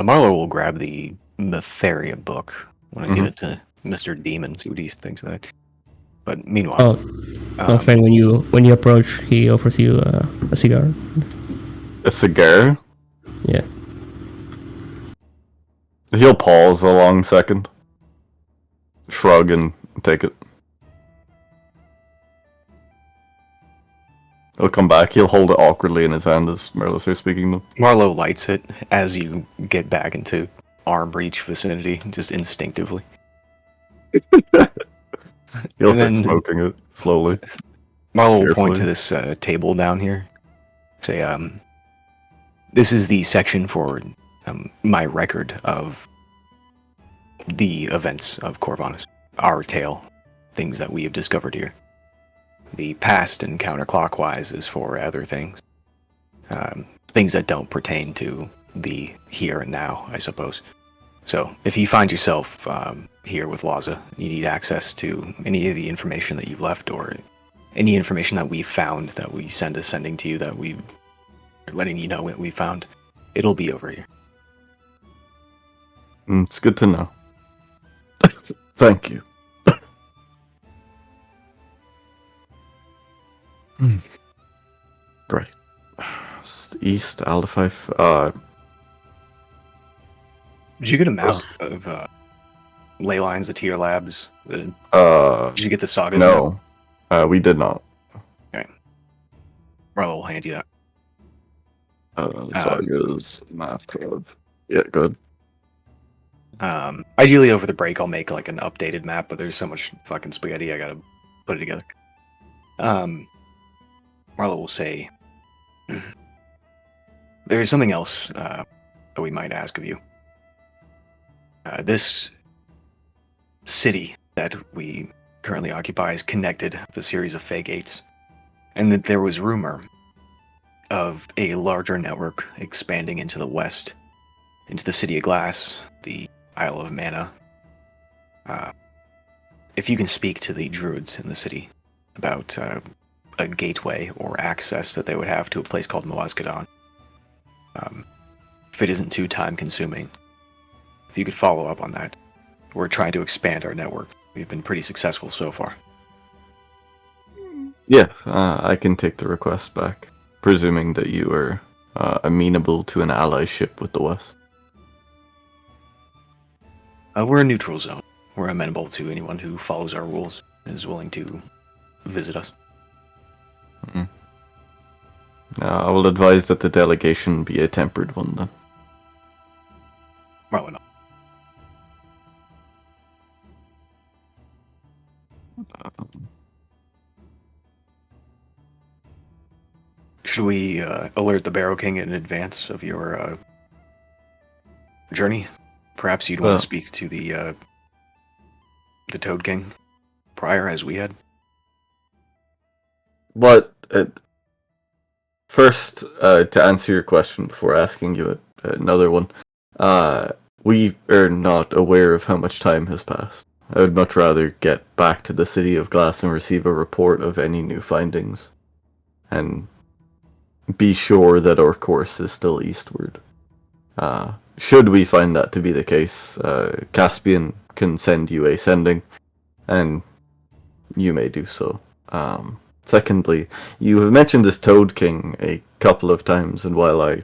Marlowe will grab the Metheria book when I give it to Mr. Demon, see what he thinks of that. But meanwhile... Fane, when you approach, he offers you a cigar. A cigar? Yeah. He'll pause a long second, shrug, and take it. He'll come back. He'll hold it awkwardly in his hand as Marlowe starts speaking to him. Marlowe lights it as you get back into arm reach vicinity, just instinctively. He'll start smoking it slowly. Marlowe will point to this table down here. Say, this is the section for my record of the events of Corvinus. Our tale, things that we have discovered here. The past and counterclockwise is for other things. Things that don't pertain to the here and now, I suppose. So, if you find yourself here with Laza, you need access to any of the information that you've left, or any information that we've found that we sending to you, that we are letting you know that we found, it'll be over here. It's good to know. Thank you. Great. East, Alpha 5. Did you get a map of ley lines, the tier labs? Did you get the saga? No, we did not. Okay. Marlowe will hand you that. Saga's map of... Yeah, good. Ideally over the break I'll make like an updated map, but there's so much fucking spaghetti I gotta put it together. Marlowe will say, there is something else that we might ask of you. This city that we currently occupy is connected with a series of fake gates, and that there was rumor of a larger network expanding into the west, into the City of Glass, the Isle of Mana. If you can speak to the druids in the city about a gateway or access that they would have to a place called Mazekeen, if it isn't too time-consuming, if you could follow up on that. We're trying to expand our network. We've been pretty successful so far. Yeah, I can take the request back, presuming that you are amenable to an allyship with the West. We're a neutral zone. We're amenable to anyone who follows our rules and is willing to visit us. I will advise that the delegation be a tempered one, then. Marlowe, no. Should we alert the Barrow King in advance of your journey? Perhaps you'd want to speak to the Toad King prior, as we had. But first, to answer your question before asking you another one, we are not aware of how much time has passed. I would much rather get back to the City of Glass and receive a report of any new findings, and be sure that our course is still eastward. Should we find that to be the case, Caspian can send you a sending, and you may do so. Secondly, you have mentioned this Toad King a couple of times, and while I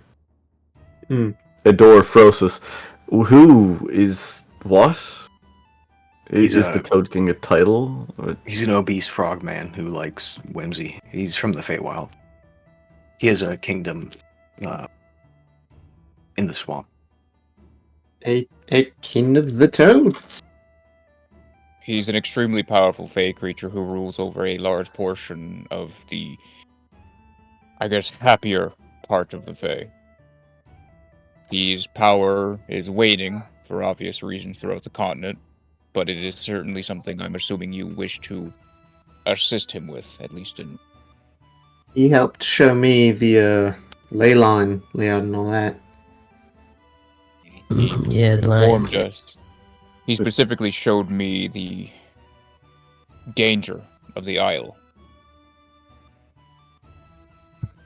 adore Frosis, who is what? Is the Toad King a title? He's an obese frogman who likes whimsy. He's from the Feywild. He has a kingdom in the swamp. A king of the toads. He's an extremely powerful Fey creature who rules over a large portion of the, I guess, happier part of the Fey. His power is waning, for obvious reasons, throughout the continent, but it is certainly something I'm assuming you wish to assist him with, at least in... He helped show me the layout and all that. Yeah, the line. Informed us. He specifically showed me the danger of the Isle.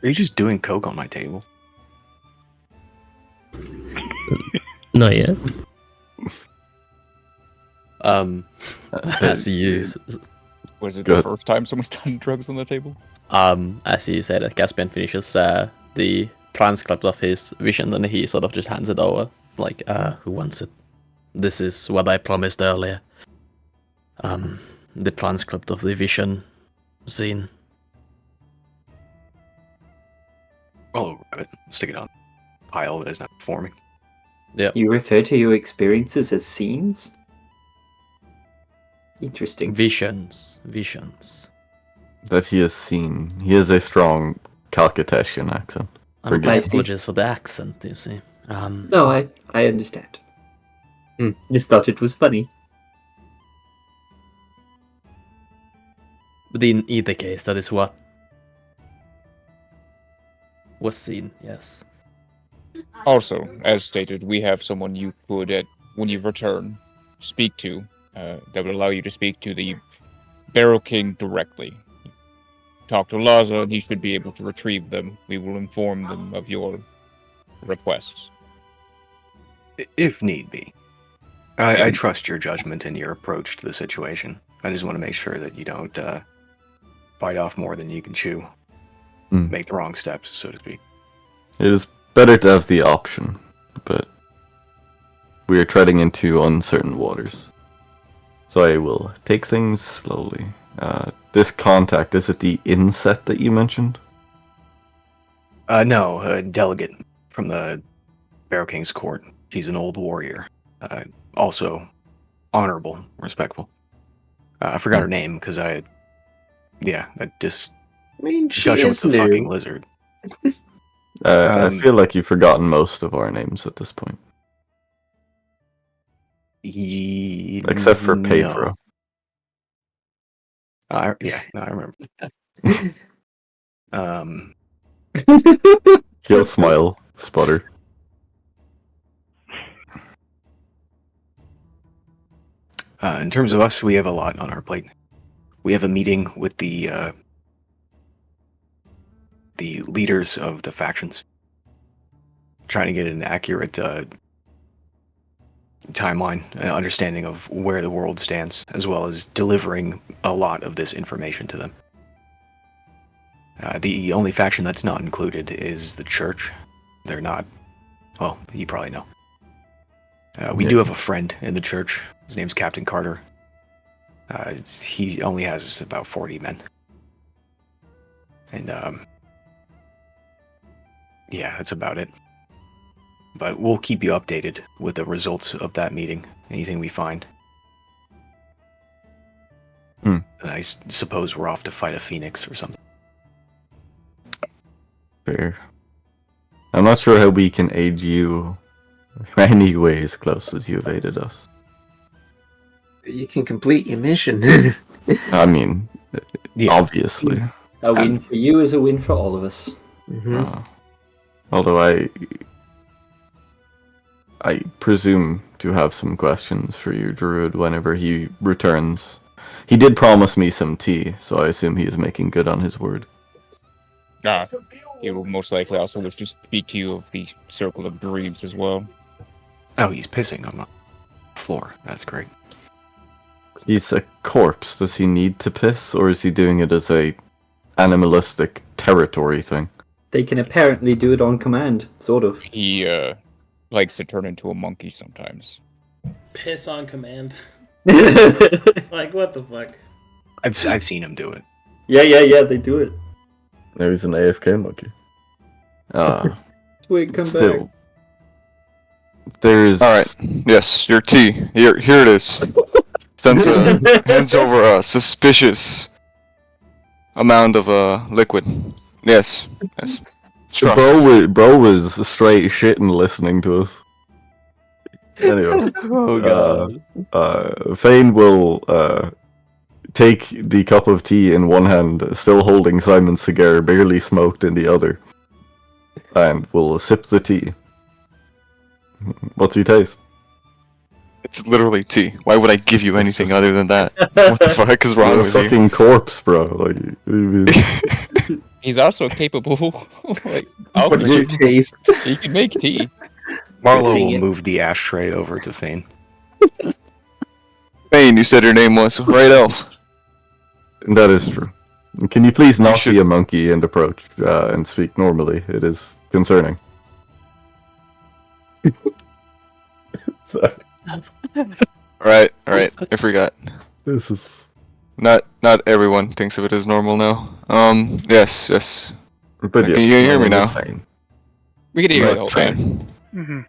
Are you just doing coke on my table? Not yet. As you Was it Go the ahead. first time someone's done drugs on the table? as you say that Caspian finishes the transcript of his vision, then he sort of just hands it over, like, who wants it? This is what I promised earlier. The transcript of the vision scene. I'll grab it, stick it on a pile that is not performing. Yeah. You refer to your experiences as scenes? Interesting. Visions. That he has seen. He has a strong Calcutetian accent. My I see. apologies for the accent, you see. No, I understand. Just thought it was funny. But in either case, that is what was seen, yes. Also, as stated, we have someone you could, when you return, speak to, that would allow you to speak to the Barrow King directly. Talk to Laza, and he should be able to retrieve them. We will inform them of your requests. If need be. I trust your judgment and your approach to the situation. I just want to make sure that you don't bite off more than you can chew. Make the wrong steps, so to speak. It is better to have the option, but we are treading into uncertain waters. So I will take things slowly. This contact, is it the inset that you mentioned? No, a delegate from the Barrow King's court. He's an old warrior. Also honorable, respectful. I forgot her name because I mean, discussion with the fucking lizard. I feel like you've forgotten most of our names at this point. Except for Pedro. I remember. He'll smile, sputter. In terms of us, we have a lot on our plate. We have a meeting with the leaders of the factions, trying to get an accurate timeline and understanding of where the world stands, as well as delivering a lot of this information to them. The only faction that's not included is the church. They're not... Well, you probably know. We do have a friend in the church. His name's Captain Carter. He only has about 40 men. And, yeah, that's about it. But we'll keep you updated with the results of that meeting, anything we find. And I suppose we're off to fight a phoenix or something. Fair. I'm not sure how we can aid you any ways close as you have aided us. You can complete your mission. I mean, obviously. A win for you is a win for all of us. Although I presume to have some questions for you, Druid, whenever he returns. He did promise me some tea, so I assume he is making good on his word. He will most likely also wish to speak to you of the Circle of Dreams as well. Oh, he's pissing on the floor. That's great. He's a corpse. Does he need to piss, or is he doing it as a animalistic territory thing? They can apparently do it on command, sort of. He likes to turn into a monkey sometimes. Piss on command. Like, what the fuck? I've seen him do it. Yeah, they do it. Maybe he's an AFK monkey. Wait, come still, back. There's. All right. Yes, your tea. Here it is. Hands over a suspicious amount of liquid. Yes. Trust. Bro was straight shitting listening to us. Anyway. Oh god. Fane will take the cup of tea in one hand, still holding Simon's cigar barely smoked in the other, and will sip the tea. What's he taste? It's literally tea. Why would I give you anything other than that? What the fuck is wrong You're a with fucking corpse, bro. Like, you? He's also capable. Like, What's your taste? He can make tea. Marlowe will move the ashtray over to Fane. Fane, you said your name was right, Elf. That is true. Can you please not be a monkey and approach and speak normally? It is concerning. Sorry. Alright, I forgot. This is... Not everyone thinks of it as normal now. Yes. But Can you hear me now? We can hear you. Right, fine. Mm-hmm.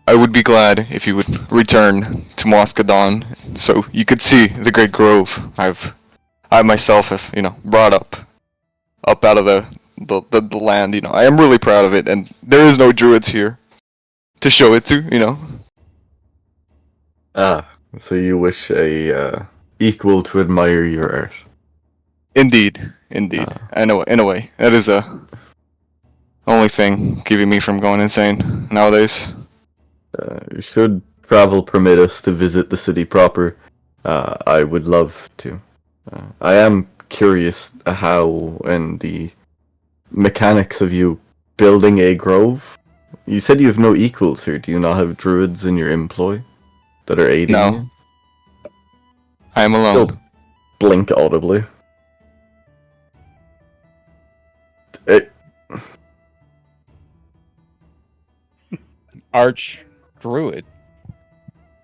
I would be glad if you would return to Moskadon so you could see the great grove I myself have, brought up out of the land, I am really proud of it, and there is no druids here to show it to, Ah, so you wish a equal to admire your art. Indeed. I know, in a way. That is only thing keeping me from going insane nowadays. Should travel permit us to visit the city proper, I would love to. I am curious how and the mechanics of you building a grove. You said you have no equals here. Do you not have druids in your employ that are aiding you? No. I am alone. Still blink audibly. Arch Druid.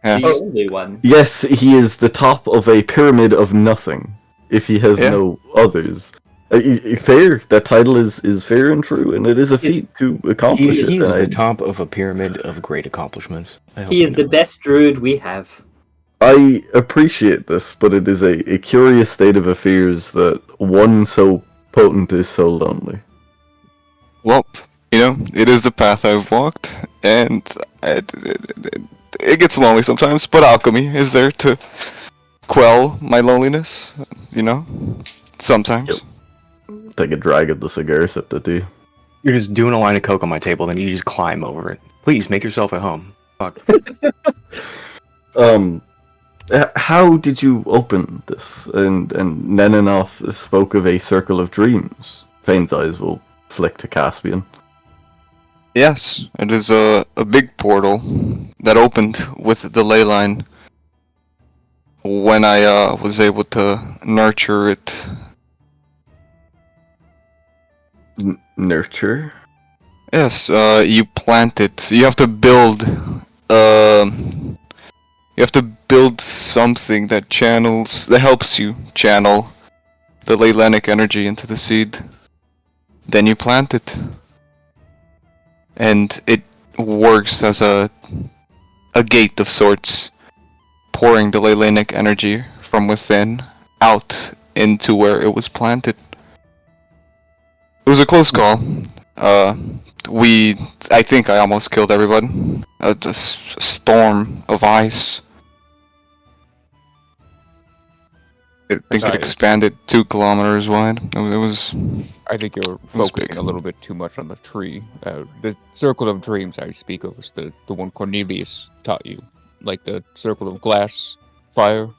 Yeah. The only one. Yes, he is the top of a pyramid of nothing. If he has no others. Fair. That title is fair and true, and it is a feat to accomplish it. He is the top of a pyramid of great accomplishments. He is the best druid we have. I appreciate this, but it is a curious state of affairs that one so potent is so lonely. Well, it is the path I've walked, and it gets lonely sometimes, but alchemy is there to quell my loneliness, sometimes. Yep. Take a drag of the cigar, sip the tea. You're just doing a line of coke on my table, then you just climb over it. Please, make yourself at home. Fuck. How did you open this? And Nenenoth spoke of a circle of dreams. Fane's eyes will flick to Caspian. Yes, it is a big portal that opened with the ley line when I was able to nurture it. Nurture? Yes, you plant it. You have to build. You have to build something that helps you channel the leylenic energy into the seed. Then you plant it, and it works as a gate of sorts, pouring the leylenic energy from within out into where it was planted. It was a close call. I think I almost killed everybody. A storm of ice. I think it expanded 2 kilometers wide. It was. I think you're focusing a little bit too much on the tree. The circle of dreams I speak of is the one Cornelius taught you, like the circle of glass, fire.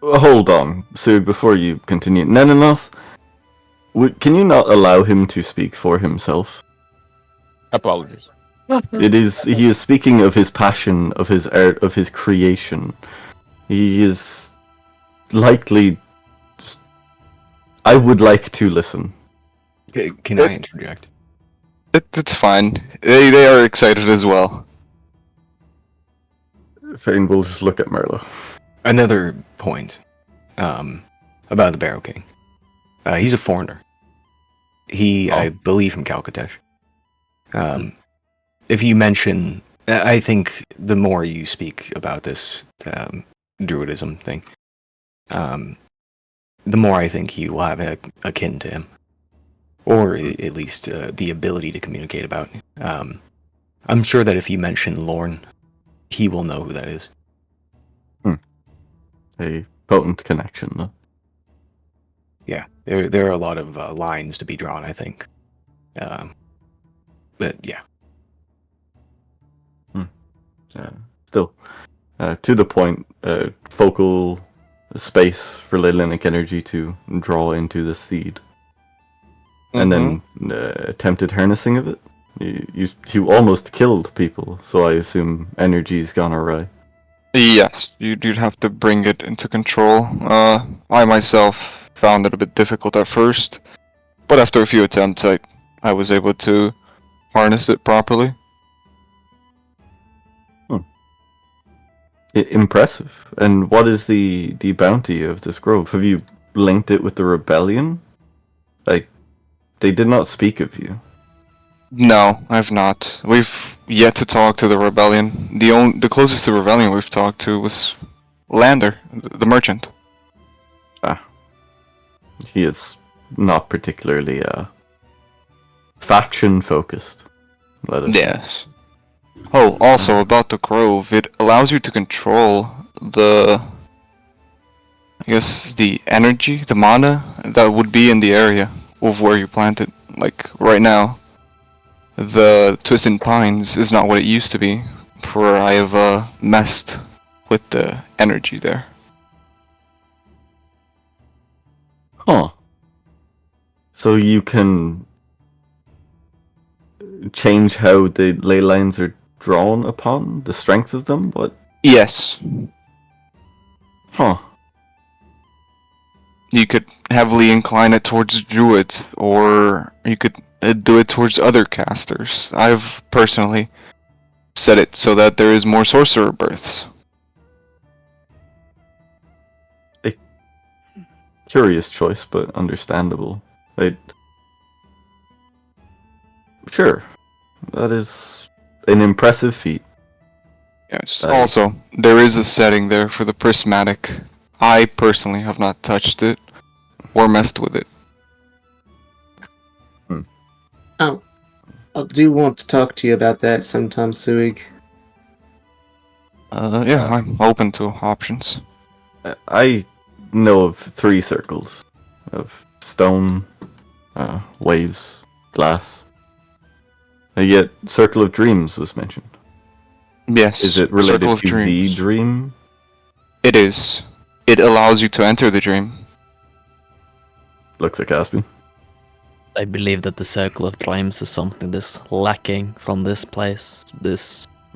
Hold on, Sewigg, before you continue. Nenenoth, can you not allow him to speak for himself? Apologies. He is speaking of his passion, of his art, of his creation. He is likely. I would like to listen. Can I interject? It's fine. They are excited as well. Fane will just look at Marlowe. Another point about the Barrow King. He's a foreigner. I believe, from Calcatesh. if you mention, I think the more you speak about this druidism thing, the more I think you will have a kin to him, or at least the ability to communicate about. I'm sure that if you mention Lorne, he will know who that is. A potent connection, though. Yeah, there are a lot of lines to be drawn, I think. But yeah. Still, to the point, focal space for Leyline energy to draw into the seed. And then attempted harnessing of it. You almost killed people, so I assume energy's gone awry. Yes, you'd have to bring it into control. I myself found it a bit difficult at first, but after a few attempts, I was able to harness it properly. Impressive. And what is the bounty of this grove? Have you linked it with the rebellion? Like, they did not speak of you. No, I've not. We've yet to talk to the rebellion. The closest to rebellion we've talked to was Lander, the merchant. He is not particularly faction focused. Let us Yes. Oh, also about the grove, it allows you to control the energy, the mana that would be in the area of where you plant it. Like right now, the Twisted Pines is not what it used to be, for I have messed with the energy there. Huh. So you can change how the ley lines are drawn upon? The strength of them? What? Yes. Huh. You could heavily incline it towards druids, or you could do it towards other casters. I've personally set it so that there is more sorcerer births. A curious choice, but understandable. Sure. That is an impressive feat. Yes. Also, there is a setting there for the prismatic. I personally have not touched it or messed with it. Oh, I do want to talk to you about that sometime, Sewigg. Yeah, I'm open to options. I know of 3 circles of stone, waves, glass. Yet Circle of Dreams was mentioned. Yes. Is it related Circle of to the Dreams. dream? It is. It allows you to enter the dream. Looks like Caspian. I believe that the Circle of Dreams is something that's lacking from this place.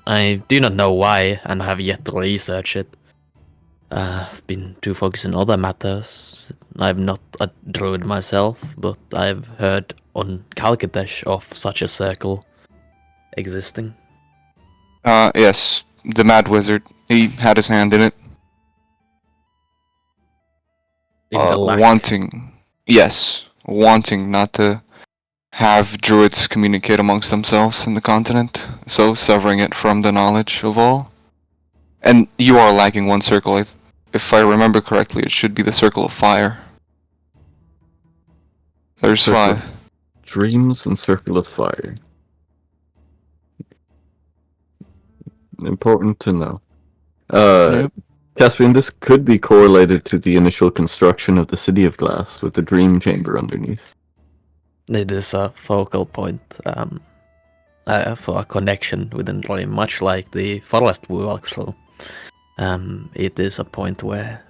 I do not know why, and I have yet to research it. I've been too focused on other matters. I'm not a druid myself, but I've heard on Calcadesh of such a circle existing. Yes. The Mad Wizard. He had his hand in it. In the lack. Wanting not to have druids communicate amongst themselves in the continent, so severing it from the knowledge of all. And you are lacking one circle. If I remember correctly, it should be the Circle of Fire. There's Circle 5. of Dreams and Circle of Fire. Important to know. Yep. Caspian, this could be correlated to the initial construction of the City of Glass with the Dream Chamber underneath. It is a focal point for a connection within Dream, much like the Forest we walk through. It is a point where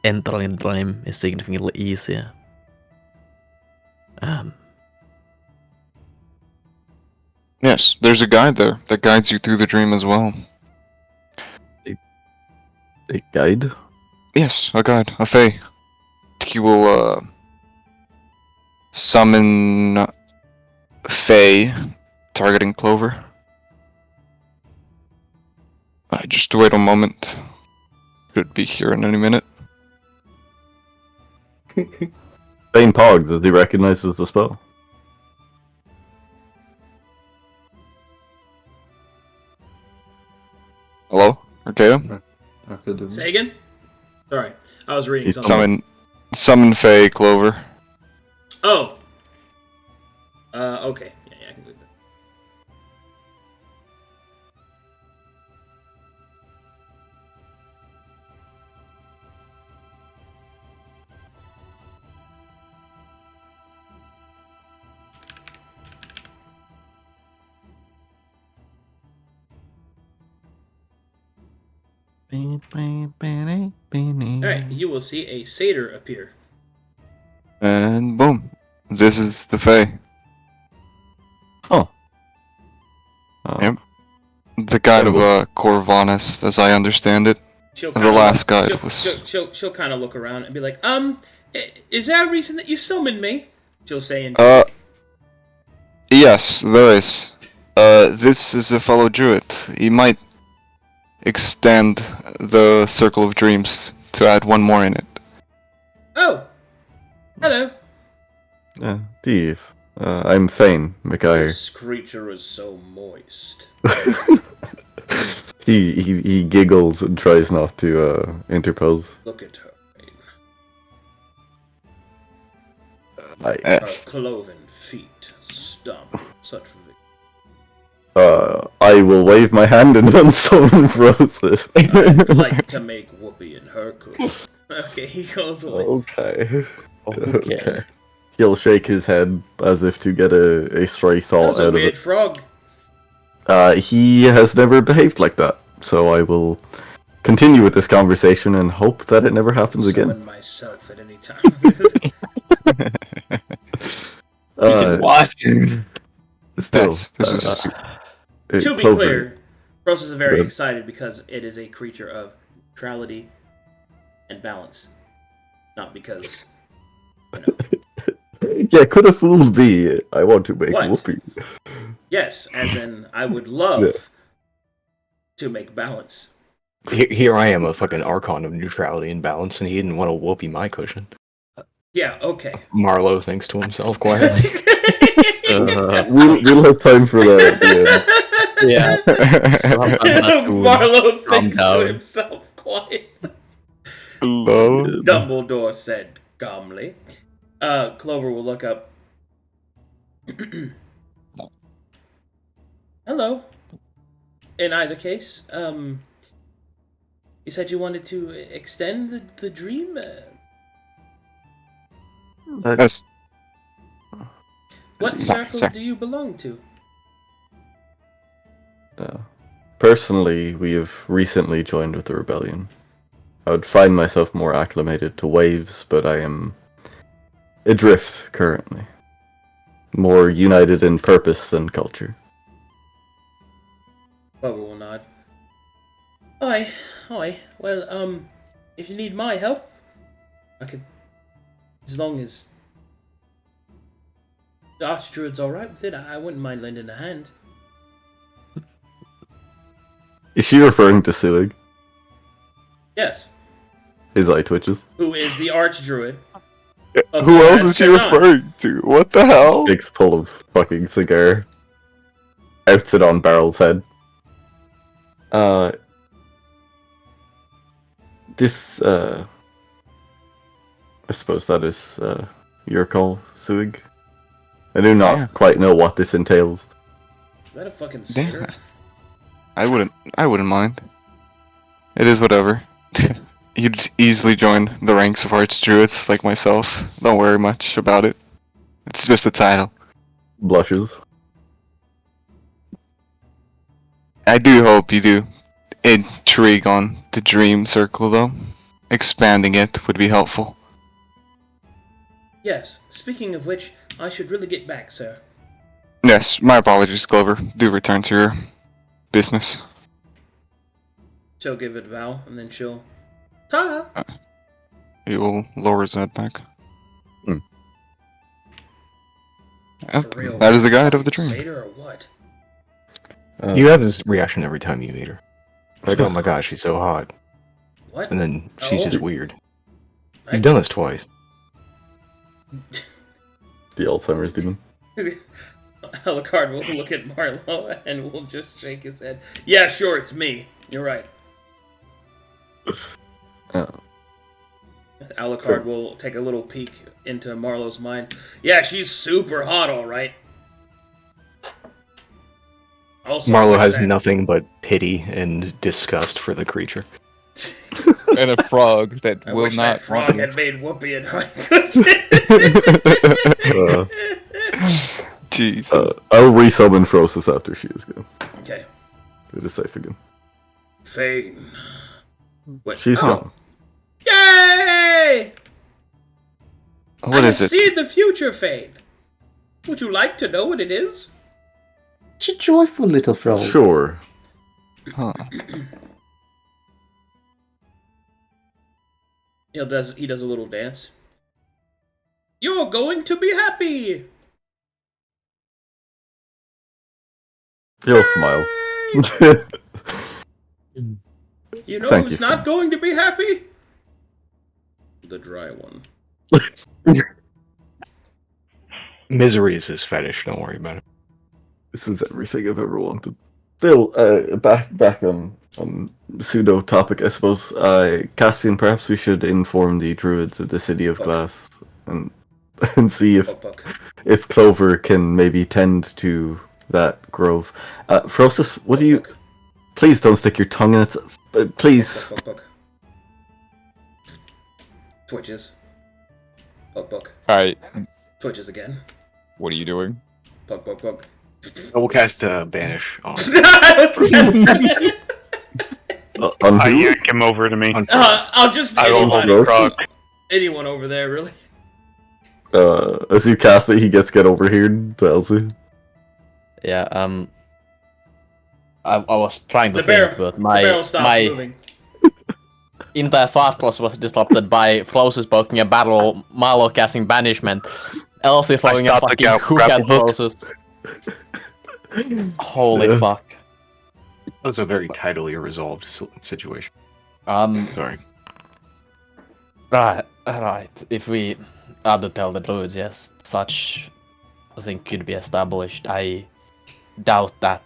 entering Dream is significantly easier. Yes, there's a guide there that guides you through the dream as well. A guide? Yes, a guide, a fae. He will summon fae targeting Clover. Just wait a moment. Could be here in any minute. Fane Pog, does he recognizes the spell? Hello? Arcadum? Arcadum. Say again? Sorry, I was reading something. Summon Faye, Clover. Oh! Okay. Yeah, I can do that. Alright, you will see a satyr appear. And boom. This is the Fae. Oh. Yep. The guide of Corvanus, as I understand it. She'll The last guide was... She'll kind of look around and be like, is there a reason that you summoned me? She'll say in... Yes, there is. This is a fellow druid. He might extend the Circle of Dreams to add one more in it. Oh! Hello. Steve. I'm Fane, McGuire. This creature is so moist. He giggles and tries not to interpose. Look at her. I Cloven feet, stomp, such I will wave my hand and unsummon Roses. I'd like to make whoopee in her cushions. Okay, he goes away. Okay. He'll shake his head as if to get a stray thought That's out a of weird it. frog. He has never behaved like that, so I will continue with this conversation and hope that it never happens Summon again. myself at any time. What? Still, To be clear, Rose is very excited because it is a creature of neutrality and balance, not because, you know. Yeah, could a fool be? I want to make What? whoopee. Yes, as in I would love to make balance. Here I am, a fucking Archon of neutrality and balance, and he didn't want to whoopee my cushion. Yeah, okay. Marlowe thinks to himself quietly. We'll have time for that. Yeah. Marlowe thinks to himself quietly. Hello? Dumbledore said calmly. Clover will look up. Hello. In either case, you said you wanted to extend the dream? Yes. What circle do you belong to? Personally, we have recently joined with the rebellion. I would find myself more acclimated to waves, but I am adrift currently. More united in purpose than culture. Clover will nod. Aye. Well, if you need my help, I could... As long as the Archdruid's alright with it, I wouldn't mind lending a hand. Is she referring to Sewigg? Yes. His eye twitches. Who is the Archdruid? Who else is she referring to? What the hell? Takes pull of fucking cigar. Outs it on Barrel's head. This, I suppose that is, your call, Sewigg? I do not quite know what this entails. Is that a fucking satyr? Yeah. I wouldn't mind. It is whatever. You'd easily join the ranks of Archdruids like myself. Don't worry much about it. It's just a title. Blushes. I do hope you do intrigue on the Dream Circle, though. Expanding it would be helpful. Yes. Speaking of which, I should really get back, sir. Yes, my apologies, Clover. Do return to your business. She'll give it a bow, and then she'll... Ta! He will lower his head back. Yep, For real, that is the guide of the dream. Satyr or what? You have this reaction every time you meet her. Like, oh my gosh, she's so hot. What? And then she's Oh. just weird. You've done this twice. The Alzheimer's demon. Alucard will look at Marlowe and will just shake his head. Yeah, sure, it's me. You're right. Uh, Alucard will take a little peek into Marlowe's mind. Yeah, she's super hot, all right. Also, Marlowe wish has that- nothing but pity and disgust for the creature. And a frog that I will wish not that frog had made Whoopi and Jesus. I'll resummon Frosty's after she is gone. Okay. It is safe again. Fane. What? She's gone. Yay! What is I it? have seen the future, Fane. Would you like to know what it is? It's a joyful little frog. Sure. Huh. He does a little dance. You're going to be happy. He'll smile. You know Thank who's you, not Fane. going to be happy? The dry one. Misery is his fetish. Don't worry about it. This is everything I've ever wanted. Still, back on pseudo topic, I suppose. Caspian, perhaps we should inform the druids of the City of Glass and see if Clover can maybe tend to that grove. Frostus, what do you? Please don't stick your tongue in it. Please. Twitches. Puck. Alright, Twitches again. what are you doing? Puck. I will cast Banish on. On I who? yank him over to me. I'll just I will hold the frog. anyone over there, really. As you cast it, he gets get over here to Elsie. Yeah, I was trying to The barrel, think, but the barrel stops my moving. entire thought process was disrupted by Colossus poking a battle, Marlowe casting banishment, Elsie throwing a thought the fucking guy hook at grapple hook. Colossus. Holy Yeah. fuck. That was a very tidily resolved situation. Sorry. Right. If we are to tell the druids, yes, such a thing could be established. I doubt that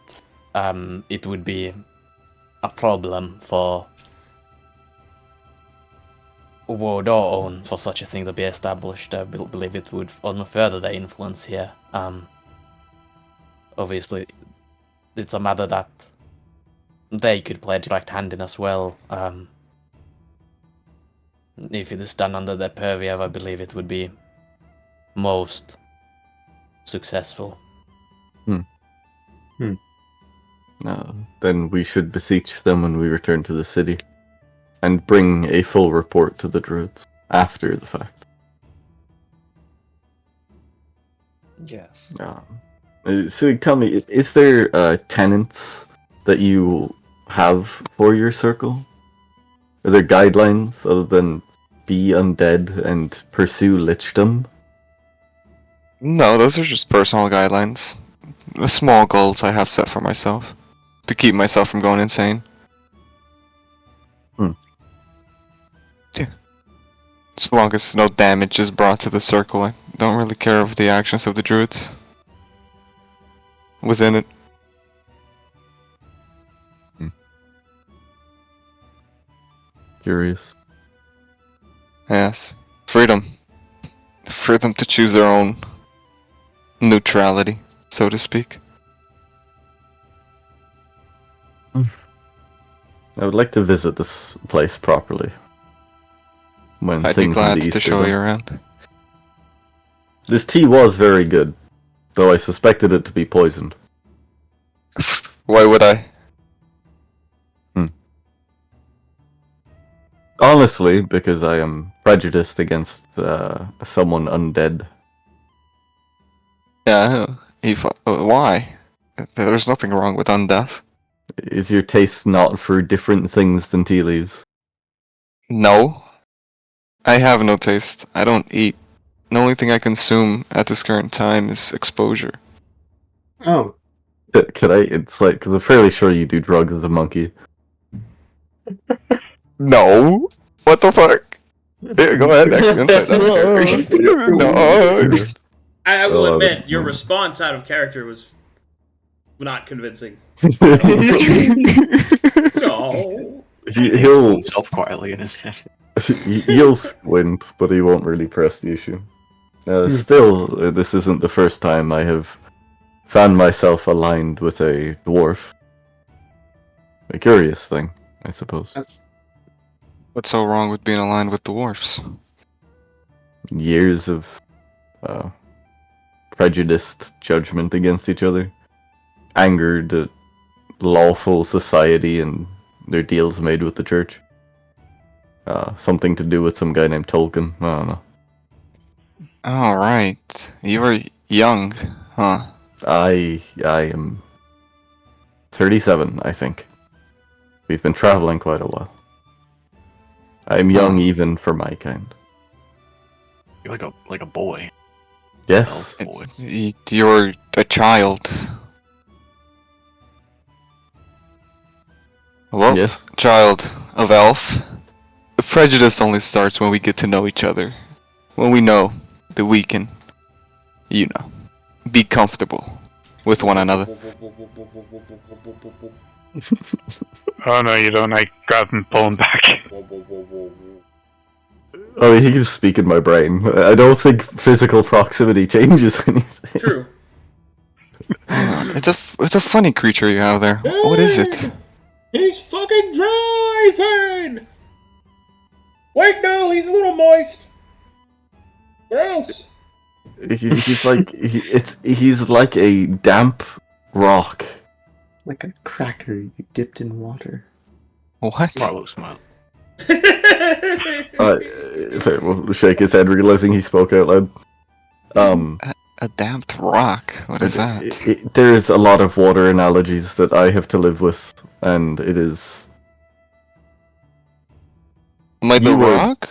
it would be a problem for Ward or Own for such a thing to be established. I believe it would only further the influence here. Obviously, it's a matter that they could play a direct hand in as well. If it is done under their purview, I believe it would be most successful. Then we should beseech them when we return to the city, and bring a full report to the druids after the fact. Yes. So tell me, is there tenets that you have for your circle? Are there guidelines other than be undead and pursue lichdom? No, those are just personal guidelines. The small goals I have set for myself. To keep myself from going insane. Yeah. As long as no damage is brought to the circle, I don't really care of the actions of the druids. Within it. Curious. Yes. Freedom. Freedom to choose their own neutrality, so to speak. I would like to visit this place properly. When I'd be things in glad the to east are show done. you around. This tea was very good, though I suspected it to be poisoned. Why would I? Honestly, because I am prejudiced against someone undead. Yeah, why? There's nothing wrong with undeath. Is your taste not for different things than tea leaves? No. I have no taste. I don't eat. The only thing I consume at this current time is exposure. Oh. Could I? It's like, because I'm fairly sure you do drugs as a monkey. No. What the fuck? Yeah, go ahead. No. I will admit, your response out of character was not convincing. No. He'll himself quietly in his head. he'll squint, but he won't really press the issue. Still, this isn't the first time I have found myself aligned with a dwarf. A curious thing, I suppose. What's so wrong with being aligned with dwarfs? Years of prejudiced judgment against each other, angered at lawful society and their deals made with the church. Something to do with some guy named Tolkien. I don't know. All right, you were young, huh? I am 37, I think. We've been traveling quite a while. I'm young even for my kind. You're like a boy. Yes. Boy. You're a child. Well, Yes. child of elf. The prejudice only starts when we get to know each other. When we know that we can, be comfortable with one another. Oh no, you don't. I grab and pull him back. I mean, he can speak in my brain. I don't think physical proximity changes anything. True. It's a funny creature you have there. What is it? He's fucking driving! Wait, no, he's a little moist. Gross. He's like he's like a damp rock. Like a cracker you dipped in water. What? Marlowe smile. Fair, will shake his head, realizing he spoke out loud. A damped rock? What is that? There's a lot of water analogies that I have to live with, and it is... Like the rock?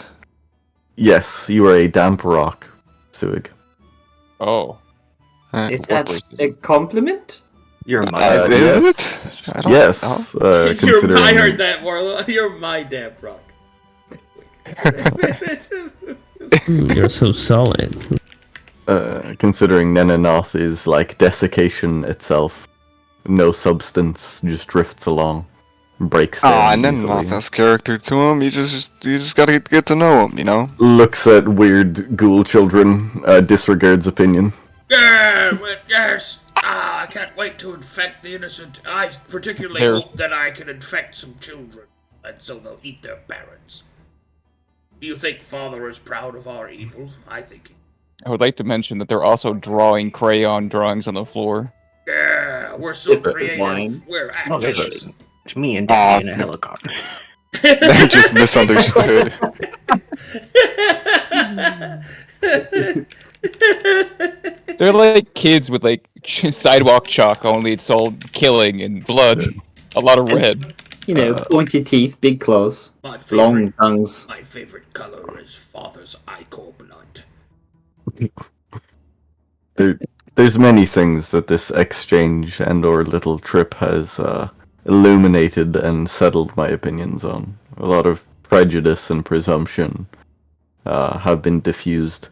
Yes, you are a damp rock, Sewigg. Oh. Is that a compliment? You're my yes. Yes. I heard that, Marlowe. You're my damn rock. You're so solid. Considering Nenanoth is like desiccation itself. No substance, just drifts along. Breaks down and then easily. Nenanoth has character to him. You just gotta get to know him, Looks at weird ghoul children, disregards opinion. Yeah, yes. I can't wait to infect the innocent. I particularly hope that I can infect some children, and so they'll eat their parents. Do you think Father is proud of our evil? I think. I would like to mention that they're also drawing crayon drawings on the floor. Yeah, we're so creative. We're actors. It's me and Daddy in a helicopter. They're just misunderstood. They're like kids with like sidewalk chalk, only it's all killing and blood. A lot of red. Pointy teeth, big claws, long tongues. My favorite color is Father's ichor blood. There's many things that this exchange and or little trip has illuminated and settled my opinions on. A lot of prejudice and presumption have been diffused.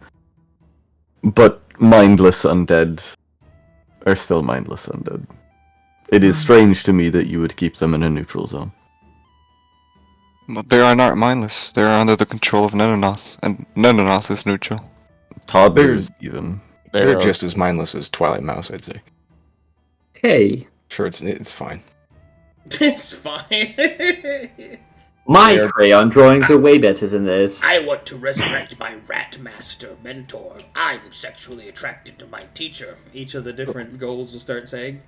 But mindless undead are still mindless undead. It is strange to me that you would keep them in a neutral zone. But they are not mindless. They are under the control of Nenanoth, and Nenanoth is neutral. Toddlers, even. They're just as mindless as Twilight Mouse, I'd say. Hey. Sure, it's fine. It's fine. My crayon drawings are way better than this. I want to resurrect my rat master mentor. I'm sexually attracted to my teacher. Each of the different goals will start saying.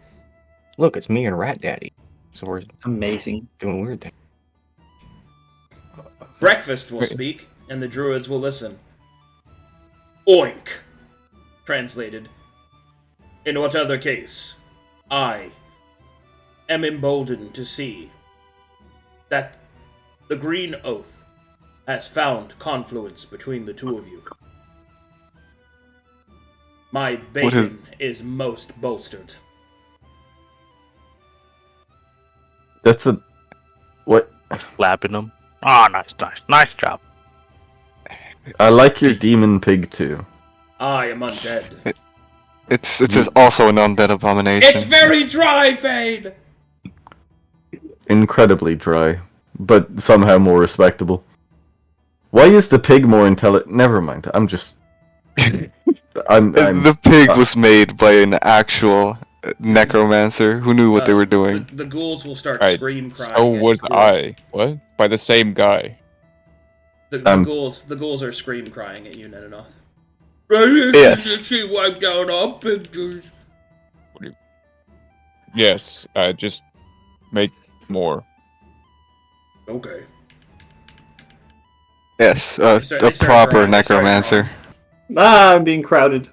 Look, it's me and Rat Daddy. So we're amazing. Doing weird things. Breakfast will speak, and the druids will listen. Oink. Translated. In what other case, I am emboldened to see that the Green Oath has found confluence between the two of you. My bacon is most bolstered. That's a... What? Slapping them. Oh, nice job. I like your demon pig too. I am undead. It's also an undead abomination. It's very dry, Fane! Incredibly dry. but somehow more respectable. Why is the pig more intelligent? Never mind. I'm just. The pig was made by an actual necromancer who knew what they were doing. The ghouls will start Right. scream crying. So at was Gruul. I. What? By the same guy. The ghouls are scream crying at you, Nenanoth. Yes. She wiped out our pictures. Yes, just make more. Okay. Yes, They a start proper drawing, they start necromancer. Ah, I'm being crowded.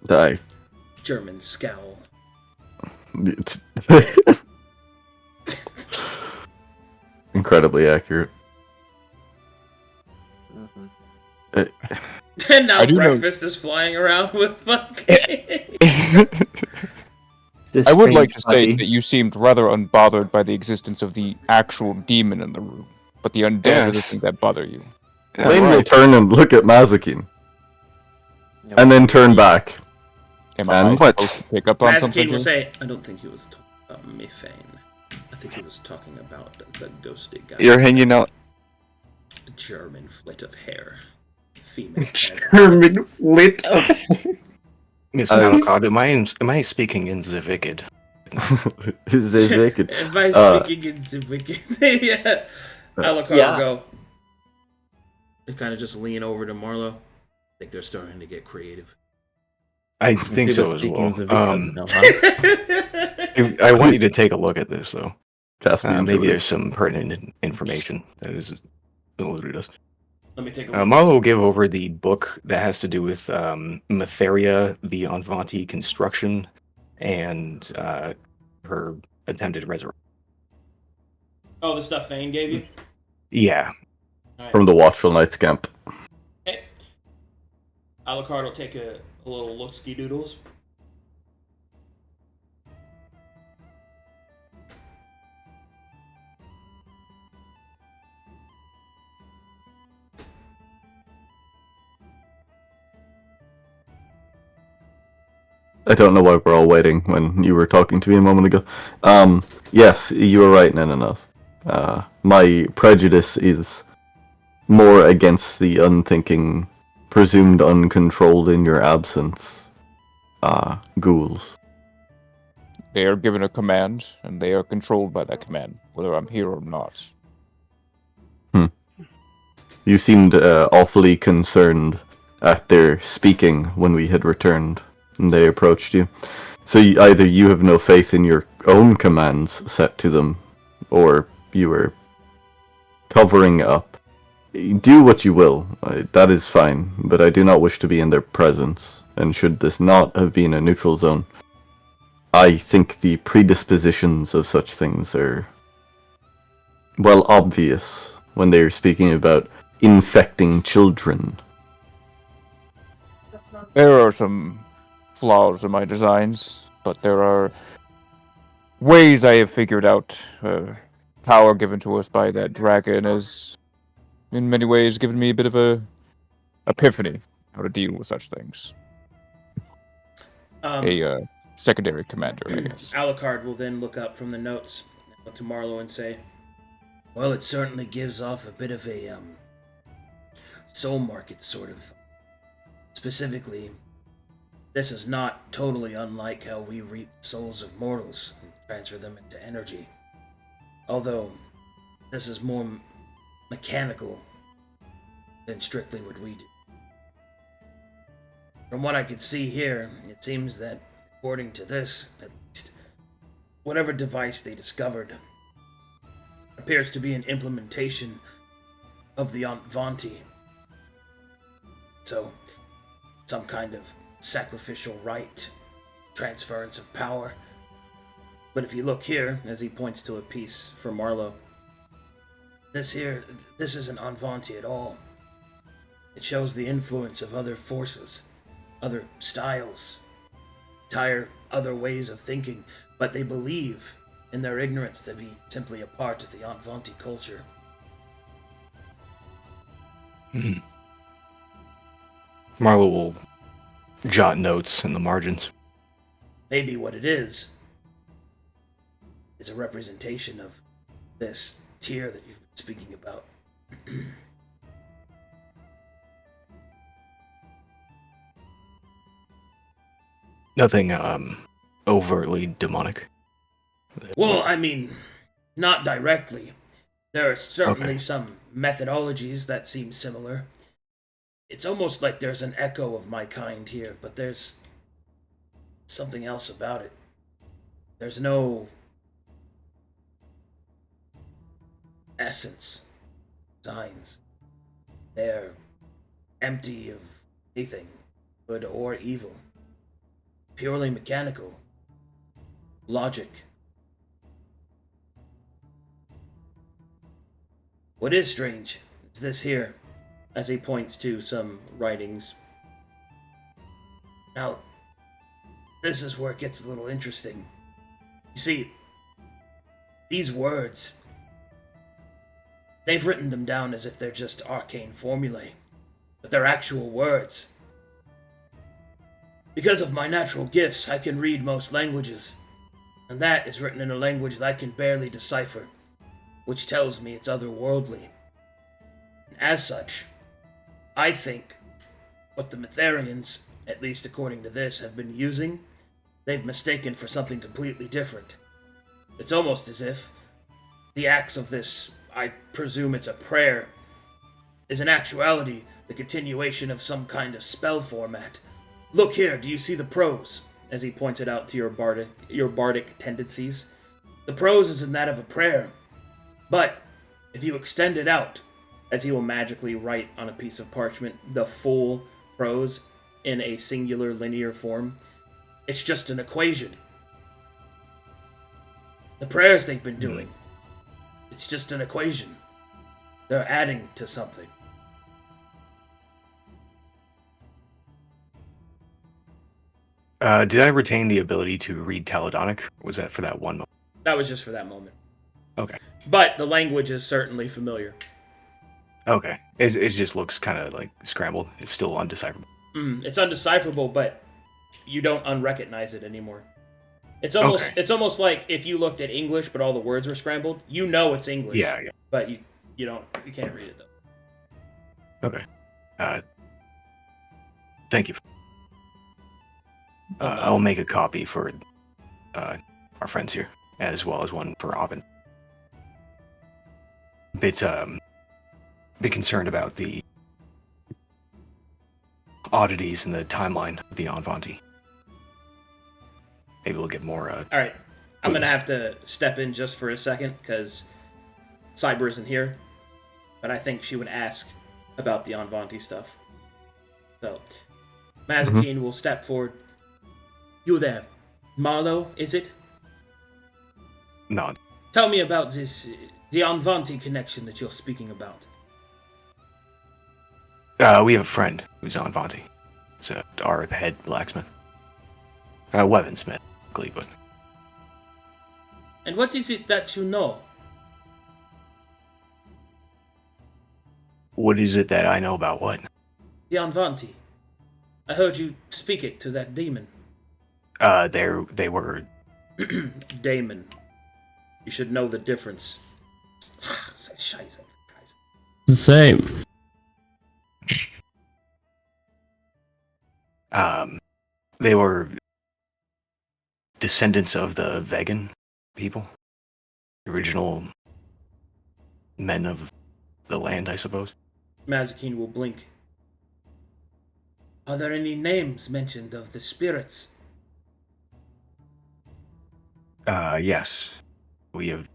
Die. German scowl. Incredibly accurate. And now I do know- breakfast is flying around with fucking. I would like to say that you seemed rather unbothered by the existence of the actual demon in the room, but the undead are the Yes. thing that bother you. Yeah, Lane will right. turn and look at Mazekeen, and then turn back. Am I And supposed to pick up on something Mazekeen will here? say, I don't think he was talking about me, Fane. I think he was talking about the ghosted guy. You're hanging out. A German flit of hair. Female. German flit of. Miss Malakad, am I speaking in Sewigg? Sewigg. Am I speaking in Sewigg? Yeah. Alucard Yeah. will go. And kind of just lean over to Marlowe. I think they're starting to get creative. I think so as well. I want you to take a look at this, though. Caspian, Maybe there's some pertinent information that is alluded us. Let me take a look. Marlowe will give over the book that has to do with Matheria, the Anvanti construction, and her attempted resurrection. Oh, the stuff Fane gave you? Yeah. Alright. From the Watchful Knights camp. Okay. Alucard will take a little look-ski doodles. I don't know why we're all waiting when you were talking to me a moment ago. Yes, you were right, Nenanoth. My prejudice is more against the unthinking, presumed uncontrolled in your absence, ghouls. They are given a command, and they are controlled by that command, whether I'm here or not. You seemed awfully concerned at their speaking when we had returned, and they approached you. So either you have no faith in your own commands set to them, or you were covering up. Do what you will, that is fine, but I do not wish to be in their presence, and should this not have been a neutral zone, I think the predispositions of such things are, well, obvious when they are speaking about infecting children. There are some flaws in my designs, but there are ways I have figured out. Power given to us by that dragon has, in many ways, given me a bit of a epiphany how to deal with such things. A secondary commander, I guess. Alucard will then look up from the notes to Marlowe and say, well, it certainly gives off a bit of a soul market, sort of. Specifically, this is not totally unlike how we reap souls of mortals and transfer them into energy. Although, this is more mechanical than strictly what we do. From what I could see here, it seems that, according to this, at least, whatever device they discovered appears to be an implementation of the Anvanti. So, some kind of sacrificial rite, transference of power. But if you look here, as he points to a piece for Marlowe, this isn't Anvanti at all. It shows the influence of other forces, other styles, entire other ways of thinking, but they believe in their ignorance to be simply a part of the Anvanti culture. Marlowe will jot notes in the margins. maybe what it is a representation of this tier that you've been speaking about. Nothing overtly demonic. Well, I mean, not directly. There are certainly Okay. some methodologies that seem similar. It's almost like there's an echo of my kind here, but there's something else about it. There's no essence, signs. They're empty of anything, good or evil. Purely mechanical. Logic. What is strange is this here, as he points to some writings. Now, this is where it gets a little interesting. You see, these words, they've written them down as if they're just arcane formulae, but they're actual words. Because of my natural gifts, I can read most languages, and that is written in a language that I can barely decipher, which tells me it's otherworldly. And as such, I think what the Mytharians, at least according to this, have been using, they've mistaken for something completely different. It's almost as if the acts of this, I presume it's a prayer, is in actuality the continuation of some kind of spell format. Look here, do you see the prose? As he pointed out to your bardic tendencies. The prose is in that of a prayer. But if you extend it out, as he will magically write on a piece of parchment the full prose in a singular linear form, it's just an equation. The prayers they've been doing, it's just an equation. They're adding to something. Did I retain the ability to read Teledonic? Or was that for that one moment? That was just for that moment. Okay. But the language is certainly familiar. Okay. It just looks kind of like scrambled. It's still undecipherable. It's undecipherable, but you don't unrecognize it anymore. It's almost like if you looked at English, but all the words were scrambled. You know it's English. Yeah. But you can't read it though. Okay. Thank you. I'll make a copy for our friends here, as well as one for Robin. Bit concerned about the oddities in the timeline of the Anvanti. Maybe we'll get more. All right, I'm gonna have to step in just for a second because Cyber isn't here, but I think she would ask about the Anvanti stuff. So, Mazekeen will step forward. You there, Marlowe? Is it? No. Tell me about this, the Anvanti connection that you're speaking about. We have a friend who's Anvanti. He's our head blacksmith. Weaponsmith, but. And what is it that you know? What is it that I know about what? The Anvanti. I heard you speak it to that demon. They were... Damon. You should know the difference. Scheiße. The same. They were descendants of the vegan people. The original men of the land, I suppose. Mazekeen will blink. Are there any names mentioned of the spirits? Yes. We have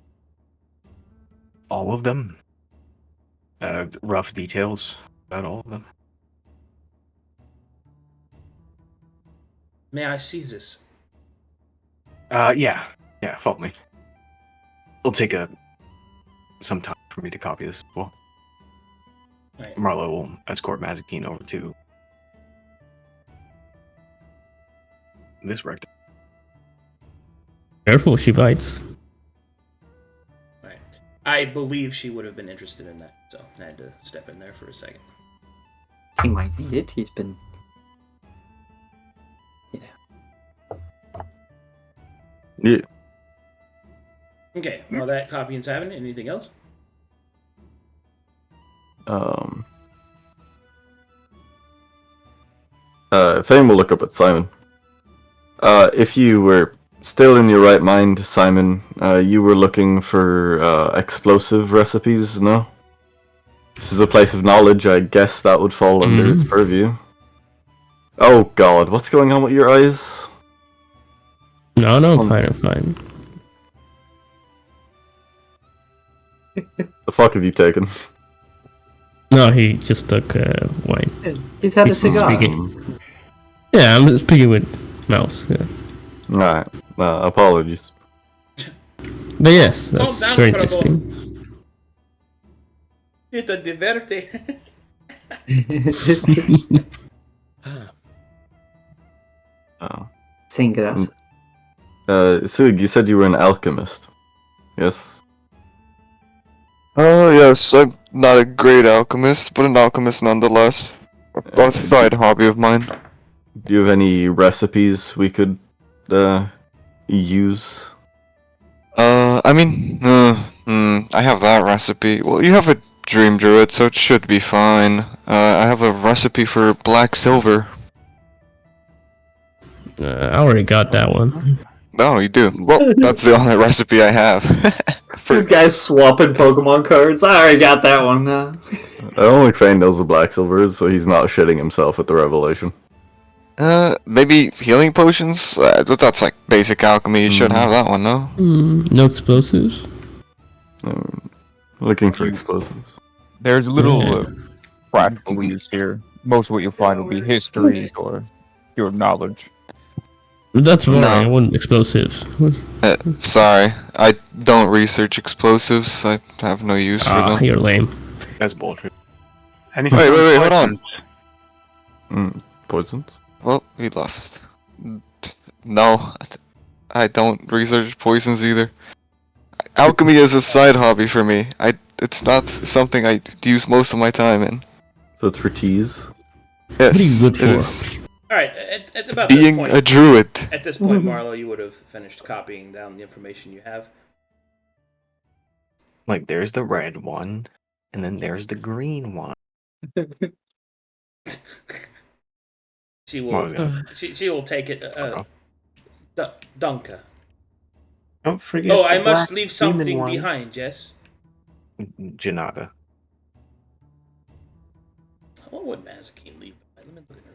all of them. Rough details about all of them. May I see this? Yeah, follow me. It'll take some time for me to copy this as well. Right. Marlowe will escort Mazekeen over to this rectum. Careful, she bites. Right. I believe she would have been interested in that, so I had to step in there for a second. He might need it. He's been, Yeah. Okay, well, that copying's happening. Anything else? Fane will look up at Simon. If you were still in your right mind, Simon, you were looking for explosive recipes, no? This is a place of knowledge, I guess that would fall under its purview. Oh god, what's going on with your eyes? No, I'm fine. The fuck have you taken? No, he just took wine. He's had a cigar. Speaking. Yeah, I'm speaking with Mouse. Yeah. Alright, apologies. But yes, that's down, very Bravo. interesting. Ito diverte. Sin graça. Sewigg, you said you were an alchemist. Yes? Oh, yes, I'm not a great alchemist, but an alchemist nonetheless. A side hobby of mine. Do you have any recipes we could use? I have that recipe. Well, you have a dream druid, so it should be fine. I have a recipe for black silver. I already got that one. No, you do. Well, that's the only recipe I have. This guy's swapping Pokemon cards. I already got that one. I don't think Fane knows what black silver is, so he's not shitting himself at the revelation. Maybe healing potions? That's like basic alchemy, you should have that one, no? No explosives? Looking for explosives. There's little practical use here. Most of what you'll find will be histories or your knowledge. That's wrong, I want explosives. Sorry, I don't research explosives. I have no use for them. You're lame. That's bullshit. Anything Wait, hold on. Poisons? Well, we left. No, I don't research poisons either. Alchemy is a side hobby for me. It's not something I use most of my time in. So it's for teas? Yes, What are you good it for? is. Alright, at about Being this point, a druid. At this point, Marlowe, you would have finished copying down the information you have. Like, there's the red one, and then there's the green one. She will. She will take it. Dunka. Don't forget. Oh, I the must black leave demon something one. behind. Yes. Janata. What would Mazekeen leave behind? Let me look at her.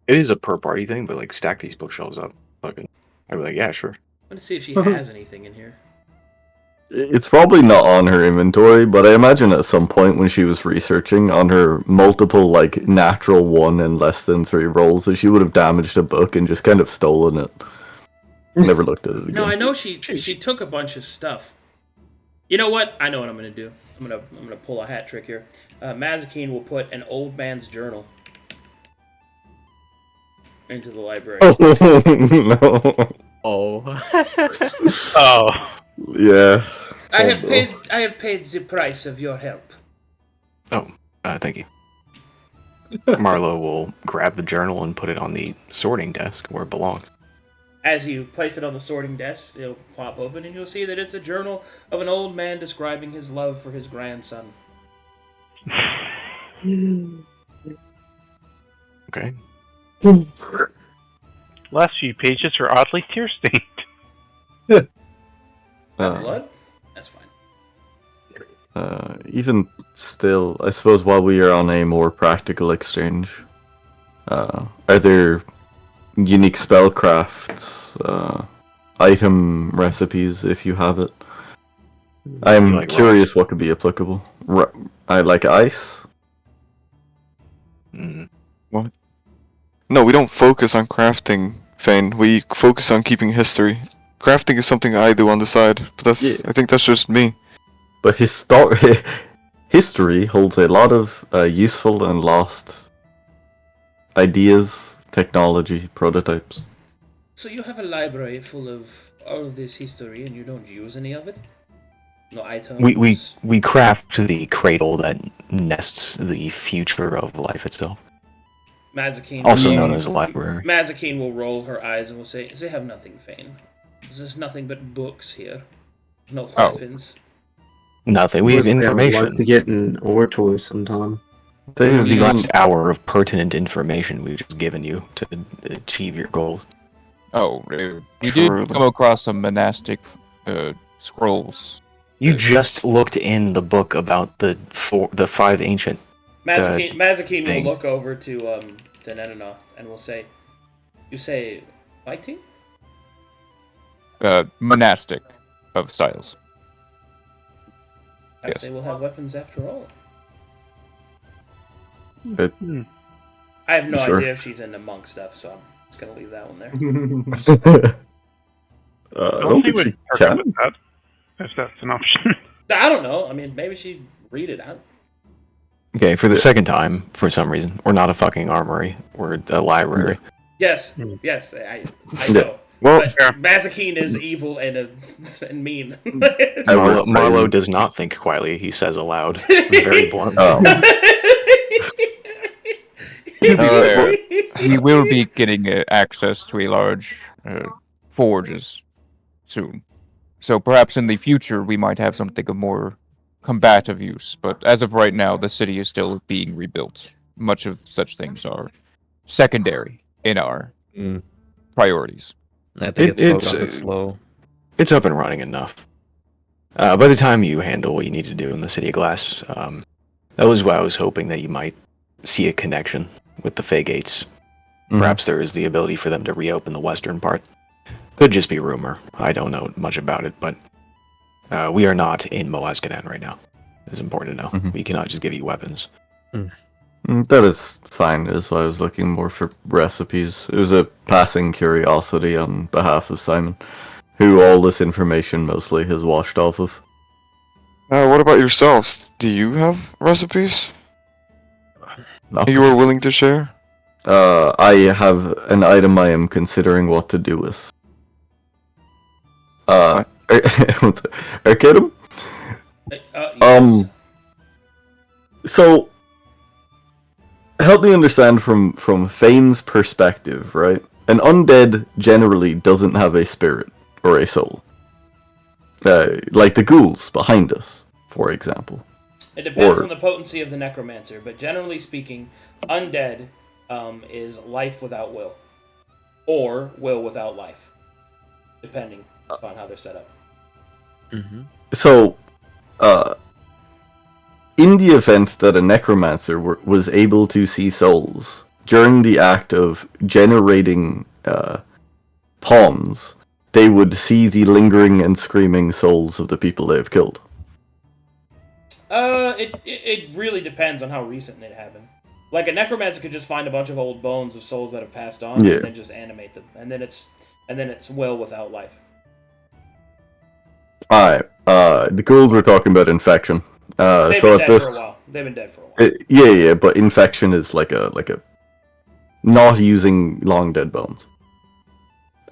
It is a per party thing, but like stack these bookshelves up. Fucking, I'd be like, yeah, sure. Let's see if she has anything in here. It's probably not on her inventory, but I imagine at some point when she was researching on her multiple, like, natural 1 and less than 3 rolls, that she would have damaged a book and just kind of stolen it. Never looked at it again. No, I know she took a bunch of stuff. You know what? I know what I'm gonna do. I'm gonna pull a hat trick here. Mazekeen will put an old man's journal into the library. No. Oh. Oh. Yeah. I have paid the price of your help. Oh, thank you. Marlowe will grab the journal and put it on the sorting desk where it belongs. As you place it on the sorting desk, it'll pop open and you'll see that it's a journal of an old man describing his love for his grandson. Okay. Last few pages are oddly tear-stained. Blood? That's fine. Even still, I suppose while we are on a more practical exchange, are there unique spellcrafts, item recipes, if you have it? I'm like curious what could be applicable. I like ice. What? No, we don't focus on crafting, Fane. We focus on keeping history. Crafting is something I do on the side, but that's I think that's just me. But history holds a lot of useful and lost ideas, technology, prototypes. So you have a library full of all of this history and you don't use any of it? No items? We craft the cradle that nests the future of life itself. Mazekeen. Also known as library. Mazekeen will roll her eyes and will say, "They have nothing, Fane. There's nothing but books here. No weapons." Nothing. We have I'd information. like to get an orator sometime. The last hour of pertinent information we've just given you to achieve your goals. Oh, you did come across some monastic scrolls. You just looked in the book about the 5 ancient. Mazekeen will things. look over to Nenanoth and will say, "You say fighting?" Monastic of styles. I say we'll have weapons after all. I have no idea if she's into monk stuff, so I'm just gonna leave that one there. I don't think she chat. If that's an option. I don't know. I mean, maybe she'd read it out. Okay, for the second time, for some reason, we're not a fucking armory. We're a library. Yes, I know. Well, but Mazekeen is evil and mean. Marlowe does not think quietly. He says aloud, very blunt. We will be getting access to a large forges soon. So perhaps in the future we might have something of more combative use. But as of right now, the city is still being rebuilt. Much of such things are secondary in our priorities. I think it's slow. It's up and running enough. By the time you handle what you need to do in the City of Glass, that was why I was hoping that you might see a connection with the Fey Gates. Perhaps there is the ability for them to reopen the western part. Could just be rumor. I don't know much about it, but we are not in Moazkadan right now. It's important to know. We cannot just give you weapons. That is fine. That's why I was looking more for recipes. It was a passing curiosity on behalf of Simon, who all this information mostly has washed off of. What about yourselves? Do you have recipes you are willing to share? I have an item I am considering what to do with. Arcadum? Yes. So, help me understand from Fane's perspective, right? An undead generally doesn't have a spirit or a soul. Like the ghouls behind us, for example. It depends on the potency of the necromancer, but generally speaking, undead is life without will. Or will without life. Depending upon how they're set up. So, in the event that a necromancer was able to see souls during the act of generating palms, they would see the lingering and screaming souls of the people they have killed. It really depends on how recent it happened. Like a necromancer could just find a bunch of old bones of souls that have passed on and then just animate them, and then it's will without life. Alright, the ghouls were talking about infection. They've been dead for a while. They've been dead for a while. Yeah, but infection is like a not using long dead bones.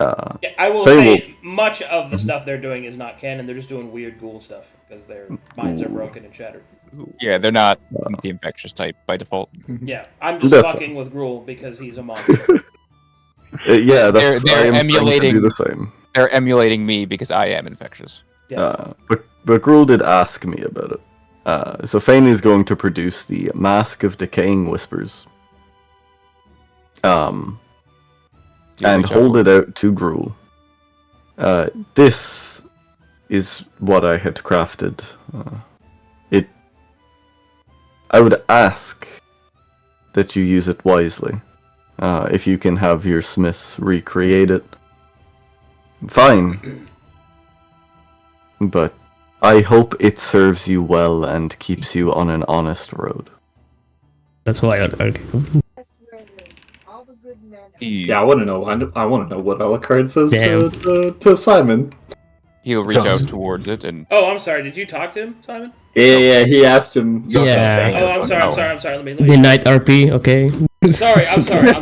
I will say much of the stuff they're doing is not canon. They're just doing weird ghoul stuff because their minds are broken and shattered. Yeah, they're not the infectious type by default. Yeah, I'm just fucking with Gruul because he's a monster. Yeah, they're emulating the same. They're emulating me because I am infectious. Yes. But Gruul did ask me about it. So Fane is going to produce the Mask of Decaying Whispers. And hold it out to Gruul. This is what I had crafted. I would ask that you use it wisely. If you can have your smiths recreate it, fine. But I hope it serves you well and keeps you on an honest road. That's why I argue. Yeah, I want to know. I want to know what Alucard says Damn. to Simon. He'll reach out towards it and. Oh, I'm sorry. Did you talk to him, Simon? Yeah. He asked him. Yeah. Oh, I'm sorry. Let me. The night RP, okay. Sorry. I'm sorry.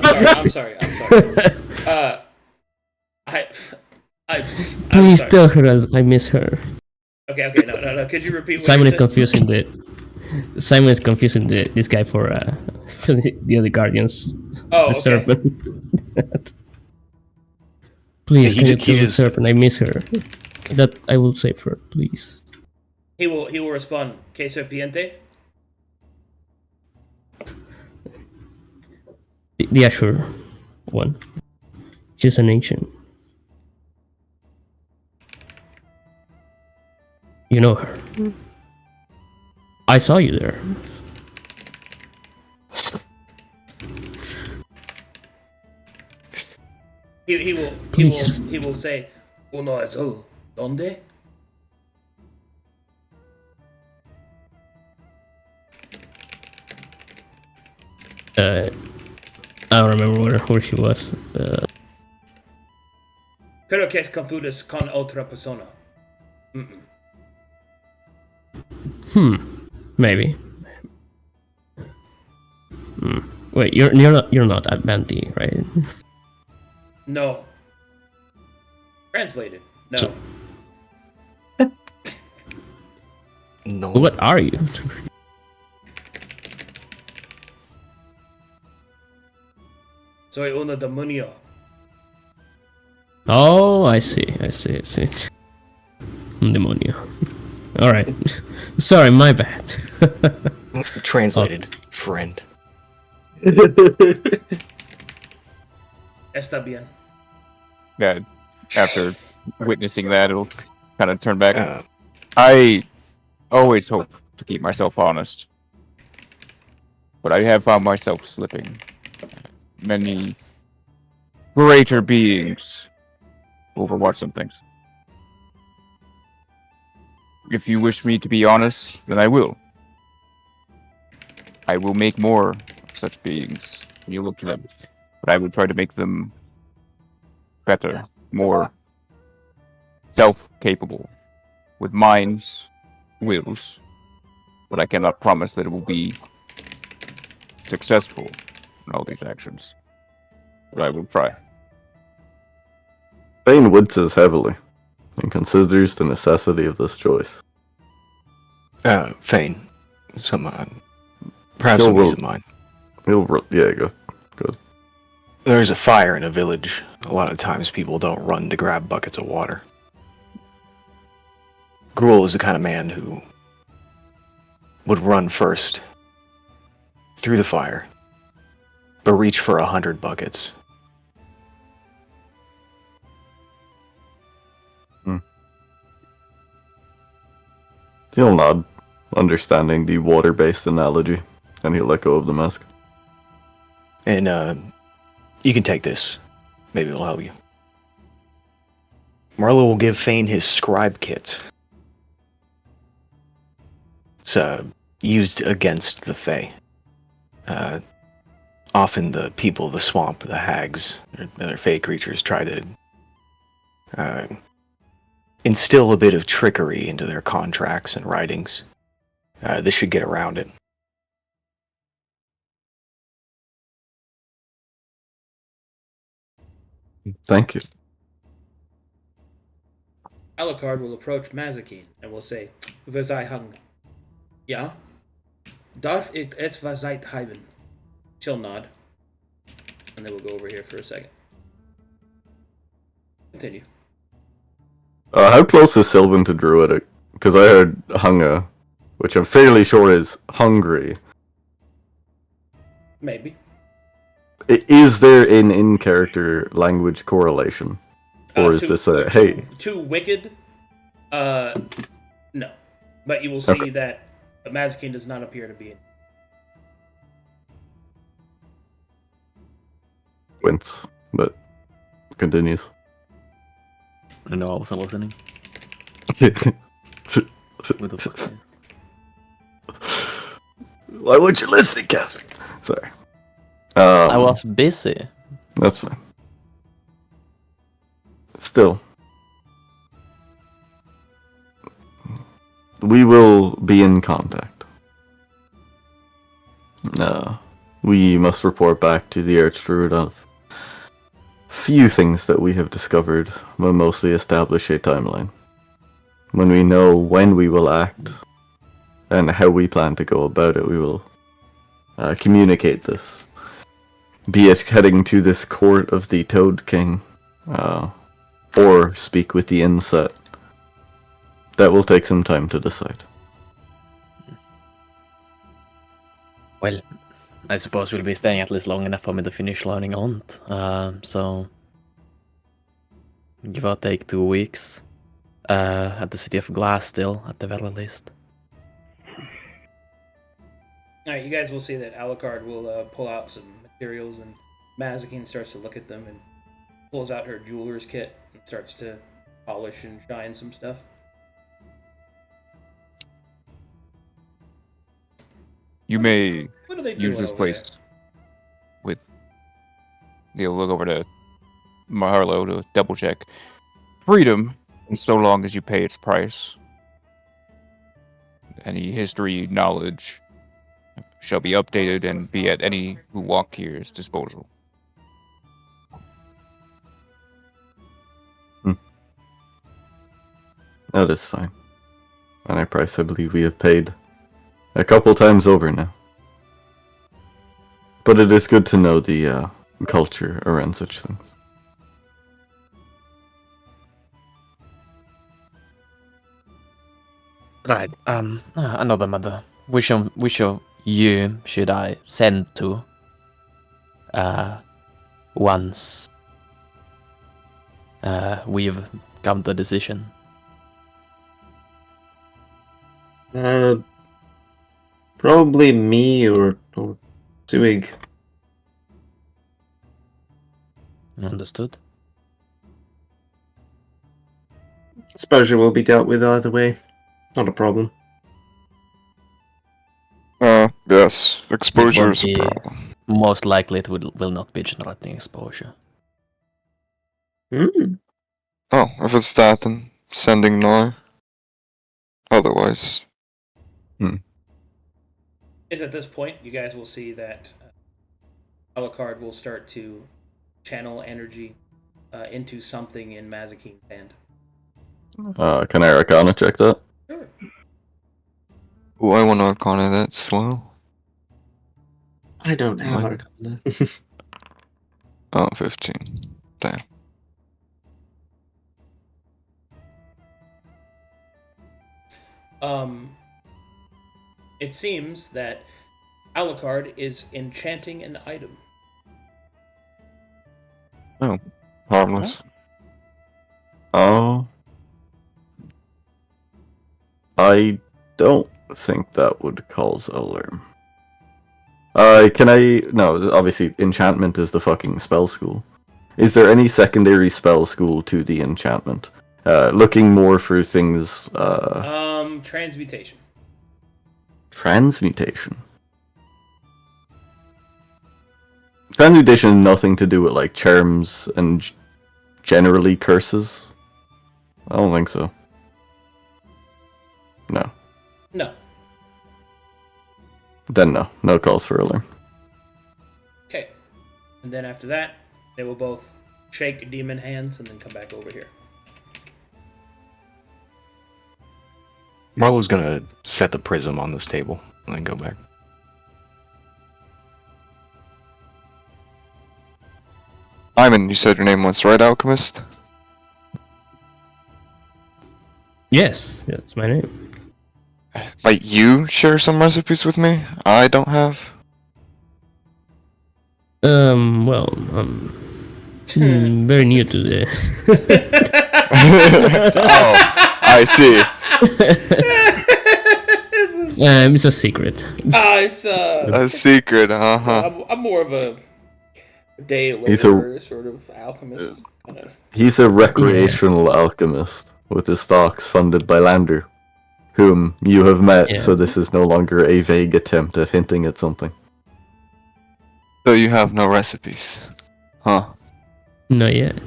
Please tell her I miss her. Okay. No. Could you repeat what Simon you is said? confusing this guy for the other guardians. Oh, the okay. serpent. Please, Yeah, can you he kill the just- serpent? I miss her. That I will save her, please. He will respond. Que serpiente? The Ashur one. She's an ancient. You know her. I saw you there. He will say, "Uno es el donde?" I don't remember where she was. Creo que es confundes con otra persona. Maybe. Wait, you're not at Bandy, right? No. Translated. No. So- No. What are you? Soy uno demonio. Oh, I see. Demonio. All right. Sorry, my bad. Translated, friend. Está bien. Yeah, after witnessing that, it'll kind of turn back. Uh, I always hope to keep myself honest, but I have found myself slipping. Many greater beings overwatch some things. If you wish me to be honest, then I will. I will make more of such beings when you look to them, but I will try to make them better, more self-capable, with minds, wills, but I cannot promise that it will be successful in all these actions. But I will try. Fane winces heavily and considers the necessity of this choice. Fane, perhaps some ease of mind. Yeah, go. There's a fire in a village. A lot of times people don't run to grab buckets of water. Gruul is the kind of man who would run first through the fire, but reach for 100 buckets. He'll nod, understanding the water-based analogy, and he'll let go of the mask. And you can take this. Maybe it'll help you. Marlowe will give Fane his scribe kit. It's used against the Fae. Often the people of the swamp, the hags, or other Fae creatures try to instill a bit of trickery into their contracts and writings. This should get around it. Thank you. Alucard will approach Mazekeen and will say, "Wer sei hung?" Ja? Darf ich etwas Zeit haben? She'll nod. And then we'll go over here for a second. Continue. How close is Sylvan to Druidic? Because I heard Hunga, which I'm fairly sure is hungry. Maybe. Is there an in-character language correlation? Or is this a, hey... Too wicked? No. But you will see Okay. that Mazekeen does not appear to be. Wince, but continues. I know I wasn't listening. What the fuck? Why weren't you listening, Caspian? Sorry. I was busy. That's fine. Still. We will be in contact. We must report back to the Archdruid of few things that we have discovered, but mostly establish a timeline. When we know when we will act and how we plan to go about it, we will communicate this. Be it heading to this court of the Toad King, or speak with the Inset. That will take some time to decide. Well, I suppose we'll be staying at least long enough for me to finish learning Hunt. So give or take 2 weeks. At the City of Glass still, at the very least. Alright, you guys will see that Alucard will pull out some materials, and Mazekeen starts to look at them and pulls out her jeweler's kit and starts to polish and shine some stuff. You may What are they use doing this over place with. You'll look over to Marlowe to double check. Freedom, so long as you pay its price. Any history, knowledge shall be updated and be at any who walk here's disposal. That is fine. And a price I believe we have paid a couple times over now. But it is good to know the culture around such things. Right, another matter. Which of you should I send to? Once we've come to a decision. Probably me or Sewigg. Understood. Exposure will be dealt with either way. Not a problem. Yes. Exposure is a It won't be- problem. Most likely it will not be generating exposure. Oh, if it's that, then sending Knarh. Otherwise. Is at this point, you guys will see that Alucard will start to channel energy into something in Mazekeen's hand. Can I Arcana check that? Sure. Ooh, I want to Arcana that as well. I don't have What? Arcana. Oh, 15. Damn. It seems that Alucard is enchanting an item. Oh, harmless. Oh. I don't think that would cause alarm. No, obviously enchantment is the fucking spell school. Is there any secondary spell school to the enchantment? Looking more for things, Transmutation. Transmutation. Transmutation nothing to do with like charms and generally curses? I don't think so. No. No. Then no. No calls for alarm. Okay. And then after that, they will both shake demon hands and then come back over here. Marlowe's gonna set the prism on this table and then go back. Iman, you said your name was right, Alchemist? Yes, that's my name. Might you share some recipes with me? I don't have. Well, very new to the. Oh, I see. It's a secret. It's A secret, uh-huh. I'm more of a day He's laborer sort of alchemist. He's a recreational alchemist with his stocks funded by Lander, whom you have met, so this is no longer a vague attempt at hinting at something. So you have no recipes, huh? Not yet.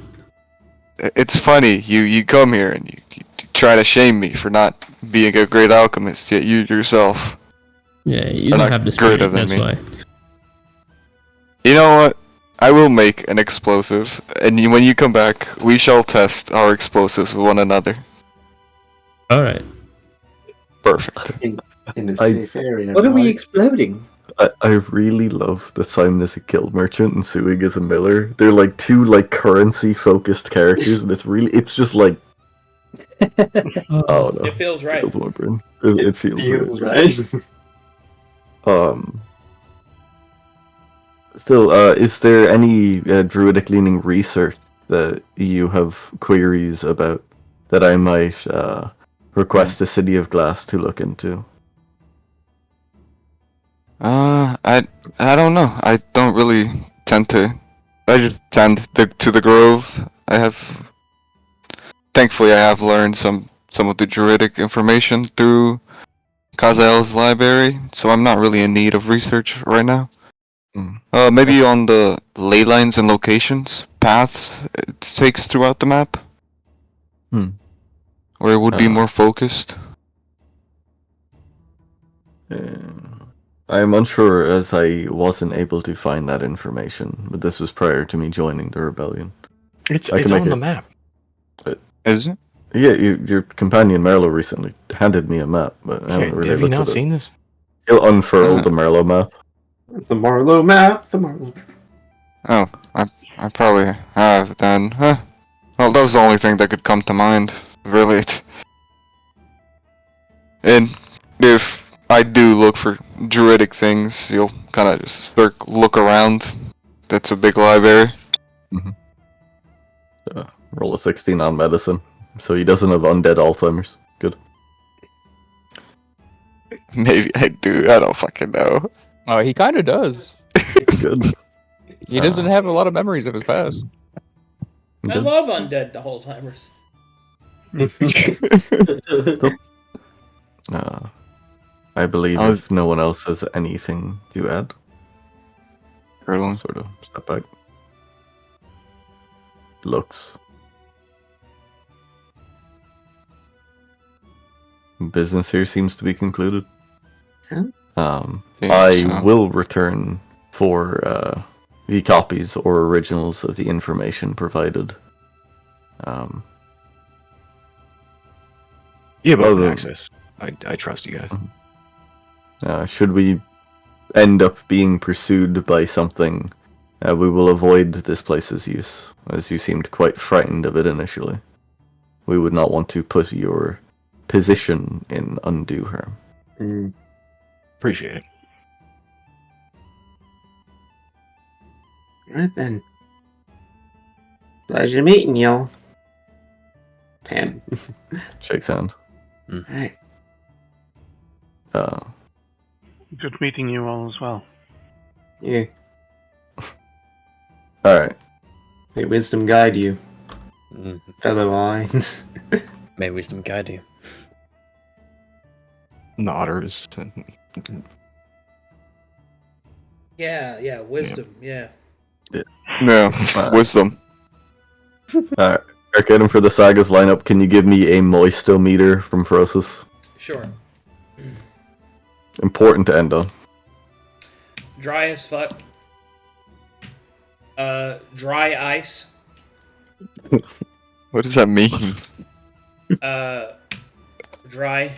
It's funny, you come here and you try to shame me for not being a great alchemist, yet you yourself Yeah, you are don't not have the spirit, greater than that's me. why. You know what? I will make an explosive, and when you come back, we shall test our explosives with one another. Alright. Perfect. In a safe area. What are we Mark. exploding? I really love that Simon is a guild merchant and Sewigg is a miller. They're like two like currency focused characters, and it's just like oh no, It feels right. feels my brain. It feels right. Still, is there any druidic leaning research that you have queries about that I might request the City of Glass to look into? I don't know. I don't really tend to. I just tend to the Grove. Thankfully, I have learned some of the druidic information through Kazel's library, so I'm not really in need of research right now. Maybe on the ley lines and locations, paths it takes throughout the map, where it would be more focused. I'm unsure as I wasn't able to find that information, but this was prior to me joining the rebellion. It's on the map. Is it? Yeah, your companion Marlowe recently handed me a map, but I haven't really have you looked not at it. seen this? He'll unfurl the Marlowe map. The Marlowe map. The Marlowe. Oh, I probably have then. Huh. Well, that was the only thing that could come to mind, really. And if I do look for druidic things, you'll kind of just look around. That's a big library. Roll a 16 on medicine, so he doesn't have undead Alzheimer's. Good. Maybe I do. I don't fucking know. Oh, he kind of does. Good. He doesn't have a lot of memories of his past. I love undead Alzheimer's. I believe if no one else has anything to add, I'll sort of step back. Looks. Business here seems to be concluded. I will return for the copies or originals of the information provided. Yeah, but with access. I trust you guys. Should we end up being pursued by something, we will avoid this place's use, as you seemed quite frightened of it initially. We would not want to put your position in undue harm. Appreciate it. Right then. Pleasure meeting y'all. Hand. Shakes hand. Alright. Good meeting you all as well. Yeah. Alright. May wisdom guide you, fellow eye. May wisdom guide you. Nodders. Yeah, wisdom, yeah. No, wisdom. Alright. Arcadum, for the Sagas lineup, can you give me a moistometer from Process? Sure. Important to end on. Dry as fuck. Dry ice. What does that mean? Dry.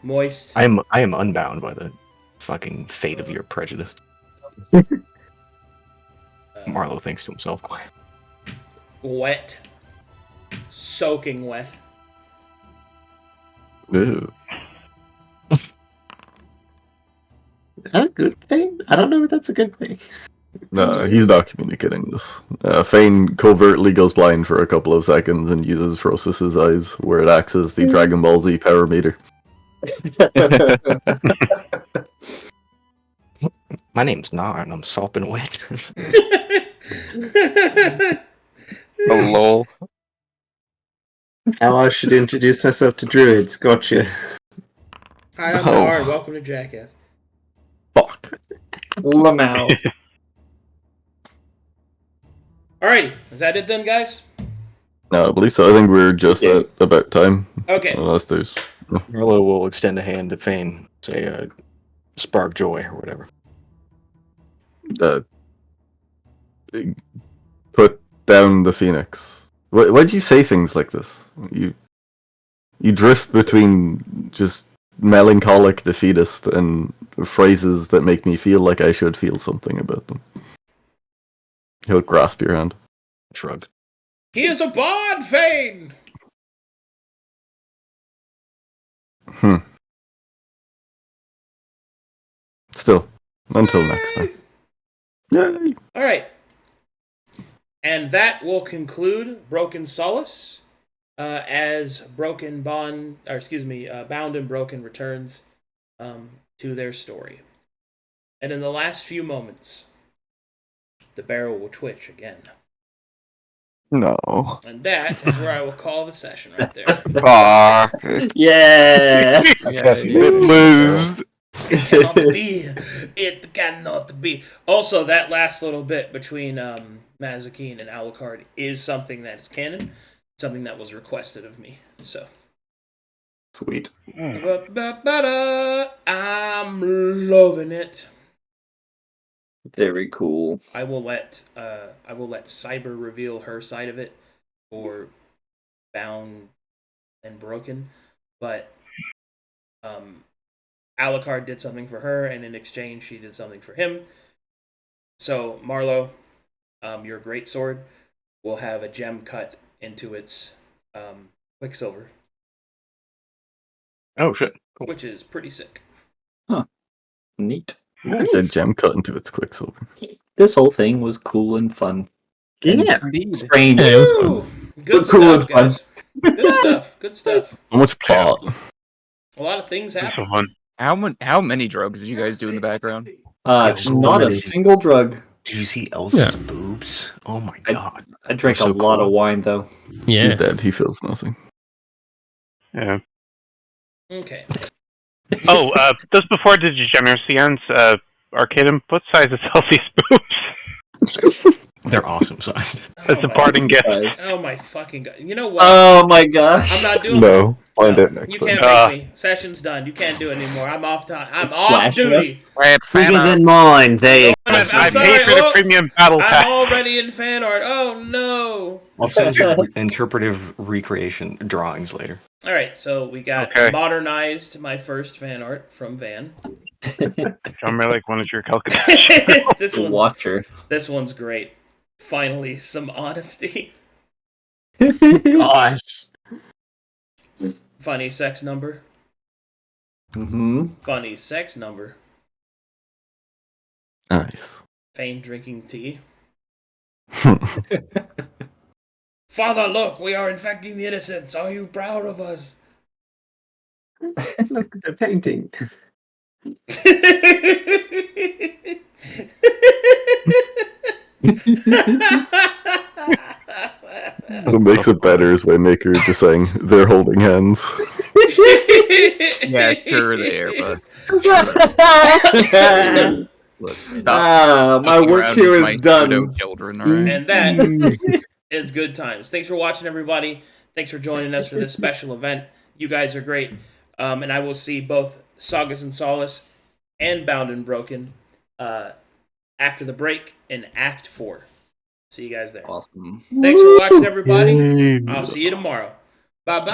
Moist. I am unbound by the fucking fate of your prejudice. Marlowe thinks to himself. Wet. Soaking wet. Ooh. Is that a good thing? I don't know if that's a good thing. No, he's not communicating this. Fane covertly goes blind for a couple of seconds and uses Frosis's eyes, where it acts as the Dragon Ball Z power meter. My name's Knarh and I'm sopping wet. Oh, lol. How I should introduce myself to druids. Gotcha. Hi, I'm Nara. Welcome to Jackass. Fuck. Lamau. Alrighty, is that it then, guys? No, I believe so. I think we're just at about time. Okay. Unless there's... Marlowe will extend a hand to Fane, say, spark joy or whatever. Put down the Phoenix. Why'd you say things like this? You drift between just melancholic defeatist and phrases that make me feel like I should feel something about them. He'll grasp your hand. Shrug. He is a bard, Fane! Still, until next time. Yay! Alright. And that will conclude Broken Solace, as Bound and Broken returns to their story. And in the last few moments, the barrel will twitch again. No. And that is where I will call the session right there. Fuck. Yeah. Lose. It cannot be. It cannot be. Also, that last little bit between Mazekeen and Alucard is something that is canon, something that was requested of me. So Sweet. I'm loving it. Very cool. I will let Cyber reveal her side of it for Bound and Broken, but Alucard did something for her, and in exchange, she did something for him. So, Marlowe, your greatsword will have a gem cut into its quicksilver. Oh, shit. Cool. Which is pretty sick. Huh. Neat. A gem cut into its quicksilver. This whole thing was cool and fun. Yeah. Strange. Yeah, it was fun. Ooh, good Cool stuff, and fun. guys. Good stuff. Good stuff. So much plot. A lot of things It's happen. so fun. How many drugs did you guys do in the background? Not a single drug. Did you see Elsie's boobs? Oh my god. I drank They're a so lot cool. of wine, though. He's Yeah. dead. He feels nothing. Yeah. Okay. Oh, just before the degeneracy ends, Arcadum, what size is Elsie's boobs? They're awesome sized. That's a parting gift. Oh my fucking god. You know what? Oh my gosh. I'm not doing No, find out next You time. can't make me. Session's done. You can't do it anymore. I'm off time. I'm off Flash duty. Bigger than mine. They. I'm I sorry. paid for the Oh, premium battle I'm pack. already in fan art. Oh no. I'll send you interpretive recreation drawings later. All right, so we got Okay. modernized my first fan art from Van. I'm really like one of your calculations. This one's great. Finally, some honesty. Gosh. Funny sex number. Mm-hmm. Funny sex number. Nice. Fane drinking tea. Father, look, we are infecting the innocents. Are you proud of us? Look at the painting. What makes it better is Waymaker just saying they're holding hands. Yeah, sure there, but look, my work here is done. Children, all right? And that is good times. Thanks for watching, everybody. Thanks for joining us for this special event. You guys are great. And I will see both Sagas and Solace and Bound and Broken after the break in Act 4. See you guys there. Awesome. Thanks for watching, everybody. I'll see you tomorrow. Bye-bye.